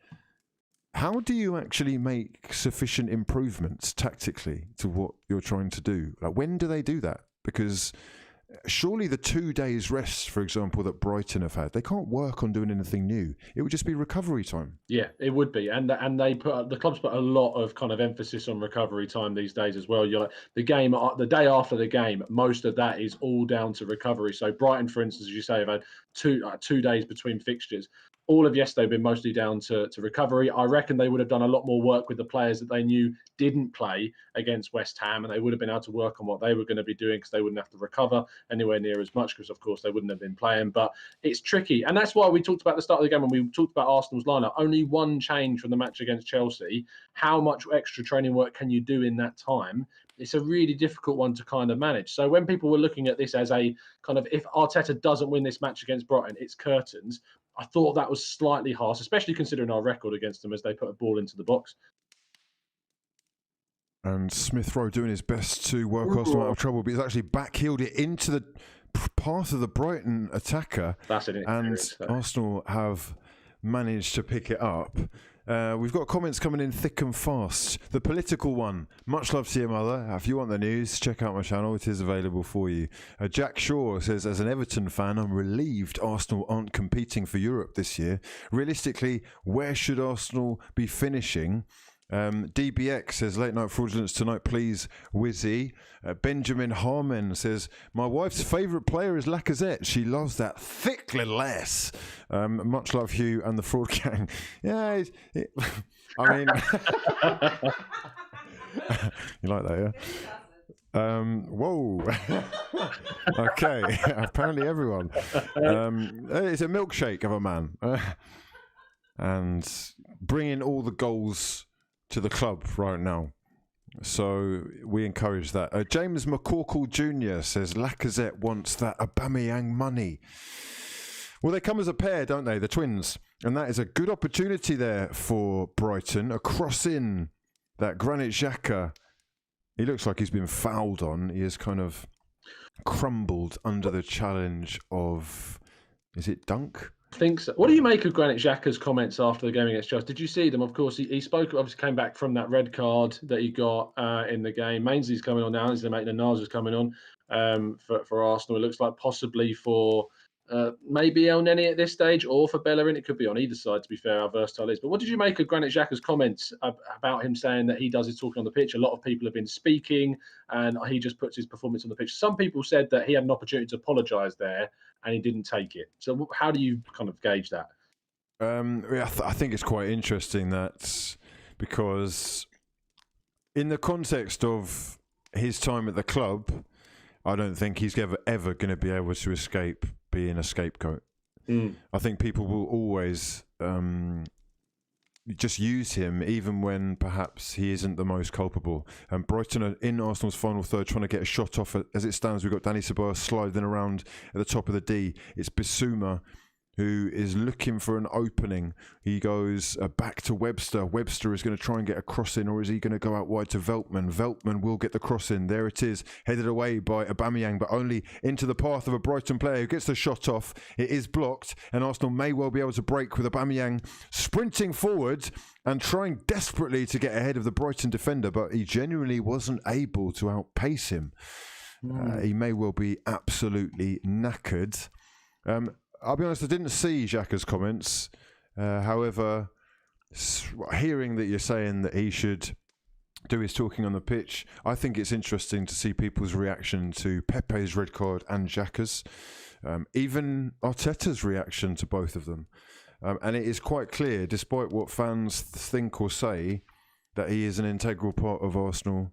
How do you actually make sufficient improvements tactically to what you're trying to do? Like, when do they do that? Because surely the 2 days rest, for example, that Brighton have had, they can't work on doing anything new. It would just be recovery time. Yeah, it would be, and they put the clubs put a lot of kind of emphasis on recovery time these days as well. You're like the day after the game, most of that is all down to recovery. So Brighton, for instance, as you say, have had 2 days between fixtures. All of yesterday have been mostly down to recovery. I reckon they would have done a lot more work with the players that they knew didn't play against West Ham, and they would have been able to work on what they were going to be doing because they wouldn't have to recover anywhere near as much because, of course, they wouldn't have been playing. But it's tricky, and that's why we talked about the start of the game when we talked about Arsenal's lineup. Only one change from the match against Chelsea. How much extra training work can you do in that time? It's a really difficult one to kind of manage. So when people were looking at this as a kind of, if Arteta doesn't win this match against Brighton, it's curtains. I thought that was slightly harsh, especially considering our record against them as they put a ball into the box. And Smith Rowe doing his best to work Arsenal out of trouble, but he's actually backheeled it into the path of the Brighton attacker. That's it. And Arsenal have managed to pick it up. We've got comments coming in thick and fast. The political one. Much love to your mother. If you want the news, check out my channel. It is available for you. Jack Shaw says, as an Everton fan, I'm relieved Arsenal aren't competing for Europe this year. Realistically, where should Arsenal be finishing? DBX says, late night fraudulence tonight, please, Wizzy. Benjamin Harmon says, my wife's favourite player is Lacazette. She loves that thick little ass. Much love, Hugh and the Fraud Gang. Yeah, I mean, you like that, yeah? Whoa. Okay, apparently everyone. It's a milkshake of a man. And bringing all the goals to the club right now. So we encourage that. James McCorkle Jr. says Lacazette wants that Aubameyang money. Well, they come as a pair, don't they? The twins. And that is a good opportunity there for Brighton. A cross in that Granit Xhaka. He looks like he's been fouled on. He has kind of crumbled under the challenge of, is it Dunk? I think so. What do you make of Granit Xhaka's comments after the game against Chelsea? Did you see them? Of course, he spoke, obviously came back from that red card that he got in the game. Mainsley's coming on now. He's the mate, and Nas is coming on for Arsenal. It looks like possibly for maybe El Neni at this stage or for Bellerin. It could be on either side, to be fair, how versatile it is. But what did you make of Granit Xhaka's comments about him saying that he does his talking on the pitch? A lot of people have been speaking and he just puts his performance on the pitch. Some people said that he had an opportunity to apologise there and he didn't take it. So how do you kind of gauge that? I think it's quite interesting that because in the context of his time at the club, I don't think he's ever going to be able to escape being a scapegoat. I think people will always just use him even when perhaps he isn't the most culpable. And Brighton are in Arsenal's final third trying to get a shot off. As it stands, we've got Danny Ceballos sliding around at the top of the D. It's Bissouma who is looking for an opening. He goes back to Webster. Webster is going to try and get a cross in, or is he going to go out wide to Veltman? Veltman will get the cross in. There it is, headed away by Aubameyang, but only into the path of a Brighton player who gets the shot off. It is blocked, and Arsenal may well be able to break with Aubameyang sprinting forward and trying desperately to get ahead of the Brighton defender, but he genuinely wasn't able to outpace him. He may well be absolutely knackered. I'll be honest, I didn't see Xhaka's comments. However, hearing that you're saying that he should do his talking on the pitch, I think it's interesting to see people's reaction to Pepe's red card and Xhaka's. Even Arteta's reaction to both of them. And it is quite clear, despite what fans think or say, that he is an integral part of Arsenal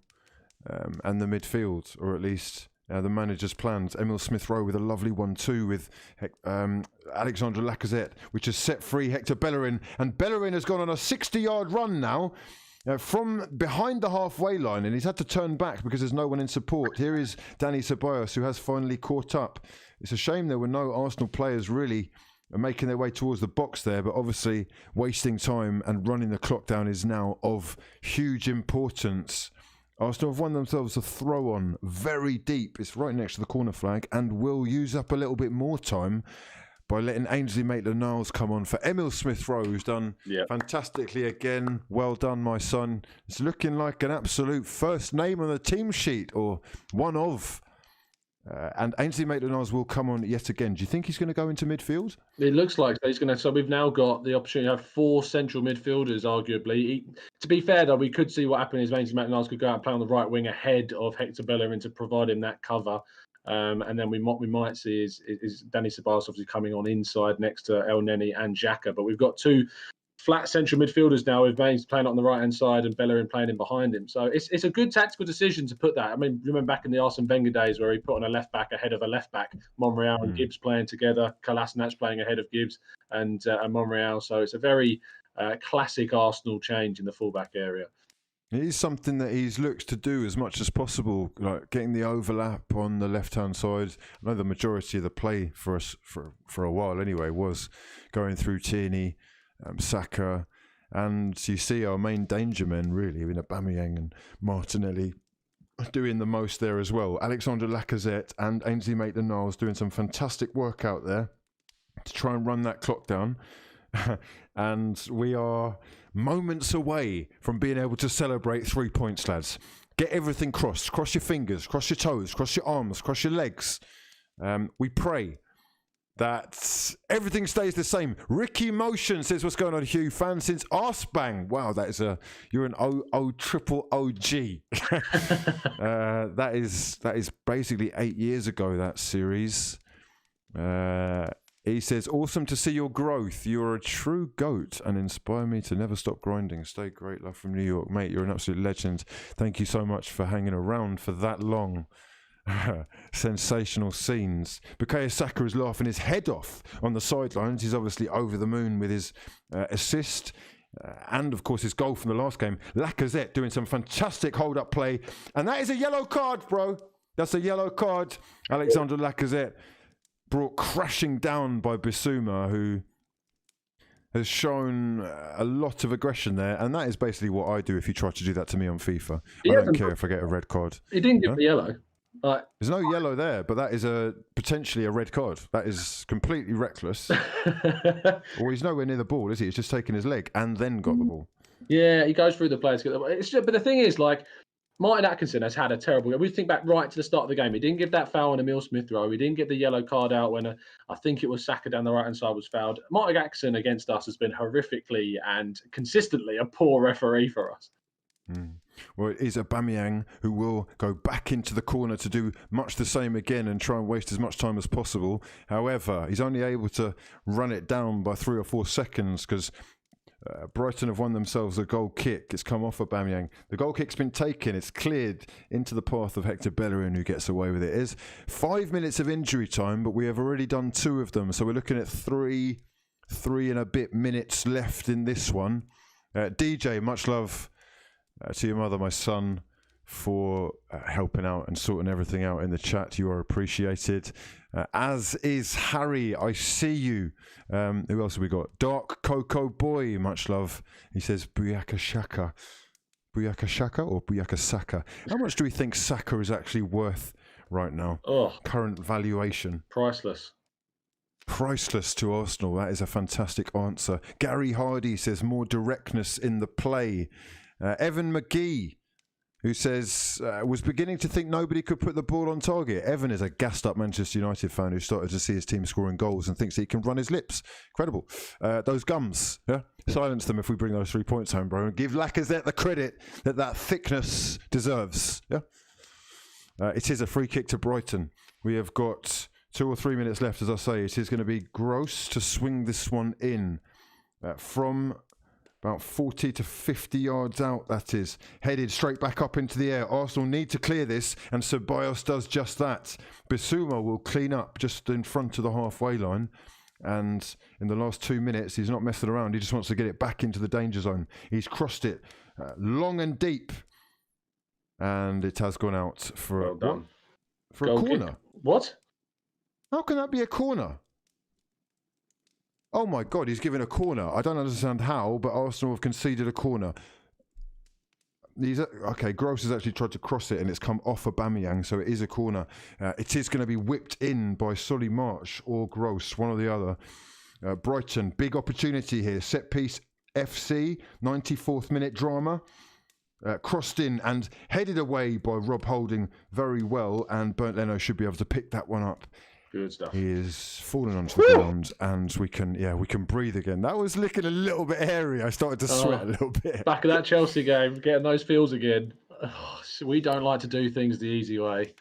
and the midfield, or at least the manager's plans. Emil Smith-Rowe with a lovely 1-2 with Alexandre Lacazette, which has set free Hector Bellerin. And Bellerin has gone on a 60-yard run now from behind the halfway line, and he's had to turn back because there's no one in support. Here is Dani Ceballos, who has finally caught up. It's a shame there were no Arsenal players really making their way towards the box there, but obviously wasting time and running the clock down is now of huge importance. Arsenal have won themselves a throw-on very deep. It's right next to the corner flag and will use up a little bit more time by letting Ainsley Maitland-Niles come on for Emil Smith-Rowe, who's done fantastically again. Well done, my son. It's looking like an absolute first name on the team sheet, or one of. And Ainsley Maitland-Niles will come on yet again. Do you think he's going to go into midfield? It looks like he's going to. So we've now got the opportunity to have 4 central midfielders, arguably. To be fair, though, we could see what happened is Ainsley Maitland-Niles could go out and play on the right wing ahead of Hector Bellerin to provide him that cover. And then we might see is Dani Ceballos obviously coming on inside next to El Neni and Xhaka. But we've got 2 flat central midfielders now, with Baines playing on the right hand side and Bellerin playing in behind him. So it's a good tactical decision to put that. I mean, remember back in the Arsene Wenger days where he put on a left back ahead of a left back, Monreal and Gibbs playing together, Kolasinac playing ahead of Gibbs and Monreal. So it's a very classic Arsenal change in the fullback area. It is something that he's looks to do as much as possible, like getting the overlap on the left-hand side. I know the majority of the play for us for a while anyway was going through Tierney, Saka, and you see our main danger men really in Aubameyang and Martinelli doing the most there as well. Alexandre Lacazette and Ainsley Maitland-Niles doing some fantastic work out there to try and run that clock down. And we are moments away from being able to celebrate 3 points, lads. Get everything crossed. Cross your fingers, cross your toes, cross your arms, cross your legs. We pray that everything stays the same. Ricky Motion says, what's going on, Hugh? Fan since Arsbang. Wow, that is you're an triple OG. That is basically 8 years ago, that series. He says, awesome to see your growth. You're a true goat and inspire me to never stop grinding. Stay great. Love from New York. Mate, you're an absolute legend. Thank you so much for hanging around for that long. Sensational scenes. Bukayo Saka is laughing his head off on the sidelines. He's obviously over the moon with his assist and, of course, his goal from the last game. Lacazette doing some fantastic hold-up play. And that is a yellow card, bro. That's a yellow card. Alexandre Lacazette brought crashing down by Bissouma, who has shown a lot of aggression there, and that is basically what I do if you try to do that to me on FIFA. I don't care if I get a red card. He didn't get the yellow. There's no yellow there, but that is potentially a red card. That is completely reckless. Well, he's nowhere near the ball, is he? He's just taken his leg and then got the ball. Yeah, he goes through the players. But the thing is, like, Martin Atkinson has had a terrible game. We think back right to the start of the game. He didn't give that foul on Emil Smith-Rowe. He didn't get the yellow card out when I think it was Saka down the right-hand side was fouled. Martin Atkinson against us has been horrifically and consistently a poor referee for us. Well, it is Aubameyang who will go back into the corner to do much the same again and try and waste as much time as possible. However, he's only able to run it down by 3 or 4 seconds because Brighton have won themselves a goal kick. It's come off Aubameyang. The goal kick's been taken. It's cleared into the path of Hector Bellerin, who gets away with it. It is 5 minutes of injury time, but we have already done 2 of them. So we're looking at three and a bit minutes left in this one. DJ, much love to your mother, my son, for helping out and sorting everything out in the chat. You are appreciated. As is Harry, I see you. Who else have we got? Dark Cocoa Boy, much love. He says Buyaka Shaka. Buyaka Shaka or Buyaka Saka? How much do we think Saka is actually worth right now? Current valuation. Priceless. Priceless to Arsenal. That is a fantastic answer. Gary Hardy says more directness in the play. Evan McGee, who says, was beginning to think nobody could put the ball on target. Evan is a gassed-up Manchester United fan who started to see his team scoring goals and thinks he can run his lips. Incredible. Those gums, yeah? Silence them if we bring those 3 points home, bro. And give Lacazette the credit that thickness deserves, yeah? It is a free kick to Brighton. We have got 2 or 3 minutes left, as I say. It is going to be Gross to swing this one in from About 40 to 50 yards out, that is. Headed straight back up into the air. Arsenal need to clear this, and Ceballos does just that. Bissouma will clean up just in front of the halfway line. And in the last 2 minutes, he's not messing around. He just wants to get it back into the danger zone. He's crossed it long and deep. And it has gone out for, for a corner. Kick. What? How can that be a corner? Oh my God, he's given a corner. I don't understand how, but Arsenal have conceded a corner. Okay, Gross has actually tried to cross it and it's come off Aubameyang, so it is a corner. It is going to be whipped in by Solly March or Gross, one or the other. Brighton, big opportunity here. Set piece FC, 94th minute drama. Crossed in and headed away by Rob Holding very well, and Bernd Leno should be able to pick that one up. Good stuff. He is falling onto the ground, and we can breathe again. That was looking a little bit hairy. I started to sweat a little bit. Back of that Chelsea game, getting those feels again. We don't like to do things the easy way.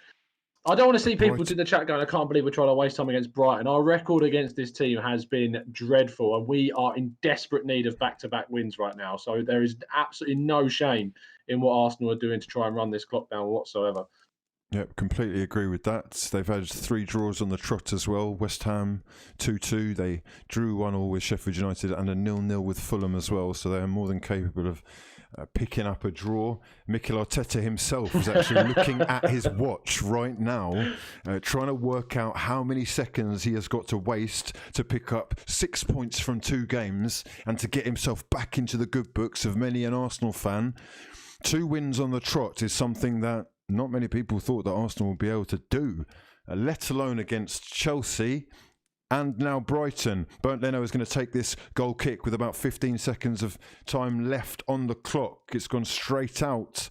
I don't want to see people in the chat going, I can't believe we're trying to waste time against Brighton. Our record against this team has been dreadful, and we are in desperate need of back-to-back wins right now. So there is absolutely no shame in what Arsenal are doing to try and run this clock down whatsoever. Yep, completely agree with that. They've had 3 draws on the trot as well. West Ham 2-2. They drew 1-1 with Sheffield United and a 0-0 with Fulham as well. So they are more than capable of picking up a draw. Mikel Arteta himself is actually looking at his watch right now, trying to work out how many seconds he has got to waste to pick up 6 points from 2 games and to get himself back into the good books of many an Arsenal fan. 2 wins on the trot is something that not many people thought that Arsenal would be able to do, let alone against Chelsea and now Brighton. Bernd Leno is going to take this goal kick with about 15 seconds of time left on the clock. It's gone straight out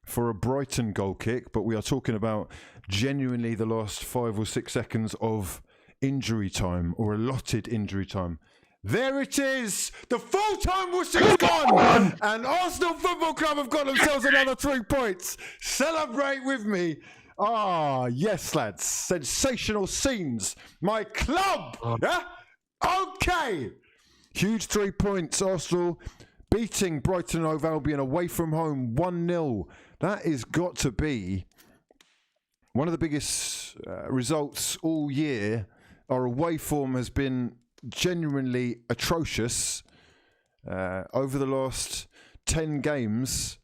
for a Brighton goal kick, but we are talking about genuinely the last 5 or 6 seconds of injury time, or allotted injury time. There it is! The full-time whistle's gone! And Arsenal Football Club have got themselves another 3 points. Celebrate with me. Ah, yes, lads. Sensational scenes. My club! Yeah? Okay! Huge 3 points. Arsenal beating Brighton & Hove Albion away from home 1-0. That has got to be one of the biggest results all year. Our away form has been genuinely atrocious. Over the last 10 games,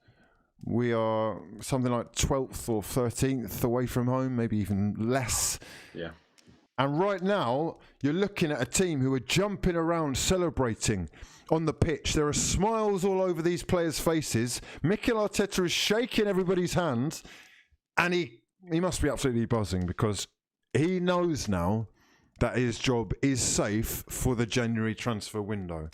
we are something like 12th or 13th away from home, maybe even less. Yeah. And right now, you're looking at a team who are jumping around, celebrating on the pitch. There are smiles all over these players' faces. Mikel Arteta is shaking everybody's hand, and he must be absolutely buzzing because he knows now that his job is safe for the January transfer window.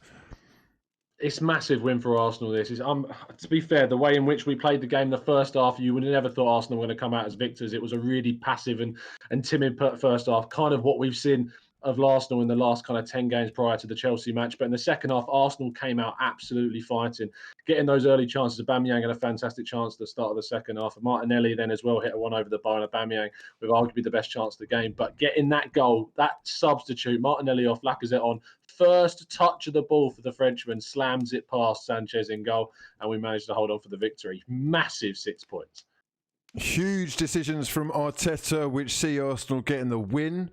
It's a massive win for Arsenal. This is, to be fair, the way in which we played the game the first half, you would have never thought Arsenal were going to come out as victors. It was a really passive and timid first half, kind of what we've seen of Arsenal in the last kind of 10 games prior to the Chelsea match. But in the second half, Arsenal came out absolutely fighting, getting those early chances. Aubameyang had a fantastic chance at the start of the second half. Martinelli then as well hit a one over the bar, and Aubameyang with arguably the best chance of the game. But getting that goal, that substitute, Martinelli off, Lacazette on, first touch of the ball for the Frenchman, slams it past Sanchez in goal, and we managed to hold on for the victory. Massive 6 points. Huge decisions from Arteta, which see Arsenal getting the win.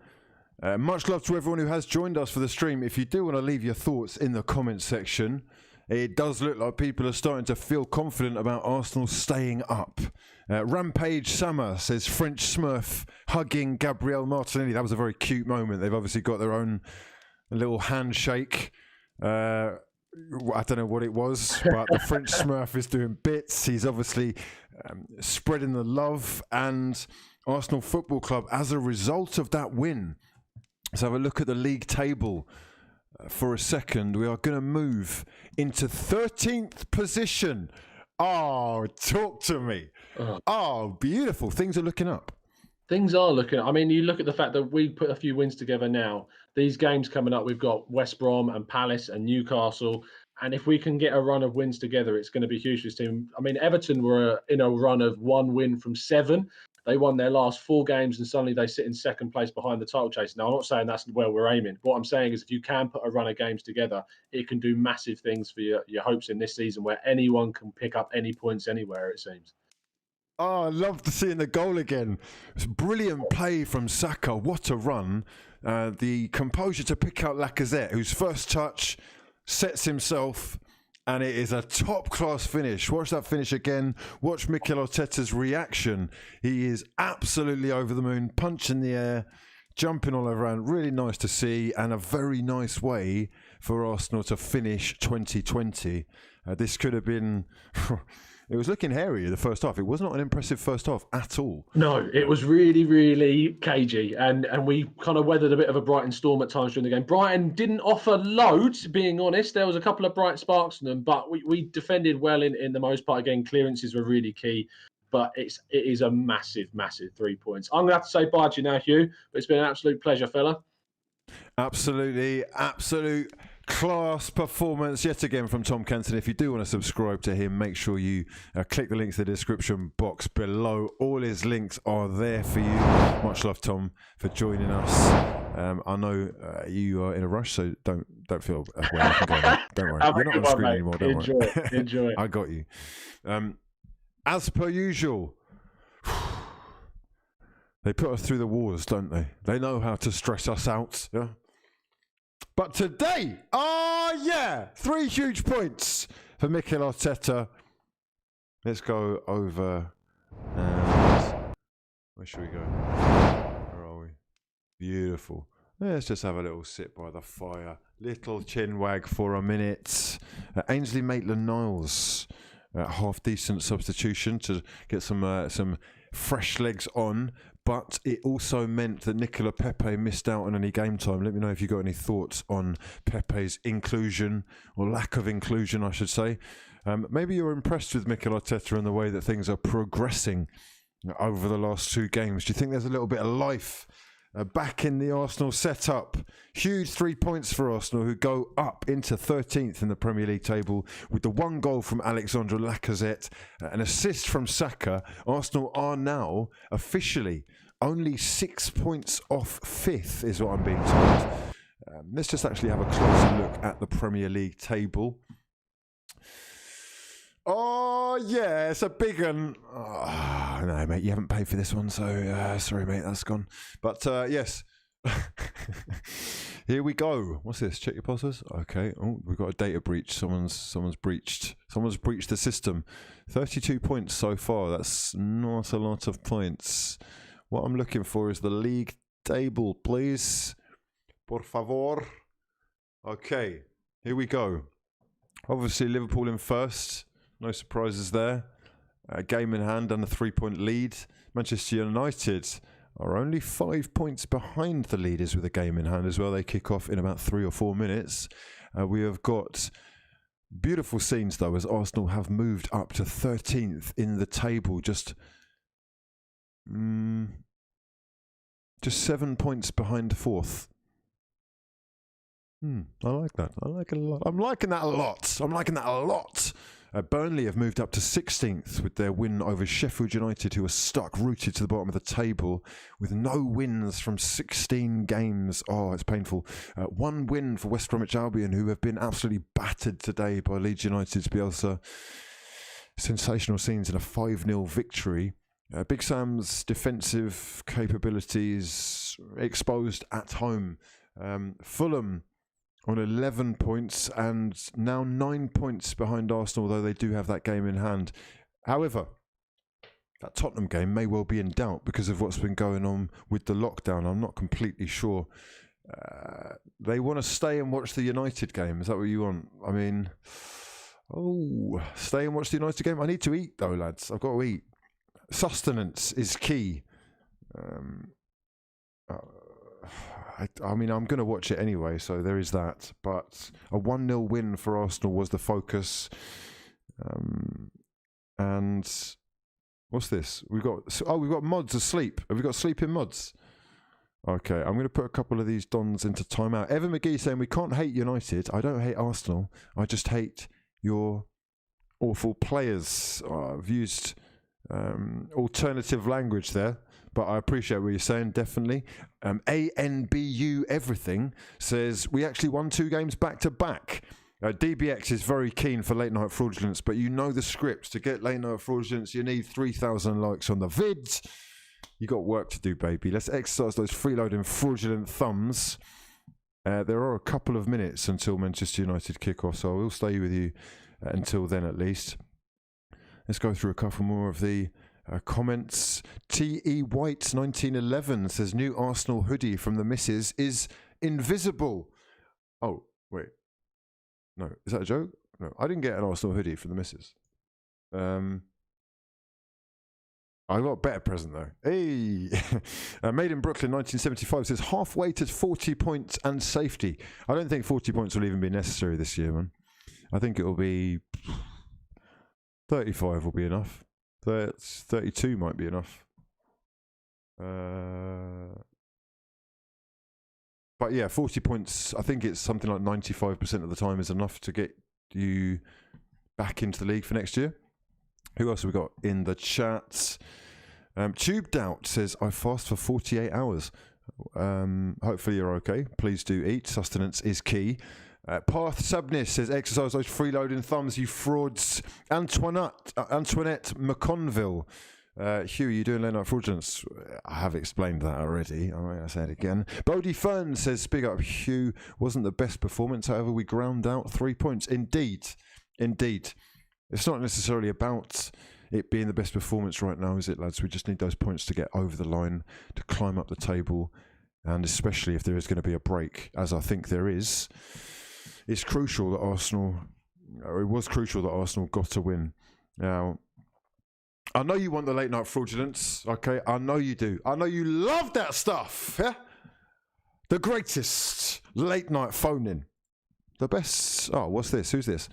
Much love to everyone who has joined us for the stream. If you do want to leave your thoughts in the comments section, it does look like people are starting to feel confident about Arsenal staying up. Rampage Summer says French Smurf hugging Gabriel Martinelli. That was a very cute moment. They've obviously got their own little handshake. I don't know what it was, but the French Smurf is doing bits. He's obviously spreading the love. And Arsenal Football Club, as a result of that win, let's have a look at the league table for a second. We are going to move into 13th position. Oh, talk to me. Oh, beautiful. Things are looking up. Things are looking. I mean, you look at the fact that we put a few wins together now. These games coming up, we've got West Brom and Palace and Newcastle. And if we can get a run of wins together, it's going to be huge for this team. I mean, Everton were in a run of 1 win from 7. They won their last 4 games and suddenly they sit in second place behind the title chase. Now, I'm not saying that's where we're aiming. What I'm saying is if you can put a run of games together, it can do massive things for your hopes in this season where anyone can pick up any points anywhere, it seems. Oh, I love to see the goal again. It's brilliant play from Saka. What a run. The composure to pick out Lacazette, whose first touch sets himself, and it is a top-class finish. Watch that finish again. Watch Mikel Arteta's reaction. He is absolutely over the moon, punch in the air, jumping all around. Really nice to see, and a very nice way for Arsenal to finish 2020. This could have been... It was looking hairy in the first half. It was not an impressive first half at all. No, it was really, really cagey. And we kind of weathered a bit of a Brighton storm at times during the game. Brighton didn't offer loads, being honest. There was a couple of bright sparks in them, but we defended well in the most part. Again, clearances were really key. But it is a massive, massive 3 points. I'm going to have to say bye to you now, Hugh. But it's been an absolute pleasure, fella. Absolutely. Absolute class performance yet again from Tom Kenton. If you do want to subscribe to him, make sure you click the links in the description box below. All his links are there for you. Much love, Tom, for joining us. I know you are in a rush, so don't feel well. You can go now. Don't worry. You're not on screen anymore. Don't worry. Enjoy. I got you. As per usual, they put us through the wars, don't they? They know how to stress us out. Yeah. But today, 3 huge points for Mikel Arteta. Let's go over and where should we go? Where are we? Beautiful. Let's just have a little sit by the fire. Little chin wag for a minute. Ainsley Maitland-Niles, half decent substitution to get some fresh legs on. But it also meant that Nicola Pepe missed out on any game time. Let me know if you got any thoughts on Pepe's inclusion, or lack of inclusion, I should say. Maybe you're impressed with Mikel Arteta and the way that things are progressing over the last 2 games. Do you think there's a little bit of life back in the Arsenal setup? Huge 3 points for Arsenal, who go up into 13th in the Premier League table with the 1 goal from Alexandre Lacazette, an assist from Saka. Arsenal are now officially only 6 points off 5th, is what I'm being told. Let's just actually have a closer look at the Premier League table. Oh, yeah, it's a big one. Oh, no, mate, you haven't paid for this one, so sorry, mate, that's gone. But yes, here we go. What's this? Check your passwords. Okay. Oh, we've got a data breach. Someone's breached the system. 32 points so far. That's not a lot of points. What I'm looking for is the league table, please. Por favor. Okay, here we go. Obviously, Liverpool in first. No surprises there. A game in hand and a 3-point lead. Manchester United are only 5 points behind the leaders with a game in hand as well. They kick off in about 3 or 4 minutes. We have got beautiful scenes, though, as Arsenal have moved up to 13th in the table. Just 7 points behind 4th. I like that. I like it a lot. I'm liking that a lot. Burnley have moved up to 16th with their win over Sheffield United, who are stuck rooted to the bottom of the table with no wins from 16 games. Oh, it's painful. 1 win for West Bromwich Albion, who have been absolutely battered today by Leeds United's Bielsa. Sensational scenes in a 5-0 victory. Big Sam's defensive capabilities exposed at home. Fulham on 11 points and now 9 points behind Arsenal, although they do have that game in hand. However, that Tottenham game may well be in doubt because of what's been going on with the lockdown. I'm not completely sure. They want to stay and watch the United game. Is that what you want? I mean, stay and watch the United game? I need to eat, though, lads. I've got to eat. Sustenance is key. I mean, I'm going to watch it anyway, so there is that. But a 1-0 win for Arsenal was the focus. And what's this? We've got mods asleep. Have we got sleeping mods? Okay, I'm going to put a couple of these dons into timeout. Evan McGee saying, we can't hate United. I don't hate Arsenal. I just hate your awful players. I've used alternative language there, but I appreciate what you're saying, definitely. ANBU Everything says, we actually won 2 games back-to-back. DBX is very keen for late night fraudulence, but you know the script. To get late night fraudulence, you need 3,000 likes on the vids. You got work to do, baby. Let's exercise those freeloading fraudulent thumbs. There are a couple of minutes until Manchester United kick off, so I will stay with you until then at least. Let's go through a couple more of the comments. T.E. White 1911 says, new Arsenal hoodie from the missus is invisible. Oh, wait. No, is that a joke? No, I didn't get an Arsenal hoodie from the missus. I got a better present though. Hey! Made in Brooklyn 1975 says, halfway to 40 points and safety. I don't think 40 points will even be necessary this year, man. I think it will be 35 will be enough. 32 might be enough. But yeah, 40 points, I think it's something like 95% of the time is enough to get you back into the league for next year. Who else have we got in the chat? Tubed Out says, I fast for 48 hours. Hopefully you're okay. Please do eat. Sustenance is key. Path Sabnis says, exercise those freeloading thumbs, you frauds. Antoinette McConville. Hugh, you doing late night fraudulence? I have explained that already. All right, I'll say it again. Bodie Fern says, big up, Hugh. Wasn't the best performance. However, we ground out 3 points. Indeed. It's not necessarily about it being the best performance right now, is it, lads? We just need those points to get over the line, to climb up the table, and especially if there is going to be a break, as I think there is. It's crucial that Arsenal, it was crucial that Arsenal got a win. Now, I know you want the late night fraudulence, okay? I know you do. I know you love that stuff, yeah? The greatest late night phone-in. The best, oh, what's this? Who's this?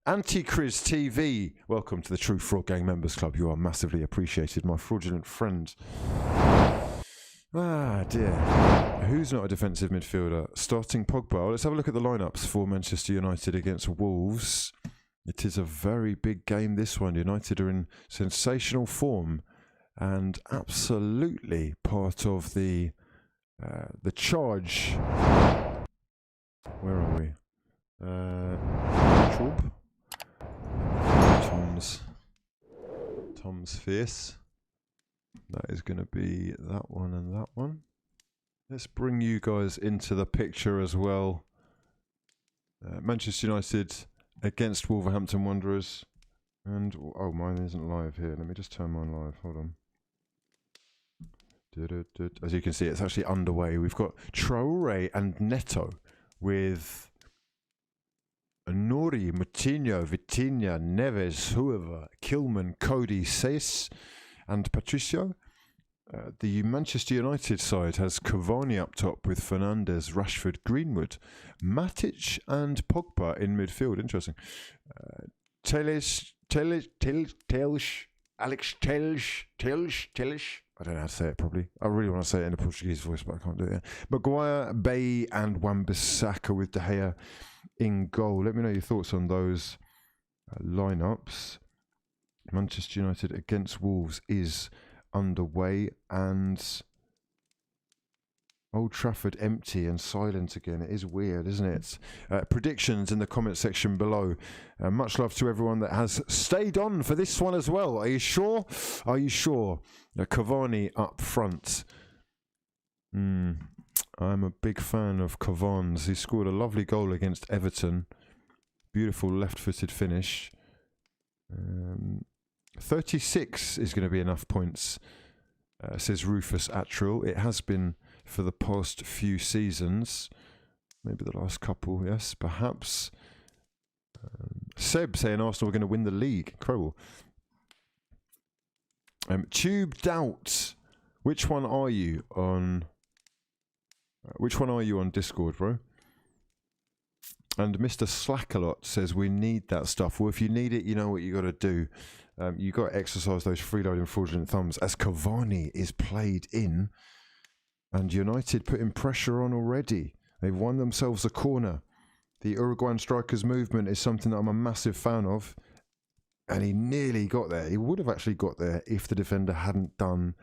Anti-Criz TV. Welcome to the True Fraud Gang Members Club. You are massively appreciated, my fraudulent friend. Ah, dear. Who's not a defensive midfielder? Starting Pogba. Let's have a look at the lineups for Manchester United against Wolves. It is a very big game, this one. United are in sensational form and absolutely part of the charge. Where are we? Troop. Tom's face. That is going to be that one and that one. Let's bring you guys into the picture as well. Manchester United against Wolverhampton Wanderers. And, oh, mine isn't live here. Let me just turn mine live. Hold on. As you can see, it's actually underway. We've got Traore and Neto with Nori, Moutinho, Vitinha, Neves, whoever, Kilman, Cody, Sace, and Patricio. The Manchester United side has Cavani up top with Fernandes, Rashford, Greenwood, Matic, and Pogba in midfield. Interesting. Alex Teles. I don't know how to say it properly. I really want to say it in a Portuguese voice, but I can't do it. Maguire, Bay, and Wan-Bissaka with De Gea in goal. Let me know your thoughts on those lineups. Manchester United against Wolves is underway, and Old Trafford empty and silent again. It is weird, isn't it? Predictions in the comment section below. Much love to everyone that has stayed on for this one as well. Are you sure? Are you sure? Cavani up front. I'm a big fan of Cavani's. He scored a lovely goal against Everton. Beautiful left-footed finish. 36 is going to be enough points, says Rufus Attrell. It has been for the past few seasons. Maybe the last couple, yes, perhaps. Seb saying Arsenal are going to win the league. Incredible. Tubed Out. Which one are you on? Which one are you on Discord, bro? And Mr. Slackalot says we need that stuff. Well, if you need it, you know what you got to do. You got to exercise those freeloading fraudulent thumbs as Cavani is played in, and United putting pressure on already. They've won themselves a corner. The Uruguayan strikers movement is something that I'm a massive fan of. and he nearly got there. He would have actually got there if the defender hadn't done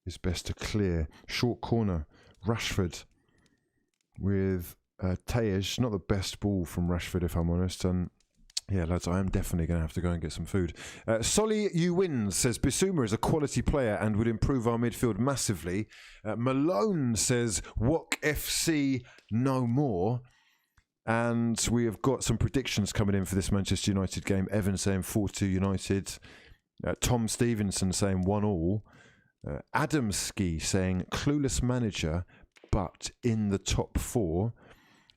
his best to clear. Short corner, Rashford with Tejes. Not the best ball from Rashford, if I'm honest. And yeah, lads, I am definitely going to have to go and get some food. Solly You Wins says Bissouma is a quality player and would improve our midfield massively. Malone says WOC FC no more. And we have got some predictions coming in for this Manchester United game. Evan saying 4-2 United. Tom Stevenson saying 1-1. Adamski saying clueless manager, but in the top 4.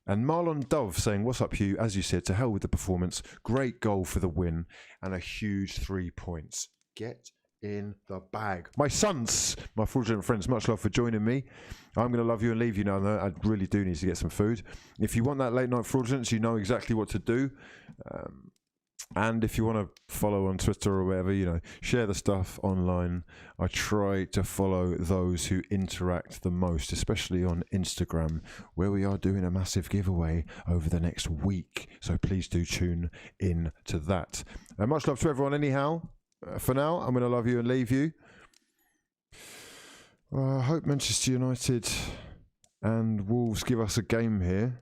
And Marlon Dove saying, what's up, Hugh? As you said, to hell with the performance. Great goal for the win and a huge 3 points. Get in the bag. My sons, my fraudulent friends, much love for joining me. I'm going to love you and leave you now. I really do need to get some food. If you want that late night fraudulence, you know exactly what to do. And if you want to follow on Twitter or whatever, you know, share the stuff online. I try to follow those who interact the most, especially on Instagram, where we are doing a massive giveaway over the next week. So please do tune in to that. Much love to everyone anyhow. For now, I'm going to love you and leave you. I hope Manchester United and Wolves give us a game here.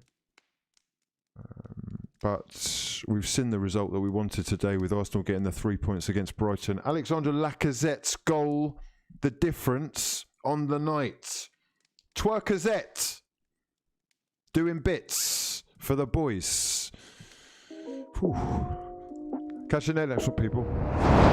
But we've seen the result that we wanted today with Arsenal getting the 3 points against Brighton. Alexandre Lacazette's goal, the difference on the night. Twerkazette doing bits for the boys. Whew. Catch you next one, people.